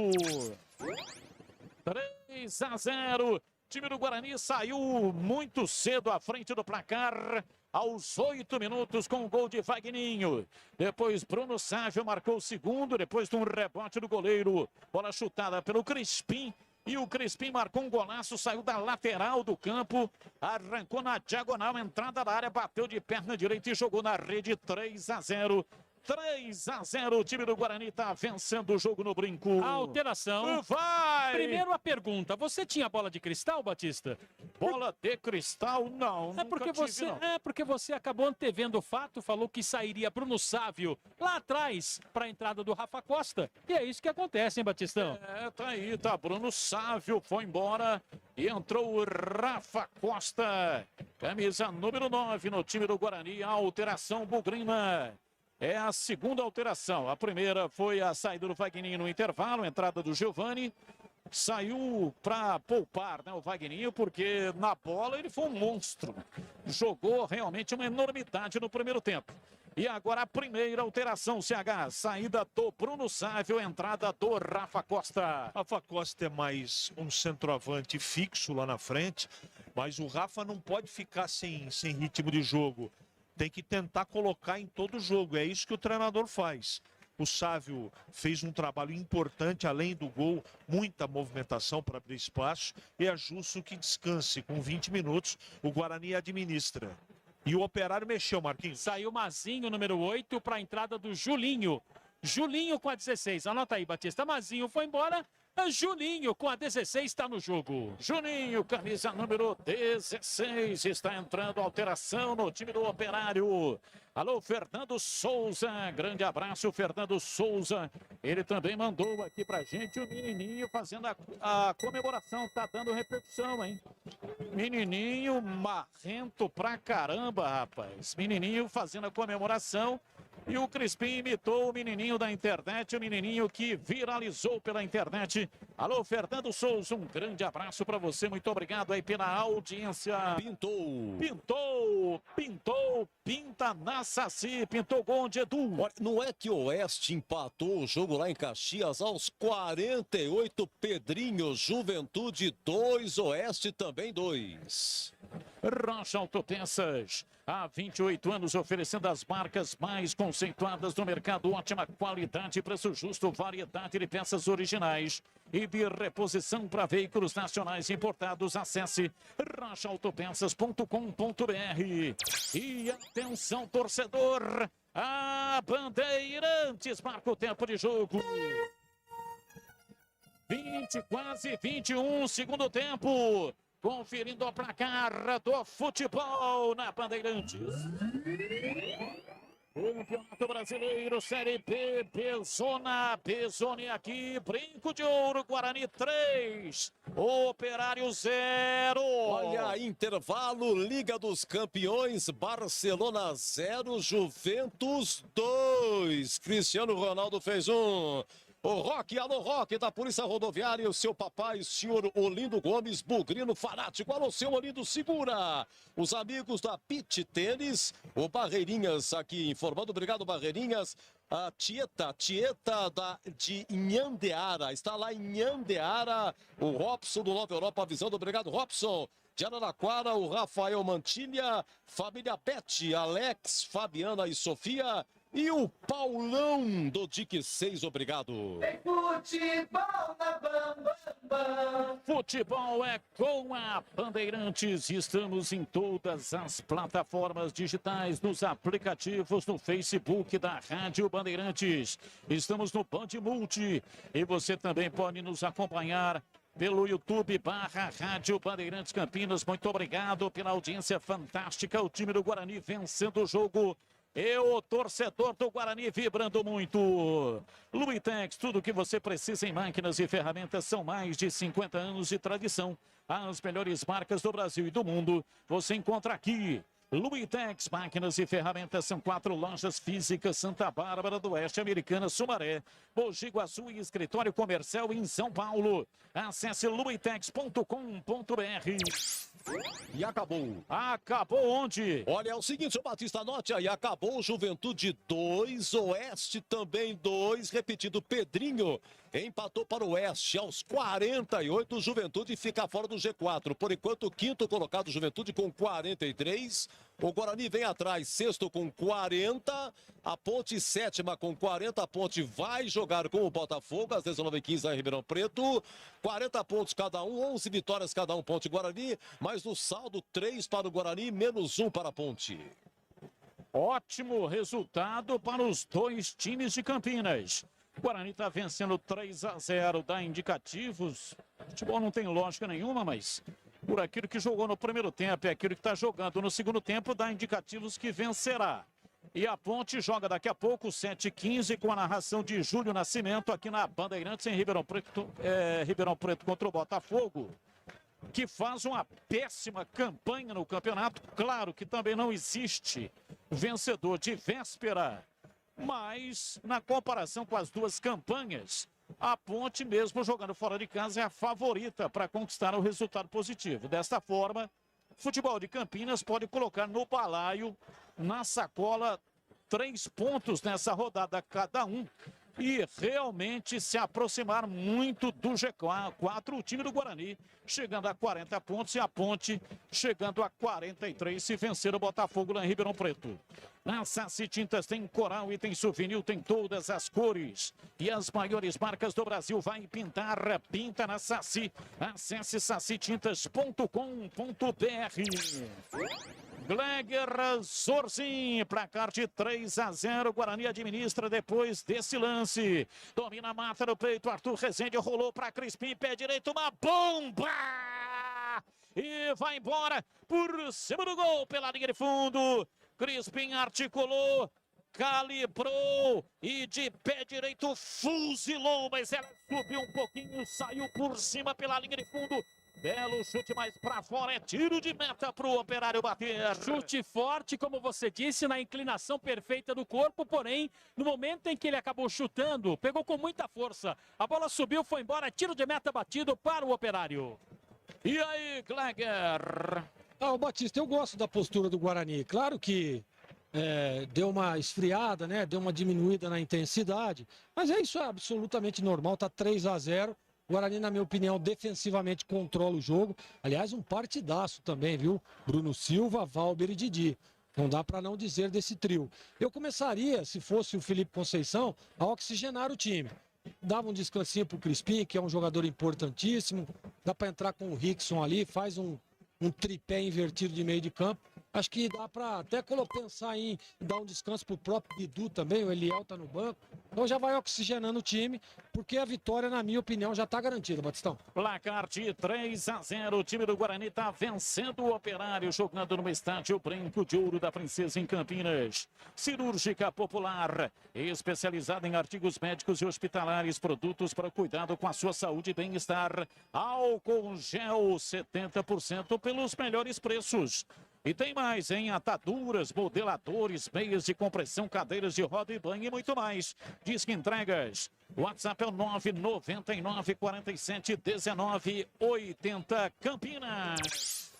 3-0. Time do Guarani saiu muito cedo à frente do placar, aos 8 minutos com o gol de Vagninho. Depois Bruno Sávio marcou o segundo, depois de um rebote do goleiro. Bola chutada pelo Crispim. E o Crispim marcou um golaço, saiu da lateral do campo, arrancou na diagonal, entrada da área, bateu de perna direita e jogou na rede. 3-0. 3-0, o time do Guarani está vencendo o jogo no brinco. A alteração. Vai! Primeiro a pergunta, você tinha bola de cristal, Batista? Bola de cristal, não. Porque você acabou antevendo o fato, falou que sairia Bruno Sávio lá atrás para a entrada do Rafa Costa. E é isso que acontece, hein, Batistão? Tá aí, tá. Bruno Sávio foi embora e entrou o Rafa Costa. Camisa número 9 no time do Guarani. A alteração Bugrina. É a segunda alteração. A primeira foi a saída do Vagninho no intervalo, a entrada do Giovani. Saiu para poupar, né, o Vagninho, porque na bola ele foi um monstro. Jogou realmente uma enormidade no primeiro tempo. E agora a primeira alteração, CH. Saída do Bruno Sávio, entrada do Rafa Costa. Rafa Costa é mais um centroavante fixo lá na frente, mas o Rafa não pode ficar sem ritmo de jogo. Tem que tentar colocar em todo o jogo. É isso que o treinador faz. O Sávio fez um trabalho importante, além do gol, muita movimentação para abrir espaço. E é justo que descanse. Com 20 minutos, o Guarani administra. E o Operário mexeu, Marquinhos. Saiu Mazinho, número 8, para a entrada do Julinho. Julinho com a 16. Anota aí, Batista. Mazinho foi embora. Juninho com a 16 está no jogo. Juninho, camisa número 16, está entrando alteração no time do Operário. Alô, Fernando Souza, grande abraço, Fernando Souza. Ele também mandou aqui pra gente o menininho fazendo a comemoração, tá dando repercussão, hein? Menininho marrento pra caramba, rapaz. Menininho fazendo a comemoração. E o Crispim imitou o menininho da internet, o menininho que viralizou pela internet. Alô, Fernando Souza, um grande abraço para você. Muito obrigado aí pela audiência. Pintou, pinta na Saci, pintou gol de Edu. Olha, não é que o Oeste empatou o jogo lá em Caxias aos 48, Pedrinho, Juventude 2, Oeste também 2. Rocha Autopeças, há 28 anos oferecendo as marcas mais conceituadas do mercado, ótima qualidade, preço justo, variedade de peças originais e de reposição para veículos nacionais importados. Acesse rochaautopeças.com.br. E atenção, torcedor, a Bandeirantes marca o tempo de jogo. 20, quase 21, segundo tempo. Conferindo o placar do futebol na Bandeirantes. Campeonato Brasileiro, Série B, Bezone aqui, Brinco de Ouro, Guarani 3, Operário 0. Olha, intervalo, Liga dos Campeões, Barcelona 0, Juventus 2. Cristiano Ronaldo fez um. O Roque, alô Roque, da Polícia Rodoviária, o seu papai, o senhor Olindo Gomes, bugrino fanático. Alô, seu Olindo, segura. Os amigos da Pit Tênis, o Barreirinhas aqui informando, obrigado Barreirinhas. A Tieta de Inhandeara, está lá em Inhandeara, o Robson do Nova Europa avisando, obrigado Robson. De Araraquara, o Rafael Mantilha, família Pet, Alex, Fabiana e Sofia. E o Paulão do Dique 6, obrigado. Tem futebol na Bam. Futebol é com a Bandeirantes. Estamos em todas as plataformas digitais, nos aplicativos, no Facebook da Rádio Bandeirantes. Estamos no Band Multi e você também pode nos acompanhar pelo YouTube /Rádio Bandeirantes Campinas. Muito obrigado pela audiência fantástica. O time do Guarani vencendo o jogo. E o torcedor do Guarani vibrando muito. Luitex, tudo o que você precisa em máquinas e ferramentas, são mais de 50 anos de tradição. As melhores marcas do Brasil e do mundo você encontra aqui. Luitex, máquinas e ferramentas, são 4 lojas físicas: Santa Bárbara do Oeste, Americana, Sumaré, Mogi Guaçu e escritório comercial em São Paulo. Acesse luitex.com.br. E acabou. Acabou onde? Olha, é o seguinte, seu Batista, anote aí. Acabou Juventude 2, Oeste também 2. Repetido, Pedrinho empatou para o Oeste aos 48. Juventude fica fora do G4. Por enquanto, o quinto colocado, Juventude, com 43. O Guarani vem atrás, sexto com 40. A Ponte, sétima com 40. A Ponte vai jogar com o Botafogo às 19h15 em Ribeirão Preto. 40 pontos cada um, 11 vitórias cada um, Ponte e Guarani. Mas no saldo, 3 para o Guarani, menos 1 para a Ponte. Ótimo resultado para os dois times de Campinas. O Guarani está vencendo 3-0, dá indicativos. O futebol não tem lógica nenhuma, mas por aquilo que jogou no primeiro tempo e aquilo que está jogando no segundo tempo, dá indicativos que vencerá. E a Ponte joga daqui a pouco, 7h15, com a narração de Júlio Nascimento, aqui na Bandeirantes, em Ribeirão Preto contra o Botafogo, que faz uma péssima campanha no campeonato. Claro que também não existe vencedor de véspera, mas na comparação com as duas campanhas, a Ponte, mesmo jogando fora de casa, é a favorita para conquistar o resultado positivo. Desta forma, o futebol de Campinas pode colocar no balaio, na sacola, 3 pontos nessa rodada cada um e realmente se aproximar muito do G4, o time do Guarani chegando a 40 pontos e a Ponte chegando a 43 se vencer o Botafogo lá em Ribeirão Preto. Na Saci Tintas tem coral e tem souvenir, tem todas as cores e as maiores marcas do Brasil. Vai pintar, pinta na Saci. Acesse sacitintas.com.br. Gleger Zorzin, placar de 3-0, Guarani administra depois desse lance. Domina a mata no peito, Arthur Rezende rolou para Crispim, pé direito, uma bomba! E vai embora por cima do gol, pela linha de fundo. Crispim articulou, calibrou e de pé direito fuzilou, mas ela subiu um pouquinho, saiu por cima pela linha de fundo. Belo chute mais pra fora, é tiro de meta pro Operário bater. Chute forte, como você disse, na inclinação perfeita do corpo, porém, no momento em que ele acabou chutando, pegou com muita força. A bola subiu, foi embora, tiro de meta batido para o Operário. E aí, Kleger? O Batista, eu gosto da postura do Guarani. Claro que deu uma esfriada, né? Deu uma diminuída na intensidade, mas isso é absolutamente normal, tá 3-0. O Guarani, na minha opinião, defensivamente controla o jogo. Aliás, um partidaço também, viu? Bruno Silva, Valber e Didi. Não dá para não dizer desse trio. Eu começaria, se fosse o Felipe Conceição, a oxigenar o time. Dava um descansinho pro Crispim, que é um jogador importantíssimo. Dá para entrar com o Rickson ali, faz um tripé invertido de meio de campo. Acho que dá para até pensar em dar um descanso pro próprio Bidu também, o Eliel tá no banco. Então já vai oxigenando o time, porque a vitória, na minha opinião, já tá garantida, Batistão. Placar de 3-0, o time do Guarani tá vencendo o Operário, jogando no estádio Brinco de Ouro da Princesa em Campinas. Cirúrgica Popular, especializada em artigos médicos e hospitalares, produtos para cuidado com a sua saúde e bem-estar. Álcool gel 70% pelos melhores preços. E tem mais, hein? Ataduras, modeladores, meias de compressão, cadeiras de roda e banho e muito mais. Disque entregas. WhatsApp é o 999 47 19 80 Campinas.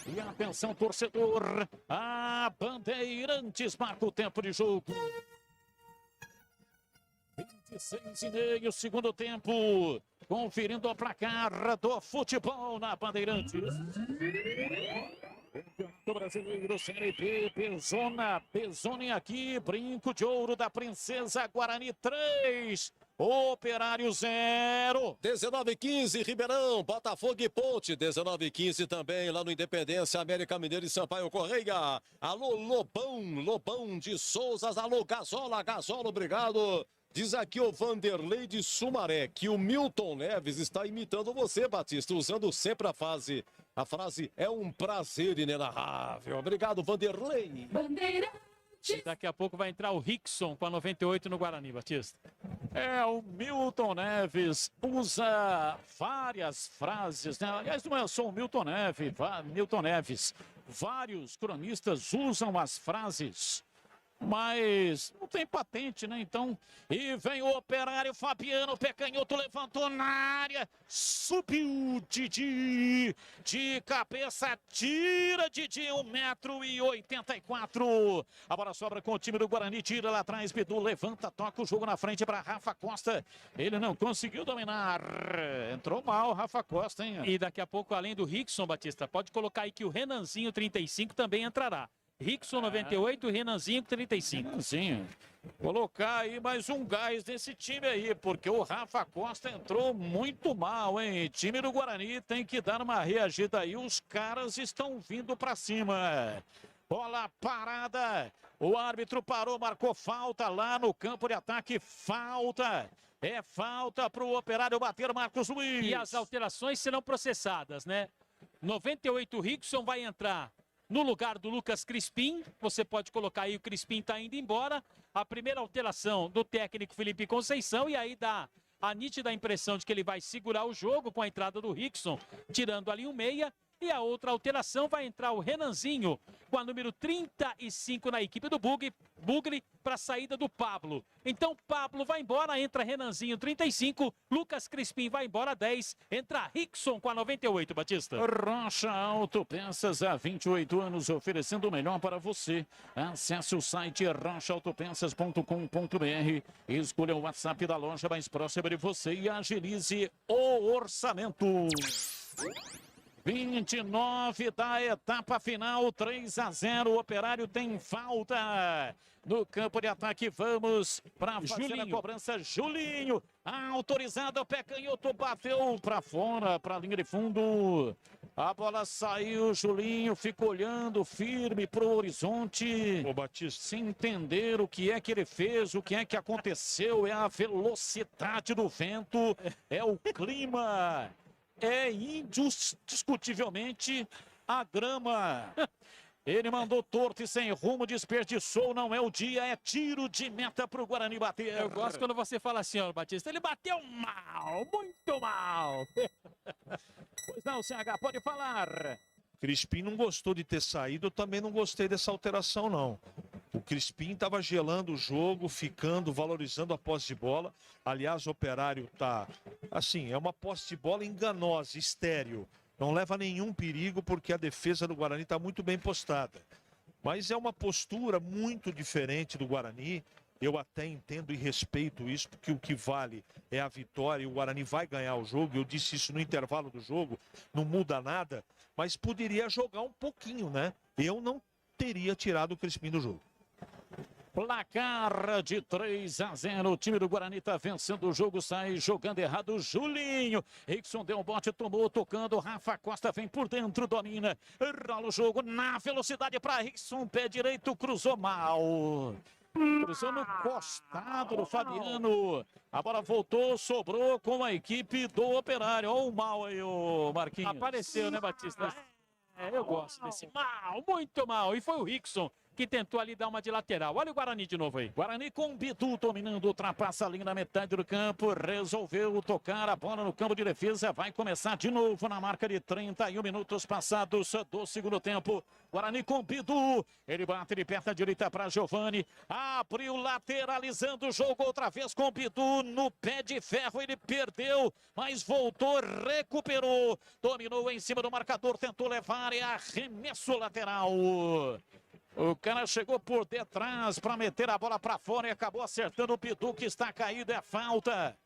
E atenção, torcedor. A Bandeirantes marca o tempo de jogo. 26,5, segundo tempo. Conferindo o placar do futebol na Bandeirantes. Campeonato Brasileiro, Série B, Pezone aqui, Brinco de Ouro da Princesa, Guarani 3, Operário 0. 19:15, Ribeirão, Botafogo e Ponte. 19:15 também lá no Independência, América Mineiro e Sampaio Correia. Alô, Lobão de Souzas, alô, Gasola, obrigado. Diz aqui o Vanderlei de Sumaré que o Milton Neves está imitando você, Batista, usando sempre a frase é um prazer inenarrável. Obrigado, Vanderlei. E daqui a pouco vai entrar o Rickson com a 98 no Guarani, Batista. O Milton Neves usa várias frases, né? Aliás, não é só o Milton Neves. Vários cronistas usam as frases, mas não tem patente, né? Então, e vem o Operário, Fabiano, pé canhoto, levantou na área, subiu Didi, de cabeça, tira Didi, 1,84 m. A bola sobra com o time do Guarani, tira lá atrás, Bidu levanta, toca o jogo na frente para Rafa Costa. Ele não conseguiu dominar, entrou mal Rafa Costa, hein? E daqui a pouco, além do Rickson, Batista, pode colocar aí que o Renanzinho, 35, também entrará. Rickson 98, Renanzinho 35. Renanzinho. Colocar aí mais um gás nesse time aí, porque o Rafa Costa entrou muito mal, hein? Time do Guarani tem que dar uma reagida aí, os caras estão vindo pra cima. Bola parada, o árbitro parou, marcou falta lá no campo de ataque, falta. É falta pro Operário bater, Marcos Luiz. E as alterações serão processadas, né? 98, Rickson vai entrar no lugar do Lucas Crispim. Você pode colocar aí, o Crispim está indo embora. A primeira alteração do técnico Felipe Conceição, e aí dá a nítida impressão de que ele vai segurar o jogo com a entrada do Rickson, tirando ali um meia. E a outra alteração vai entrar o Renanzinho com a número 35 na equipe do Bugre para a saída do Pablo. Então Pablo vai embora, entra Renanzinho 35, Lucas Crispim vai embora 10, entra Rickson com a 98, Batista. Rocha Autopeças, há 28 anos oferecendo o melhor para você. Acesse o site rochaautopensas.com.br, escolha o WhatsApp da loja mais próxima de você e agilize o orçamento. 29 da etapa final, 3-0, o Operário tem falta no campo de ataque. Vamos para fazer a cobrança. Julinho, autorizado, pé canhoto, bateu para fora, para a linha de fundo. A bola saiu, Julinho fica olhando firme para o horizonte. Ô, Batista, sem entender o que é que ele fez, o que é que aconteceu. É a velocidade do vento, é o clima. É indiscutivelmente a grama. Ele mandou torto e sem rumo, desperdiçou, não é o dia, é tiro de meta para o Guarani bater. Eu gosto quando você fala assim, ó, Batista, ele bateu mal, muito mal. Pois não, CH, pode falar. Crispim não gostou de ter saído, eu também não gostei dessa alteração, não. O Crispim estava gelando o jogo, ficando, valorizando a posse de bola. Aliás, o Operário tá, assim, é uma posse de bola enganosa, estéril. Não leva nenhum perigo porque a defesa do Guarani está muito bem postada. Mas é uma postura muito diferente do Guarani. Eu até entendo e respeito isso, porque o que vale é a vitória e o Guarani vai ganhar o jogo. Eu disse isso no intervalo do jogo, não muda nada, mas poderia jogar um pouquinho, né? Eu não teria tirado o Crispim do jogo. Placar de 3-0. O time do Guarani tá vencendo o jogo, sai jogando errado. Julinho. Rickson deu um bote, tomou, tocando. Rafa Costa vem por dentro, domina. Rola o jogo na velocidade para Rickson. Pé direito, cruzou mal. Cruzou no costado do Fabiano. A bola voltou, sobrou com a equipe do Operário. Olha o mal aí, o Marquinhos. Apareceu, né, Batista? Eu gosto desse mal, muito mal. E foi o Rickson que tentou ali dar uma de lateral. Olha o Guarani de novo aí. Guarani com Bidu dominando, ultrapassa a linha na metade do campo, resolveu tocar a bola no campo de defesa, vai começar de novo na marca de 31 minutos passados do segundo tempo. Guarani com Bidu, ele bate de perna direita para Giovani, abriu lateralizando o jogo outra vez com Bidu no pé de ferro, ele perdeu, mas voltou, recuperou, dominou em cima do marcador, tentou levar e arremesso lateral. O cara chegou por detrás para meter a bola para fora e acabou acertando o Bidu, que está caído. É falta.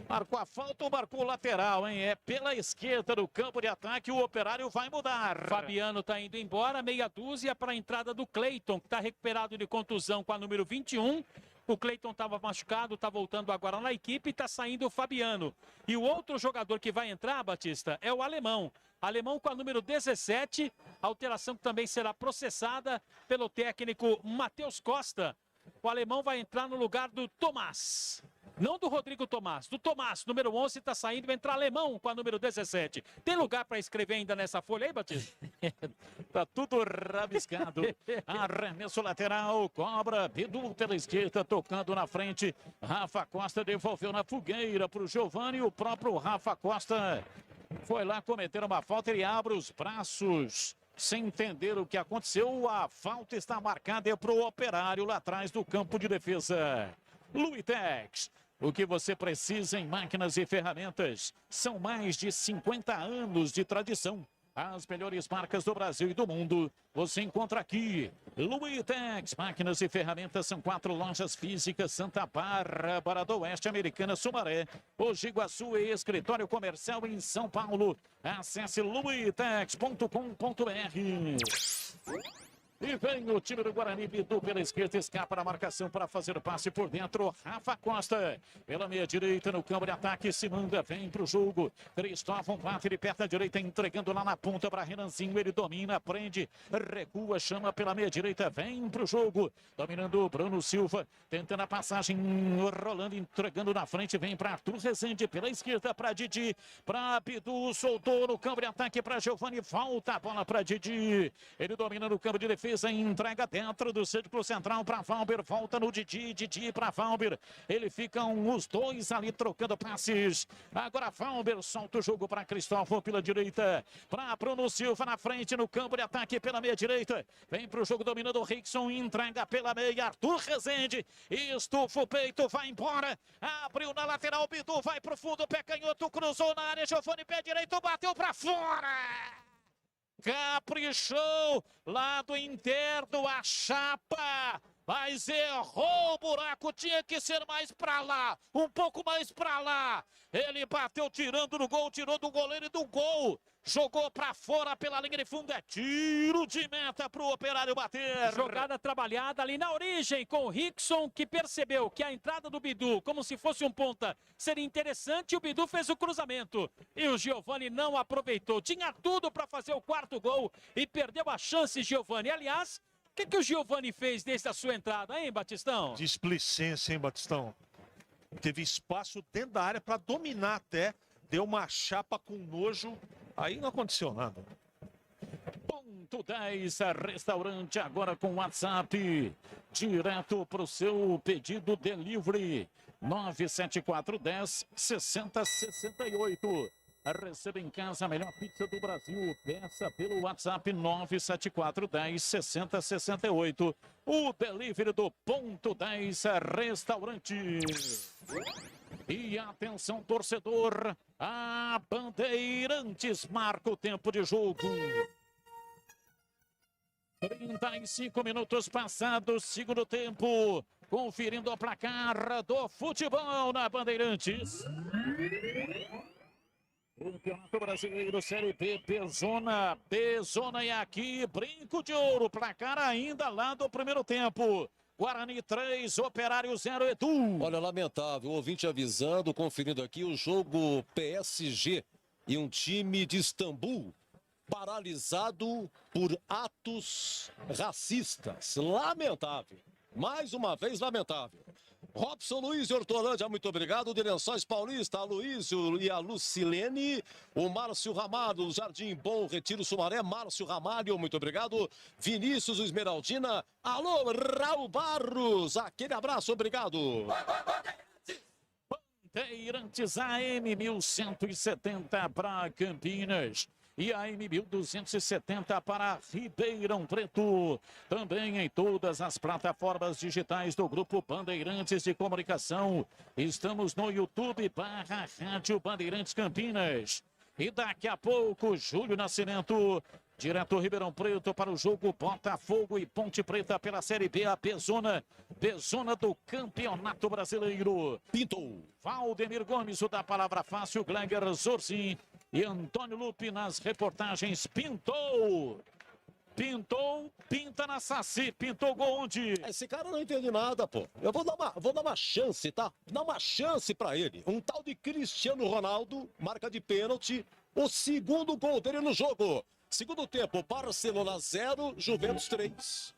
Marcou a falta ou marcou o lateral, hein? É pela esquerda do campo de ataque. O Operário vai mudar. Fabiano está indo embora. Meia dúzia para a entrada do Cleiton, que está recuperado de contusão com a número 21. O Cleiton estava machucado, está voltando agora na equipe e está saindo o Fabiano. E o outro jogador que vai entrar, Batista, é o Alemão. Alemão com a número 17, alteração que também será processada pelo técnico Matheus Costa. O Alemão vai entrar no lugar do Tomás. Não do Rodrigo Tomás, do Tomás, número 11, está saindo, vai entrar Alemão com a número 17. Tem lugar para escrever ainda nessa folha aí, Batista? Tá tudo rabiscado. Arremesso lateral, cobra, Bidu pela esquerda, tocando na frente. Rafa Costa devolveu na fogueira para o Giovani. O próprio Rafa Costa foi lá cometer uma falta, ele abre os braços. Sem entender o que aconteceu, a falta está marcada para o Operário lá atrás do campo de defesa. Luitex, o que você precisa em máquinas e ferramentas. São mais de 50 anos de tradição. As melhores marcas do Brasil e do mundo você encontra aqui. Luitex, máquinas e ferramentas, são 4 lojas físicas: Santa Bárbara do Oeste, Americana, Sumaré, Mogi Guaçu e escritório comercial em São Paulo. Acesse luitex.com.br. E vem o time do Guarani. Bidu pela esquerda, escapa na marcação para fazer passe por dentro. Rafa Costa pela meia direita no campo de ataque, se manda, vem para o jogo. Cristóvão bate de perna direita, entregando lá na ponta para Renanzinho. Ele domina, prende, recua, chama pela meia direita, vem para o jogo. Dominando o Bruno Silva, tentando a passagem, rolando, entregando na frente, vem para Arthur Rezende pela esquerda para Didi, para Bidu, soltou no campo de ataque para Giovani, volta a bola para Didi. Ele domina no campo de defesa, entrega dentro do círculo central para Valber, volta no Didi, Didi para Valber, ele ficam os dois ali trocando passes. Agora Valber solta o jogo para Cristóvão pela direita, para Bruno Silva na frente no campo de ataque pela meia direita, vem para o jogo dominando o Rickson, entrega pela meia, Arthur Rezende, estufa o peito, vai embora, abriu na lateral, Bidu vai pro fundo, pé canhoto, cruzou na área, Giovani pé direito, bateu para fora. Caprichou, lado interno, a chapa, mas errou o buraco, tinha que ser mais pra lá, um pouco mais pra lá. Ele bateu tirando no gol, tirou do goleiro e do gol. Jogou pra fora pela linha de fundo, é tiro de meta pro Operário bater. Jogada trabalhada ali na origem com o Rickson, que percebeu que a entrada do Bidu, como se fosse um ponta, seria interessante. O Bidu fez o cruzamento e o Giovani não aproveitou. Tinha tudo para fazer o quarto gol e perdeu a chance, Giovani. Aliás, o que o Giovani fez desde a sua entrada, hein, Batistão? Displicência, hein, Batistão? Teve espaço dentro da área para dominar até. Deu uma chapa com nojo. Aí não aconteceu nada. Ponto 10, restaurante agora com WhatsApp. Direto para o seu pedido delivery. 97410 6068. Receba em casa a melhor pizza do Brasil. Peça pelo WhatsApp 97410-6068. O delivery do Ponto 10 Restaurante. E atenção, torcedor. A Bandeirantes marca o tempo de jogo. 35 minutos passados, segundo tempo. Conferindo o placar do futebol na Bandeirantes. Campeonato Brasileiro Série B, Pezona e aqui, Brinco de Ouro, placar ainda lá do primeiro tempo. Guarani 3, Operário 0, Edu. Olha, lamentável, o ouvinte avisando, conferindo aqui o jogo PSG e um time de Istambul paralisado por atos racistas. Lamentável. Mais uma vez, lamentável. Robson Luiz de Hortolândia, muito obrigado. De Lençóis Paulista, a Luísio e a Lucilene. O Márcio Ramalho, do Jardim Bom Retiro Sumaré. Márcio Ramalho, muito obrigado. Vinícius Esmeraldina. Alô, Raul Barros. Aquele abraço, obrigado. Bandeirantes AM 1170 para Campinas. E a AM 1270 para Ribeirão Preto. Também em todas as plataformas digitais do Grupo Bandeirantes de Comunicação. Estamos no YouTube / Rádio Bandeirantes Campinas. E daqui a pouco, Júlio Nascimento, direto Ribeirão Preto para o jogo Botafogo e Ponte Preta pela Série B, a Pezona do Campeonato Brasileiro. Pintou. Valdemir Gomes, o da Palavra Fácil, Gleger Zorzi e Antônio Lupe nas reportagens. Pinta na Saci, pintou gol onde? Esse cara não entende nada, pô. Eu vou dar uma chance, tá? Dá uma chance pra ele. Um tal de Cristiano Ronaldo, marca de pênalti, o segundo gol dele no jogo. Segundo tempo, Barcelona 0, Juventus 3.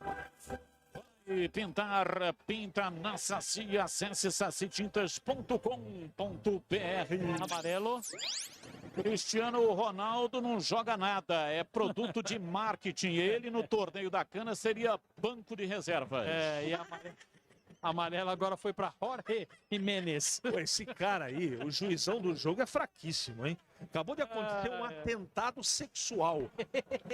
E pinta na Saci, acesse sacitintas.com.br. Amarelo. Cristiano Ronaldo não joga nada, é produto de marketing. Ele no torneio da cana seria banco de reservas. E amarelo agora foi para Jorge Jimenez. Esse cara aí, o juizão do jogo é fraquíssimo, hein? Acabou de acontecer um atentado sexual.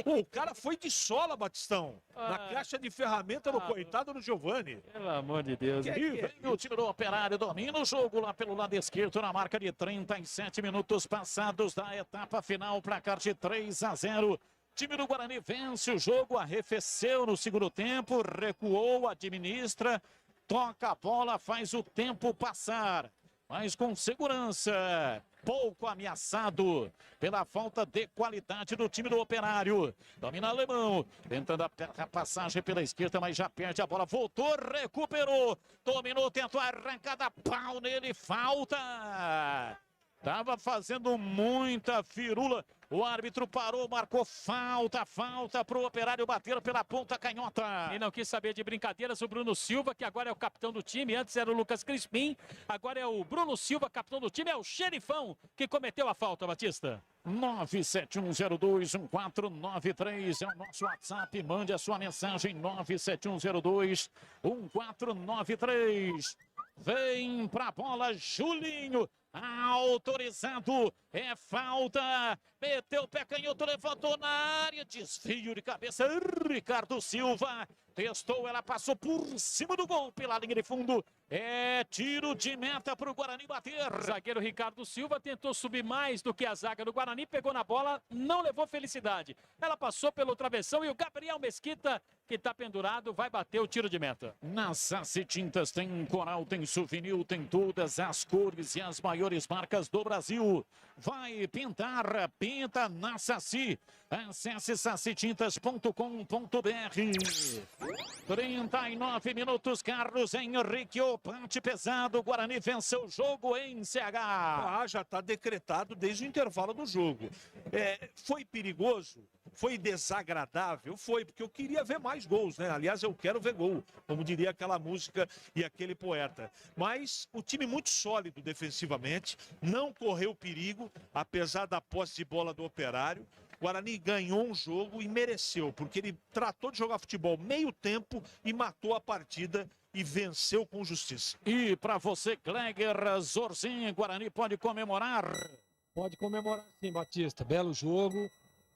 Pô, o cara foi de sola, Batistão, na caixa de ferramenta do coitado do Giovani. Pelo amor de Deus. E vem o time do Operário, domina o jogo lá pelo lado esquerdo, na marca de 37 minutos passados da etapa final, placar de 3-0. Time do Guarani vence o jogo, arrefeceu no segundo tempo, recuou, administra, toca a bola, faz o tempo passar, mas com segurança. Pouco ameaçado pela falta de qualidade do time do Operário. Domina Alemão, tentando a passagem pela esquerda, mas já perde a bola. Voltou, recuperou, dominou, tentou a arrancada, pau nele, falta. Tava fazendo muita firula. O árbitro parou, marcou falta para o Operário bater pela ponta canhota. E não quis saber de brincadeiras o Bruno Silva, que agora é o capitão do time. Antes era o Lucas Crispim, agora é o Bruno Silva, capitão do time. É o Xerifão que cometeu a falta, Batista. 971021493 é o nosso WhatsApp. Mande a sua mensagem, 971021493. Vem pra bola, Julinho. Autorizado, é falta, meteu o pé canhoto, levantou na área, desvio de cabeça, Ricardo Silva, testou, ela passou por cima do gol pela linha de fundo, é tiro de meta para o Guarani bater. Zagueiro Ricardo Silva tentou subir mais do que a zaga do Guarani, pegou na bola, não levou felicidade, ela passou pelo travessão e o Gabriel Mesquita, que está pendurado, vai bater o tiro de meta. Na Saci Tintas tem coral, tem souvenir, tem todas as cores e as maiores marcas do Brasil. Vai pintar, pinta na Saci. Acesse sacitintas.com.br. 39 minutos, Carlos Henrique, o pante pesado, Guarani venceu o jogo em CH. Já está decretado desde o intervalo do jogo. Foi perigoso? Foi desagradável? Foi, porque eu queria ver mais gols, né? Aliás, eu quero ver gol, como diria aquela música e aquele poeta. Mas o time muito sólido defensivamente, não correu perigo, apesar da posse de bola do Operário. O Guarani ganhou um jogo e mereceu, porque ele tratou de jogar futebol meio tempo e matou a partida e venceu com justiça. E para você, Gleger Zorzin, Guarani pode comemorar. Pode comemorar sim, Batista. Belo jogo.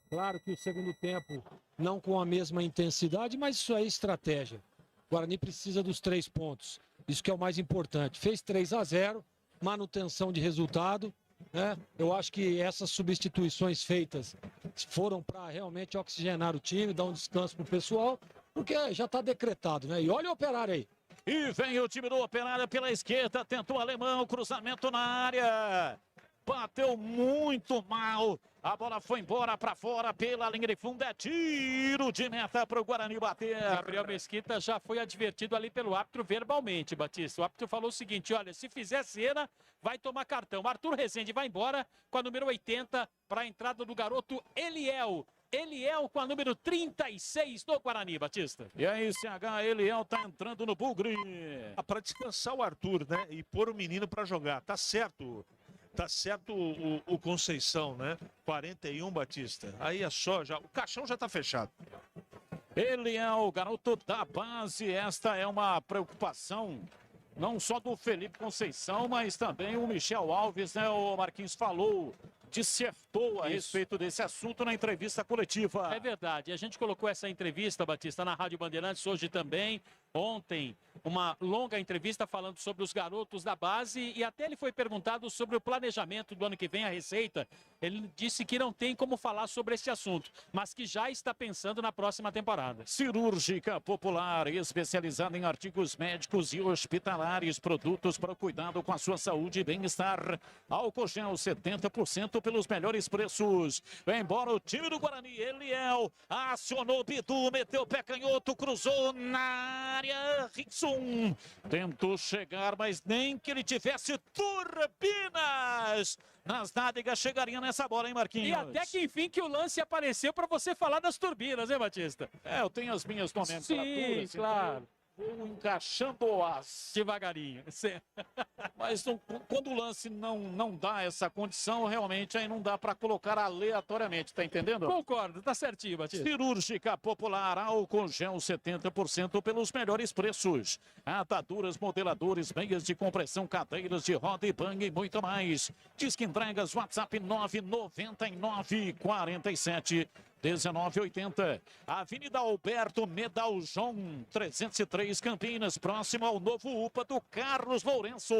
Claro que o segundo tempo não com a mesma intensidade, mas isso aí é estratégia. O Guarani precisa dos 3 pontos. Isso que é o mais importante. Fez 3-0, manutenção de resultado, né? Eu acho que essas substituições feitas foram para realmente oxigenar o time, dar um descanso pro pessoal, porque já está decretado, né? E olha o Operário aí. E vem o time do Operário pela esquerda, tentou o alemão, cruzamento na área. Bateu muito mal. A bola foi embora para fora pela linha de fundo. É tiro de meta para o Guarani bater. Gabriel Mesquita já foi advertido ali pelo árbitro verbalmente, Batista. O árbitro falou o seguinte, olha, se fizer cena, vai tomar cartão. Arthur Rezende vai embora com a número 80 para a entrada do garoto Eliel. Eliel com a número 36 do Guarani, Batista. E aí, CH, Eliel tá entrando no bugre. Para descansar o Arthur, né? E pôr o menino para jogar. Tá certo. Tá certo o Conceição, né? 41, Batista. Aí é só, já, o caixão já tá fechado. Eliel, garoto da base. Esta é uma preocupação não só do Felipe Conceição, mas também o Michel Alves, né? O Marquinhos falou, dissertou a respeito desse assunto na entrevista coletiva. É verdade. A gente colocou essa entrevista, Batista, na Rádio Bandeirantes hoje também. Ontem, uma longa entrevista falando sobre os garotos da base e até ele foi perguntado sobre o planejamento do ano que vem, a receita. Ele disse que não tem como falar sobre esse assunto, mas que já está pensando na próxima temporada. Cirúrgica Popular, especializada em artigos médicos e hospitalares, produtos para o cuidado com a sua saúde e bem-estar. Álcool gel 70% pelos melhores preços. Vai embora o time do Guarani, Eliel, acionou o Bidu, meteu o pé canhoto, cruzou na área. Rickson tentou chegar, mas nem que ele tivesse turbinas nas nádegas chegaria nessa bola, hein, Marquinhos? E até que enfim que o lance apareceu para você falar das turbinas, hein, Batista? É, eu tenho as minhas nomenclaturas. Sim, claro. Vou encaixando-as devagarinho. Mas não, quando o lance não dá essa condição, realmente aí não dá para colocar aleatoriamente, tá entendendo? Concordo, tá certinho, Batista. Cirúrgica Popular, álcool gel 70% pelos melhores preços. Ataduras, modeladores, meias de compressão, cadeiras de roda e banho e muito mais. Disque entregas, WhatsApp 99947 1980, Avenida Alberto Medaljon, 303 Campinas, próximo ao novo UPA do Carlos Lourenço.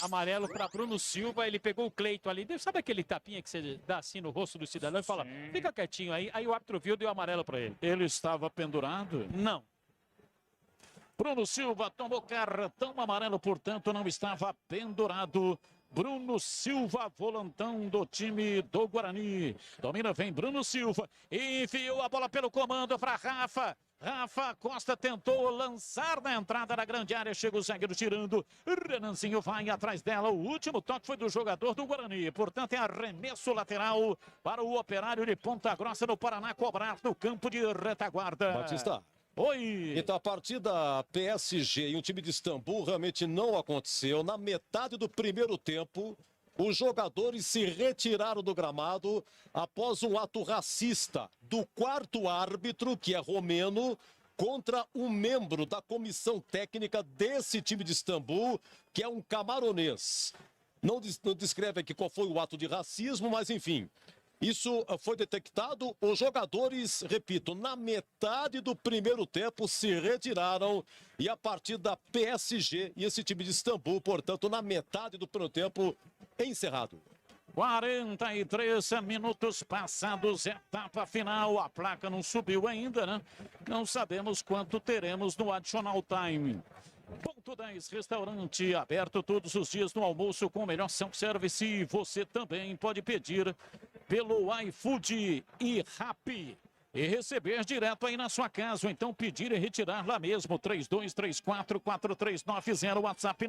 Amarelo para Bruno Silva, ele pegou o Cleito ali. Sabe aquele tapinha que você dá assim no rosto do cidadão e fala, fica quietinho aí. Aí o árbitro viu e deu amarelo para ele. Ele estava pendurado? Não. Bruno Silva tomou cartão amarelo, portanto não estava pendurado. Bruno Silva, volantão do time do Guarani. Domina, vem Bruno Silva. Enfiou a bola pelo comando para Rafa. Rafa Costa tentou lançar na entrada da grande área. Chega o zagueiro tirando. Renanzinho vai atrás dela. O último toque foi do jogador do Guarani. Portanto, é arremesso lateral para o Operário de Ponta Grossa no Paraná cobrar no campo de retaguarda. Batista. Oi! Então a partida PSG e um time de Istambul realmente não aconteceu. Na metade do primeiro tempo, os jogadores se retiraram do gramado após um ato racista do quarto árbitro, que é romeno, contra um membro da comissão técnica desse time de Istambul, que é um camaronês. Não descreve aqui qual foi o ato de racismo, mas enfim... Isso foi detectado, os jogadores, repito, na metade do primeiro tempo se retiraram e a partir da PSG e esse time de Istambul, portanto, na metade do primeiro tempo, encerrado. 43 minutos passados, etapa final, a placa não subiu ainda, né? Não sabemos quanto teremos no additional time. Ponto 10, restaurante aberto todos os dias no almoço com o melhor self-service e você também pode pedir pelo iFood e Rappi e receber direto aí na sua casa, ou então pedir e retirar lá mesmo, 3234-4390, WhatsApp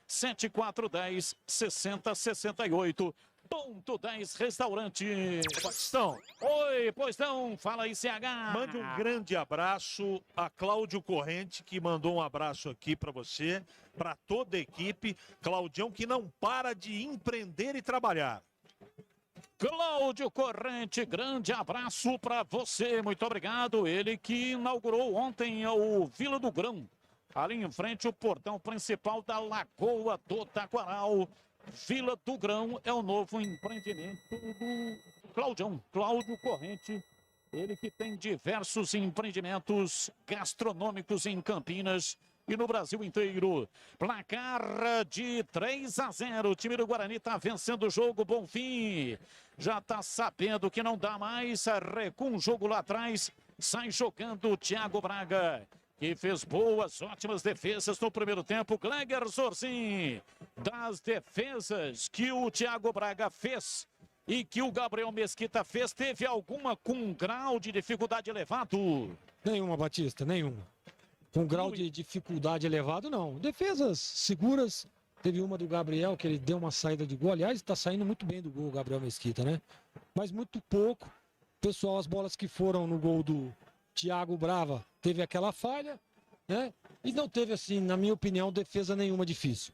97410-6068. Ponto 10 Restaurante. Batistão. Oi, pois não, fala aí, CH. Mande um grande abraço a Cláudio Corrente, que mandou um abraço aqui para você, para toda a equipe. Claudião, que não para de empreender e trabalhar. Cláudio Corrente, grande abraço para você, muito obrigado. Ele que inaugurou ontem o Vila do Grão. Ali em frente, o portão principal da Lagoa do Taquaral. Vila do Grão é o novo empreendimento do Cláudio Corrente. Ele que tem diversos empreendimentos gastronômicos em Campinas e no Brasil inteiro. Placar de 3-0. O time do Guarani está vencendo o jogo. Bonfim já está sabendo que não dá mais. Recua um jogo lá atrás. Sai jogando o Thiago Braga, que fez ótimas defesas no primeiro tempo. Gleger Zorzin, das defesas que o Thiago Braga fez e que o Gabriel Mesquita fez, teve alguma com um grau de dificuldade elevado? Nenhuma, Batista, nenhuma. Com grau de dificuldade elevado, não. Defesas seguras. Teve uma do Gabriel, que ele deu uma saída de gol. Aliás, está saindo muito bem do gol o Gabriel Mesquita, né? Mas muito pouco. Pessoal, as bolas que foram no gol do Thiago Brava, teve aquela falha, né? E não teve, assim, na minha opinião, defesa nenhuma difícil.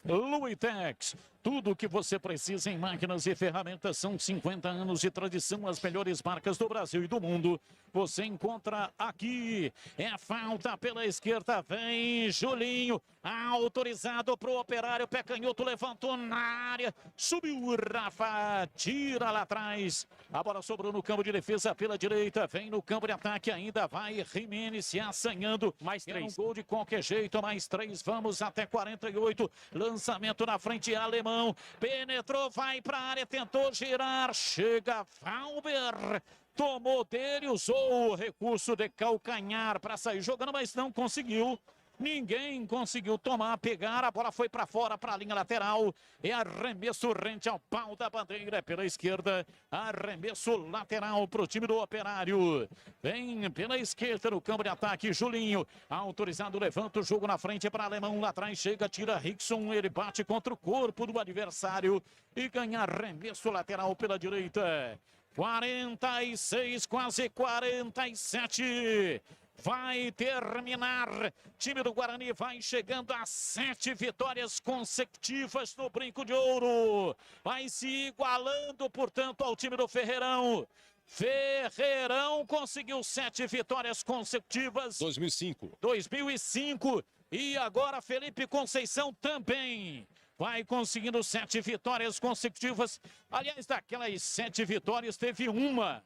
Luitex, tudo o que você precisa em máquinas e ferramentas. São 50 anos de tradição, as melhores marcas do Brasil e do mundo você encontra aqui. É falta pela esquerda, vem Julinho, autorizado pro Operário, pé canhoto, levantou na área, subiu Rafa, tira lá atrás, a bola sobrou no campo de defesa pela direita, vem no campo de ataque, ainda vai Jimenez se assanhando, mais 3, um gol de qualquer jeito, mais 3, vamos até 48, lançamento na frente, alemão, penetrou, vai pra área, tentou girar, chega Valber, tomou dele, usou o recurso de calcanhar para sair jogando, mas não conseguiu. Ninguém conseguiu pegar, a bola foi para fora, para a linha lateral, é arremesso rente ao pau da bandeira pela esquerda, arremesso lateral para o time do Operário, vem pela esquerda no campo de ataque, Julinho, autorizado, levanta o jogo na frente para Alemão, lá atrás chega, tira Rickson, ele bate contra o corpo do adversário e ganha arremesso lateral pela direita, 46, quase 47, vai terminar, time do Guarani vai chegando a 7 vitórias consecutivas no Brinco de Ouro, vai se igualando, portanto, ao time do Ferreirão. Ferreirão conseguiu 7 vitórias consecutivas. 2005 e agora Felipe Conceição também vai conseguindo 7 vitórias consecutivas. Aliás, daquelas 7 vitórias, teve uma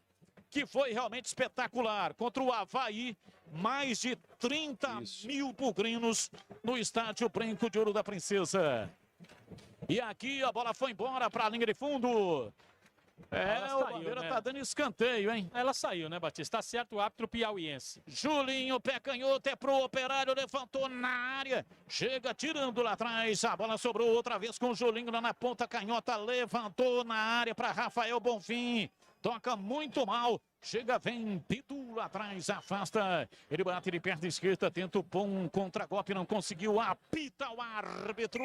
que foi realmente espetacular. Contra o Avaí, mais de 30 mil bugrinos no estádio Brinco de Ouro da Princesa. E aqui a bola foi embora para a linha de fundo. O Bandeira tá dando escanteio, hein? Ela saiu, né, Batista? Tá certo o árbitro piauiense. Julinho, pé canhoto, é pro Operário, levantou na área, chega tirando lá atrás, a bola sobrou outra vez com o Julinho lá na ponta canhota, levantou na área para Rafael Bonfim, toca muito mal, chega, vem Pitu lá atrás, afasta, ele bate de perna esquerda, tenta o bom contra-golpe, não conseguiu, apita o árbitro,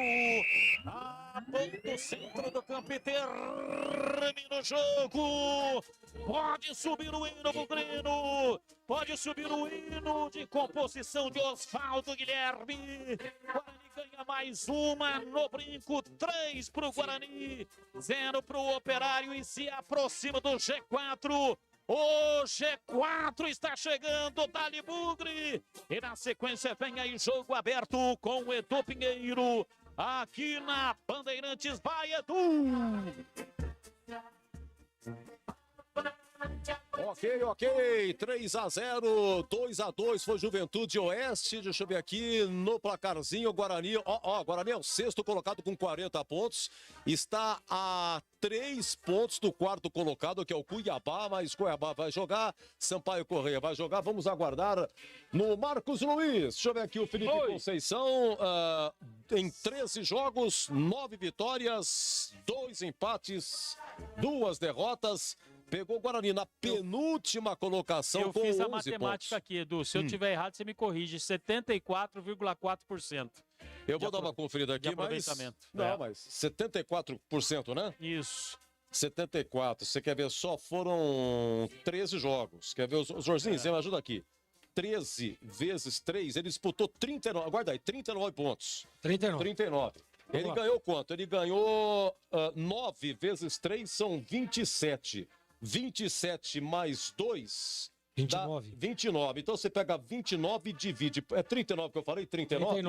aponta o centro do campo e termina o jogo, pode subir o hino bugrino, pode subir o hino de composição de Osvaldo Guilherme, Guarani ganha mais uma no Brinco, 3 pro Guarani, 0 pro Operário e se aproxima do G4. O G4 está chegando, Dali Bugre. E na sequência vem aí jogo aberto com o Edu Pinheiro. Aqui na Bandeirantes, vai Edu! Ok, 3-0, 2-2 foi Juventude Oeste, deixa eu ver aqui no placarzinho, Guarani, Guarani é o 6º colocado com 40 pontos, está a 3 pontos do 4º colocado, que é o Cuiabá, mas Cuiabá vai jogar, Sampaio Correia vai jogar, vamos aguardar no Marcos Luiz, deixa eu ver aqui o Felipe Conceição, em 13 jogos, 9 vitórias, 2 empates, 2 derrotas, pegou o Guarani na penúltima colocação. Eu com fiz a 11 matemática pontos. aqui, Edu. Se eu tiver errado, você me corrige. 74,4%. Eu vou dar uma conferida aqui, mas... Não, mas 74%, né? Isso. 74. Você quer ver só? Foram 13 jogos. Quer ver? O Jorginho, você me ajuda aqui. 13 vezes 3, ele disputou 39. Aguarda aí, 39 pontos. 39. Ele ganhou quanto? Ele ganhou 9 vezes 3 são 27. 27 mais 2 29. Dá 29. Então você pega 29 e divide. É 39 que eu falei? 39?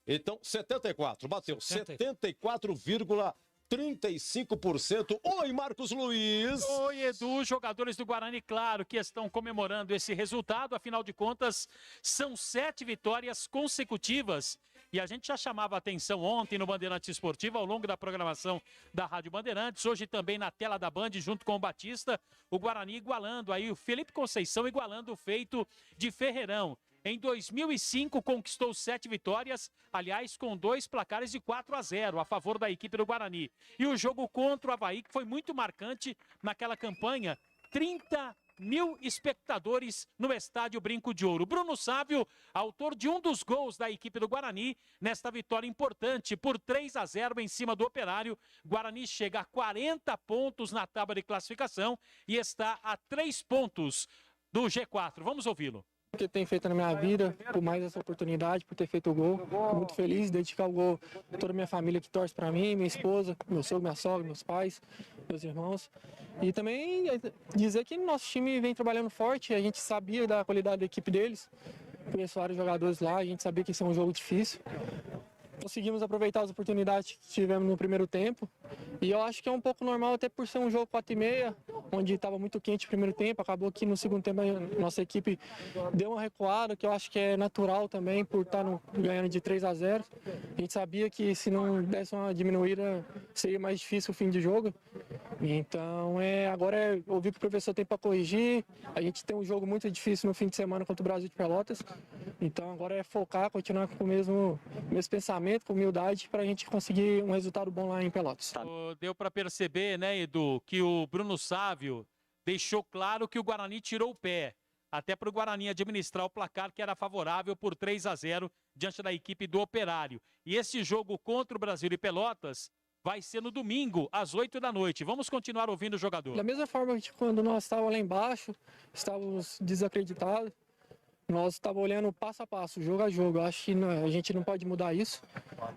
Então, 74, bateu 74,35%. Oi, Marcos Luiz. Oi, Edu. Jogadores do Guarani, claro que estão comemorando esse resultado. Afinal de contas, são 7 vitórias consecutivas. E a gente já chamava a atenção ontem no Bandeirantes Esportivo, ao longo da programação da Rádio Bandeirantes. Hoje também na tela da Band, junto com o Batista, o Guarani igualando aí, o Felipe Conceição igualando o feito de Ferreirão. Em 2005, conquistou 7 vitórias, aliás, com 2 placares de 4-0 a favor da equipe do Guarani. E o jogo contra o Avaí, que foi muito marcante naquela campanha, 30 mil espectadores no estádio Brinco de Ouro. Bruno Sávio, autor de um dos gols da equipe do Guarani, nesta vitória importante por 3-0 em cima do Operário. Guarani chega a 40 pontos na tábua de classificação e está a 3 pontos do G4. Vamos ouvi-lo. O que tem feito na minha vida, por mais essa oportunidade, por ter feito o gol. Fico muito feliz de dedicar o gol a toda a minha família que torce para mim, minha esposa, meu sogro, minha sogra, meus pais, meus irmãos. E também dizer que nosso time vem trabalhando forte, a gente sabia da qualidade da equipe deles. Conheço vários jogadores lá, a gente sabia que isso é um jogo difícil. Conseguimos aproveitar as oportunidades que tivemos no primeiro tempo. E eu acho que é um pouco normal, até por ser um jogo 4h30, onde estava muito quente o primeiro tempo. Acabou que no segundo tempo a nossa equipe deu uma recuada, que eu acho que é natural também, por estar ganhando de 3-0. A gente sabia que se não desse uma diminuída, seria mais difícil o fim de jogo. Então, agora é ouvir o que o professor tem para corrigir. A gente tem um jogo muito difícil no fim de semana contra o Brasil de Pelotas. Então, agora é focar, continuar com o mesmo pensamento, com humildade, para a gente conseguir um resultado bom lá em Pelotas. Deu para perceber, né, Edu, que o Bruno Sávio deixou claro que o Guarani tirou o pé, até para o Guarani administrar o placar que era favorável por 3-0 diante da equipe do Operário. E esse jogo contra o Brasil de Pelotas vai ser no domingo, às 8 da noite. Vamos continuar ouvindo o jogador. Da mesma forma que quando nós estávamos lá embaixo, estávamos desacreditados, nós estávamos olhando passo a passo, jogo a jogo. Eu acho que a gente não pode mudar isso.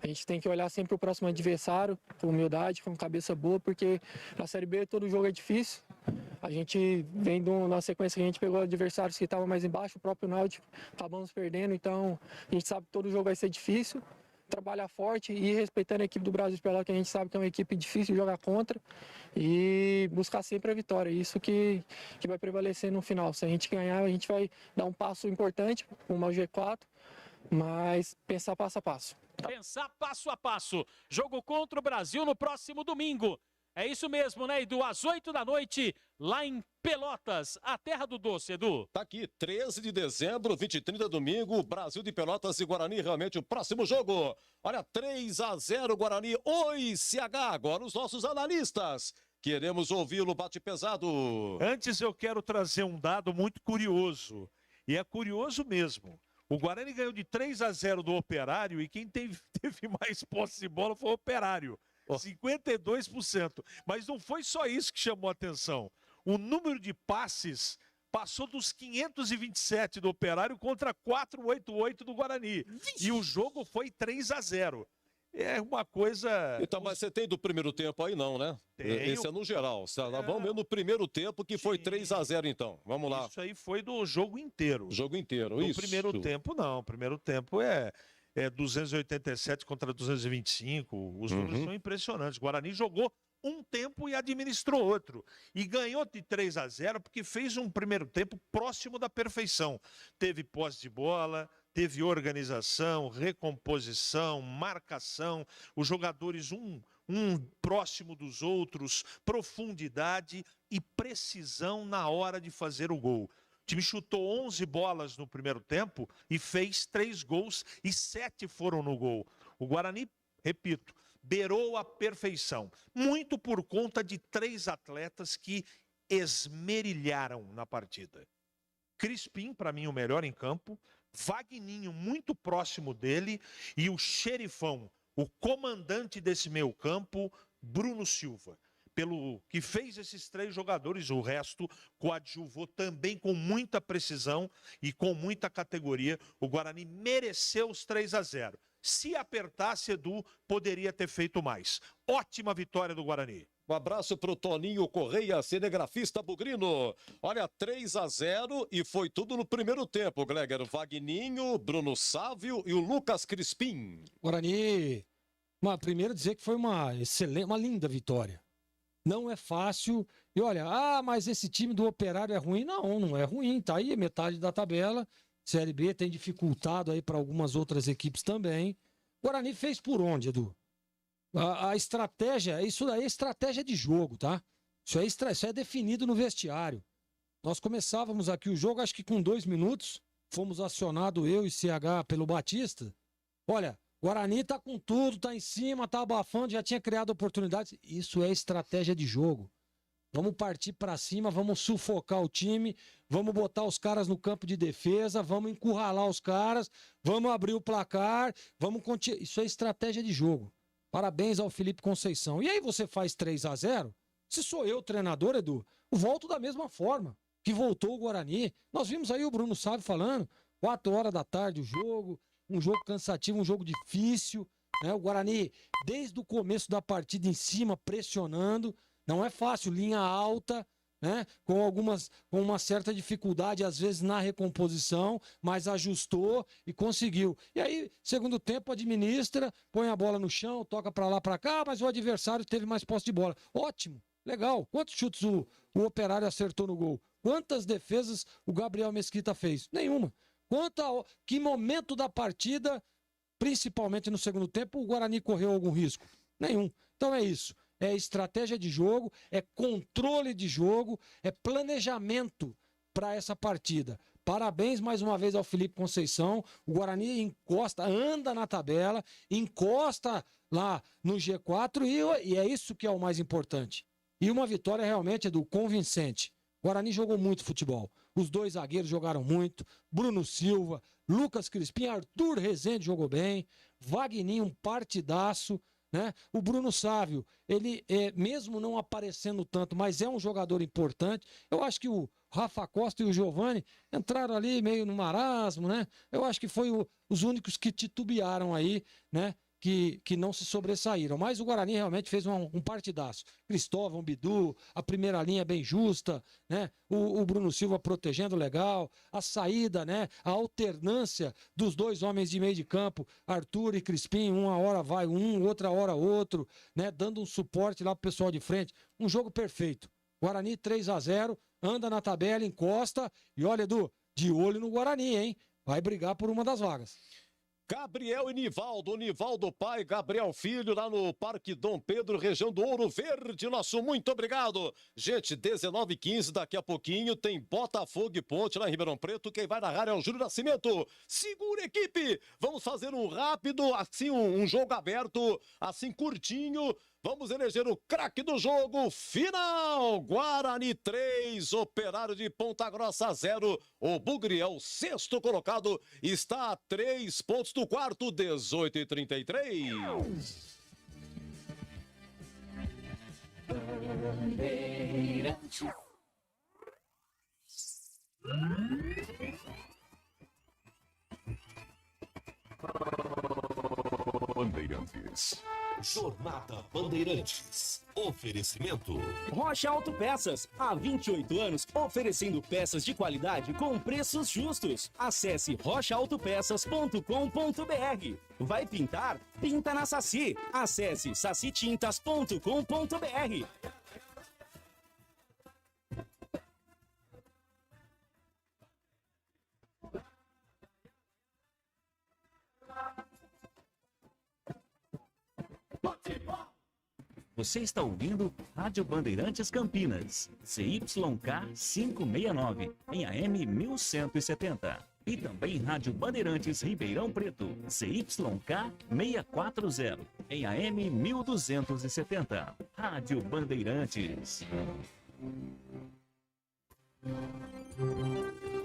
A gente tem que olhar sempre o próximo adversário, com humildade, com cabeça boa, porque na Série B todo jogo é difícil. A gente vem de uma sequência que a gente pegou adversários que estavam mais embaixo, o próprio Náutico, acabamos perdendo, então a gente sabe que todo jogo vai ser difícil. Trabalhar forte e respeitando a equipe do Brasil de Pelotas, que a gente sabe que é uma equipe difícil de jogar contra, e buscar sempre a vitória. Isso que vai prevalecer no final. Se a gente ganhar, a gente vai dar um passo importante rumo ao G4, mas pensar passo a passo. Pensar passo a passo. Jogo contra o Brasil no próximo domingo. É isso mesmo, né, Edu? Às 8 da noite, lá em Pelotas, a terra do doce, Edu. Tá aqui, 13 de dezembro, 20h30, domingo, Brasil de Pelotas e Guarani, realmente o próximo jogo. Olha, 3-0 Guarani. Oi, CH, agora os nossos analistas. Queremos ouvi-lo, bate pesado. Antes eu quero trazer um dado muito curioso, e é curioso mesmo. O Guarani ganhou de 3-0 do Operário e quem teve mais posse de bola foi o Operário. 52%. Mas não foi só isso que chamou a atenção. O número de passes passou dos 527 do Operário contra 488 do Guarani. E o jogo foi 3-0. É uma coisa... Então, mas você tem do primeiro tempo aí não, né? Tenho. Esse é no geral. Vamos ver no primeiro tempo que foi 3-0 então. Vamos lá. Isso aí foi do jogo inteiro. Jogo inteiro, isso. No primeiro tempo não. O primeiro tempo é 287 contra 225. Os números são impressionantes. O Guarani jogou um tempo e administrou outro. E ganhou de 3-0 porque fez um primeiro tempo próximo da perfeição. Teve posse de bola, teve organização, recomposição, marcação, os jogadores um próximo dos outros, profundidade e precisão na hora de fazer o gol. O time chutou 11 bolas no primeiro tempo e fez 3 gols e 7 foram no gol. O Guarani, repito, beirou a perfeição. Muito por conta de 3 atletas que esmerilharam na partida. Crispim, para mim, o melhor em campo. Vagninho, muito próximo dele. E o xerifão, o comandante desse meio campo, Bruno Silva. Pelo que fez esses 3 jogadores, o resto coadjuvou também com muita precisão e com muita categoria. O Guarani mereceu os 3-0. Se apertasse, Edu, poderia ter feito mais. Ótima vitória do Guarani. Um abraço pro Toninho Correia, cinegrafista bugrino. Olha, 3-0 e foi tudo no primeiro tempo, Gleger. Vagninho, Bruno Sávio e o Lucas Crispim. Guarani, primeiro dizer que foi uma excelente, uma linda vitória. Não é fácil. E olha, mas esse time do Operário é ruim. Não é ruim. Tá aí metade da tabela. Série B tem dificultado aí para algumas outras equipes também. Guarani fez por onde, Edu? A estratégia, isso daí é estratégia de jogo, tá? Isso é definido no vestiário. Nós começávamos aqui o jogo, acho que com 2 minutos, fomos acionados, eu e CH, pelo Batista. Olha, Guarani tá com tudo, tá em cima, tá abafando, já tinha criado oportunidades. Isso é estratégia de jogo. Vamos partir para cima, vamos sufocar o time, vamos botar os caras no campo de defesa, vamos encurralar os caras, vamos abrir o placar, vamos continuar. Isso é estratégia de jogo. Parabéns ao Felipe Conceição. E aí você faz 3-0, se sou eu o treinador, Edu, eu volto da mesma forma que voltou o Guarani. Nós vimos aí o Bruno Sávio falando, 4 horas da tarde o jogo, um jogo cansativo, um jogo difícil, né? O Guarani, desde o começo da partida em cima, pressionando, não é fácil, linha alta, né? Com uma certa dificuldade, às vezes, na recomposição, mas ajustou e conseguiu. E aí, segundo tempo, administra, põe a bola no chão, toca para lá, para cá, mas o adversário teve mais posse de bola. Ótimo, legal. Quantos chutes o Operário acertou no gol? Quantas defesas o Gabriel Mesquita fez? Nenhuma. Que momento da partida, principalmente no segundo tempo, o Guarani correu algum risco? Nenhum. Então é isso. É estratégia de jogo, é controle de jogo, é planejamento para essa partida. Parabéns mais uma vez ao Felipe Conceição. O Guarani encosta, anda na tabela, encosta lá no G4 e é isso que é o mais importante. E uma vitória realmente do convincente. O Guarani jogou muito futebol. Os 2 zagueiros jogaram muito. Bruno Silva, Lucas Crispim, Arthur Rezende jogou bem. Vagninho, um partidaço. Né? O Bruno Sávio, ele mesmo não aparecendo tanto, mas é um jogador importante. Eu acho que o Rafa Costa e o Giovani entraram ali meio no marasmo, né? Eu acho que foi os únicos que titubearam aí, né? Que não se sobressaíram. Mas o Guarani realmente fez um partidaço. Cristóvão, Bidu, a primeira linha bem justa, né? O Bruno Silva protegendo legal, a saída, né? A alternância dos 2 homens de meio de campo, Arthur e Crispim, uma hora vai um, outra hora outro, né? Dando um suporte lá pro pessoal de frente. Um jogo perfeito. Guarani 3-0, anda na tabela, encosta e olha, Edu, de olho no Guarani, hein? Vai brigar por uma das vagas. Gabriel e Nivaldo pai, Gabriel filho, lá no Parque Dom Pedro, região do Ouro Verde. Nosso muito obrigado. Gente, 19h15, daqui a pouquinho tem Botafogo e Ponte lá em Ribeirão Preto. Quem vai narrar é o Júlio Nascimento. Segura, equipe! Vamos fazer um rápido, assim, um jogo aberto, assim, curtinho. Vamos eleger o craque do jogo final. Guarani 3, Operário de Ponta Grossa 0. O Bugriel, 6º colocado, está a 3 pontos do quarto, 18h33. Bandeirantes. Jornada Bandeirantes. Oferecimento. Rocha Autopeças, há 28 anos oferecendo peças de qualidade com preços justos. Acesse rochaautopeças.com.br. Vai pintar? Pinta na Saci. Acesse sacitintas.com.br. Você está ouvindo Rádio Bandeirantes Campinas, CYK 569, em AM 1170. E também Rádio Bandeirantes Ribeirão Preto, CYK 640, em AM 1270. Rádio Bandeirantes.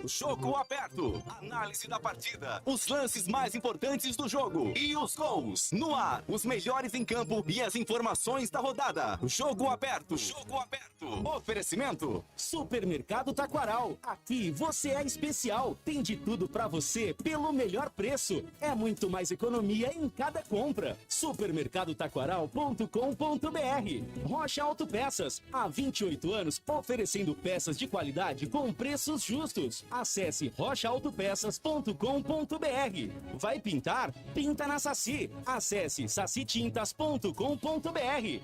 Jogo Aberto. Análise da partida, os lances mais importantes do jogo e os gols. No ar, os melhores em campo e as informações da rodada. Jogo Aberto. Jogo Aberto. Oferecimento. Supermercado Taquaral. Aqui você é especial. Tem de tudo pra você pelo melhor preço. É muito mais economia em cada compra. Supermercadotaquaral.com.br. Rocha Autopeças. Há 28 anos oferecendo peças de qualidade com preços justos. Acesse rochaautopeças.com.br. Vai pintar? Pinta na Saci. Acesse sacitintas.com.br.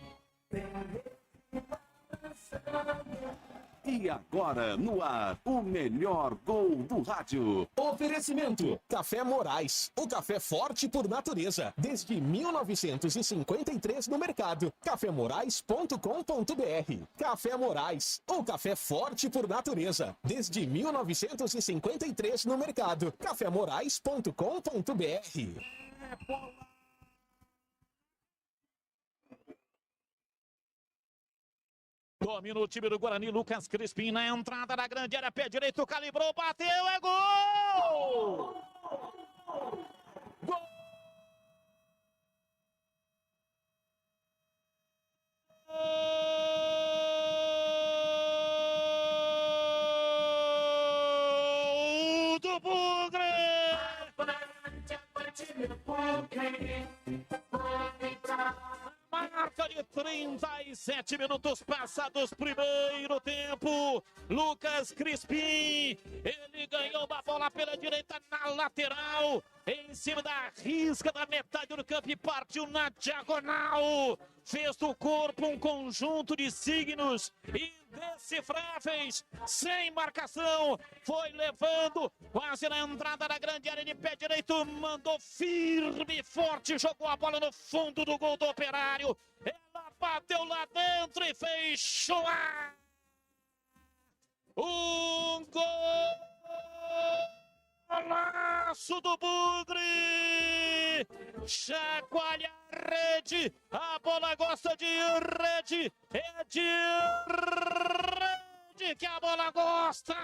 E agora, no ar, o melhor gol do rádio. Oferecimento. Café Morais. O café forte por natureza. Desde 1953 no mercado. cafemorais.com.br. Café Morais. O café forte por natureza. Desde 1953 no mercado. cafemorais.com.br. Domina o time do Guarani, Lucas Crispim na entrada da grande área, pé direito, calibrou, bateu, é gol! Gol! Do Bugre! Marca de 37 minutos passados, primeiro tempo. Lucas Crispim, ele ganhou uma bola pela direita na lateral, em cima da risca da metade do campo e partiu na diagonal. Fez do corpo um conjunto de signos indecifráveis, sem marcação. Foi levando quase na entrada da grande área de pé direito. Mandou firme e forte, jogou a bola no fundo do gol do Operário. Ela bateu lá dentro e fez chorar. Um gol! Golaço do Bugre! Chacoalha a rede, a bola gosta de rede, é de rede que a bola gosta!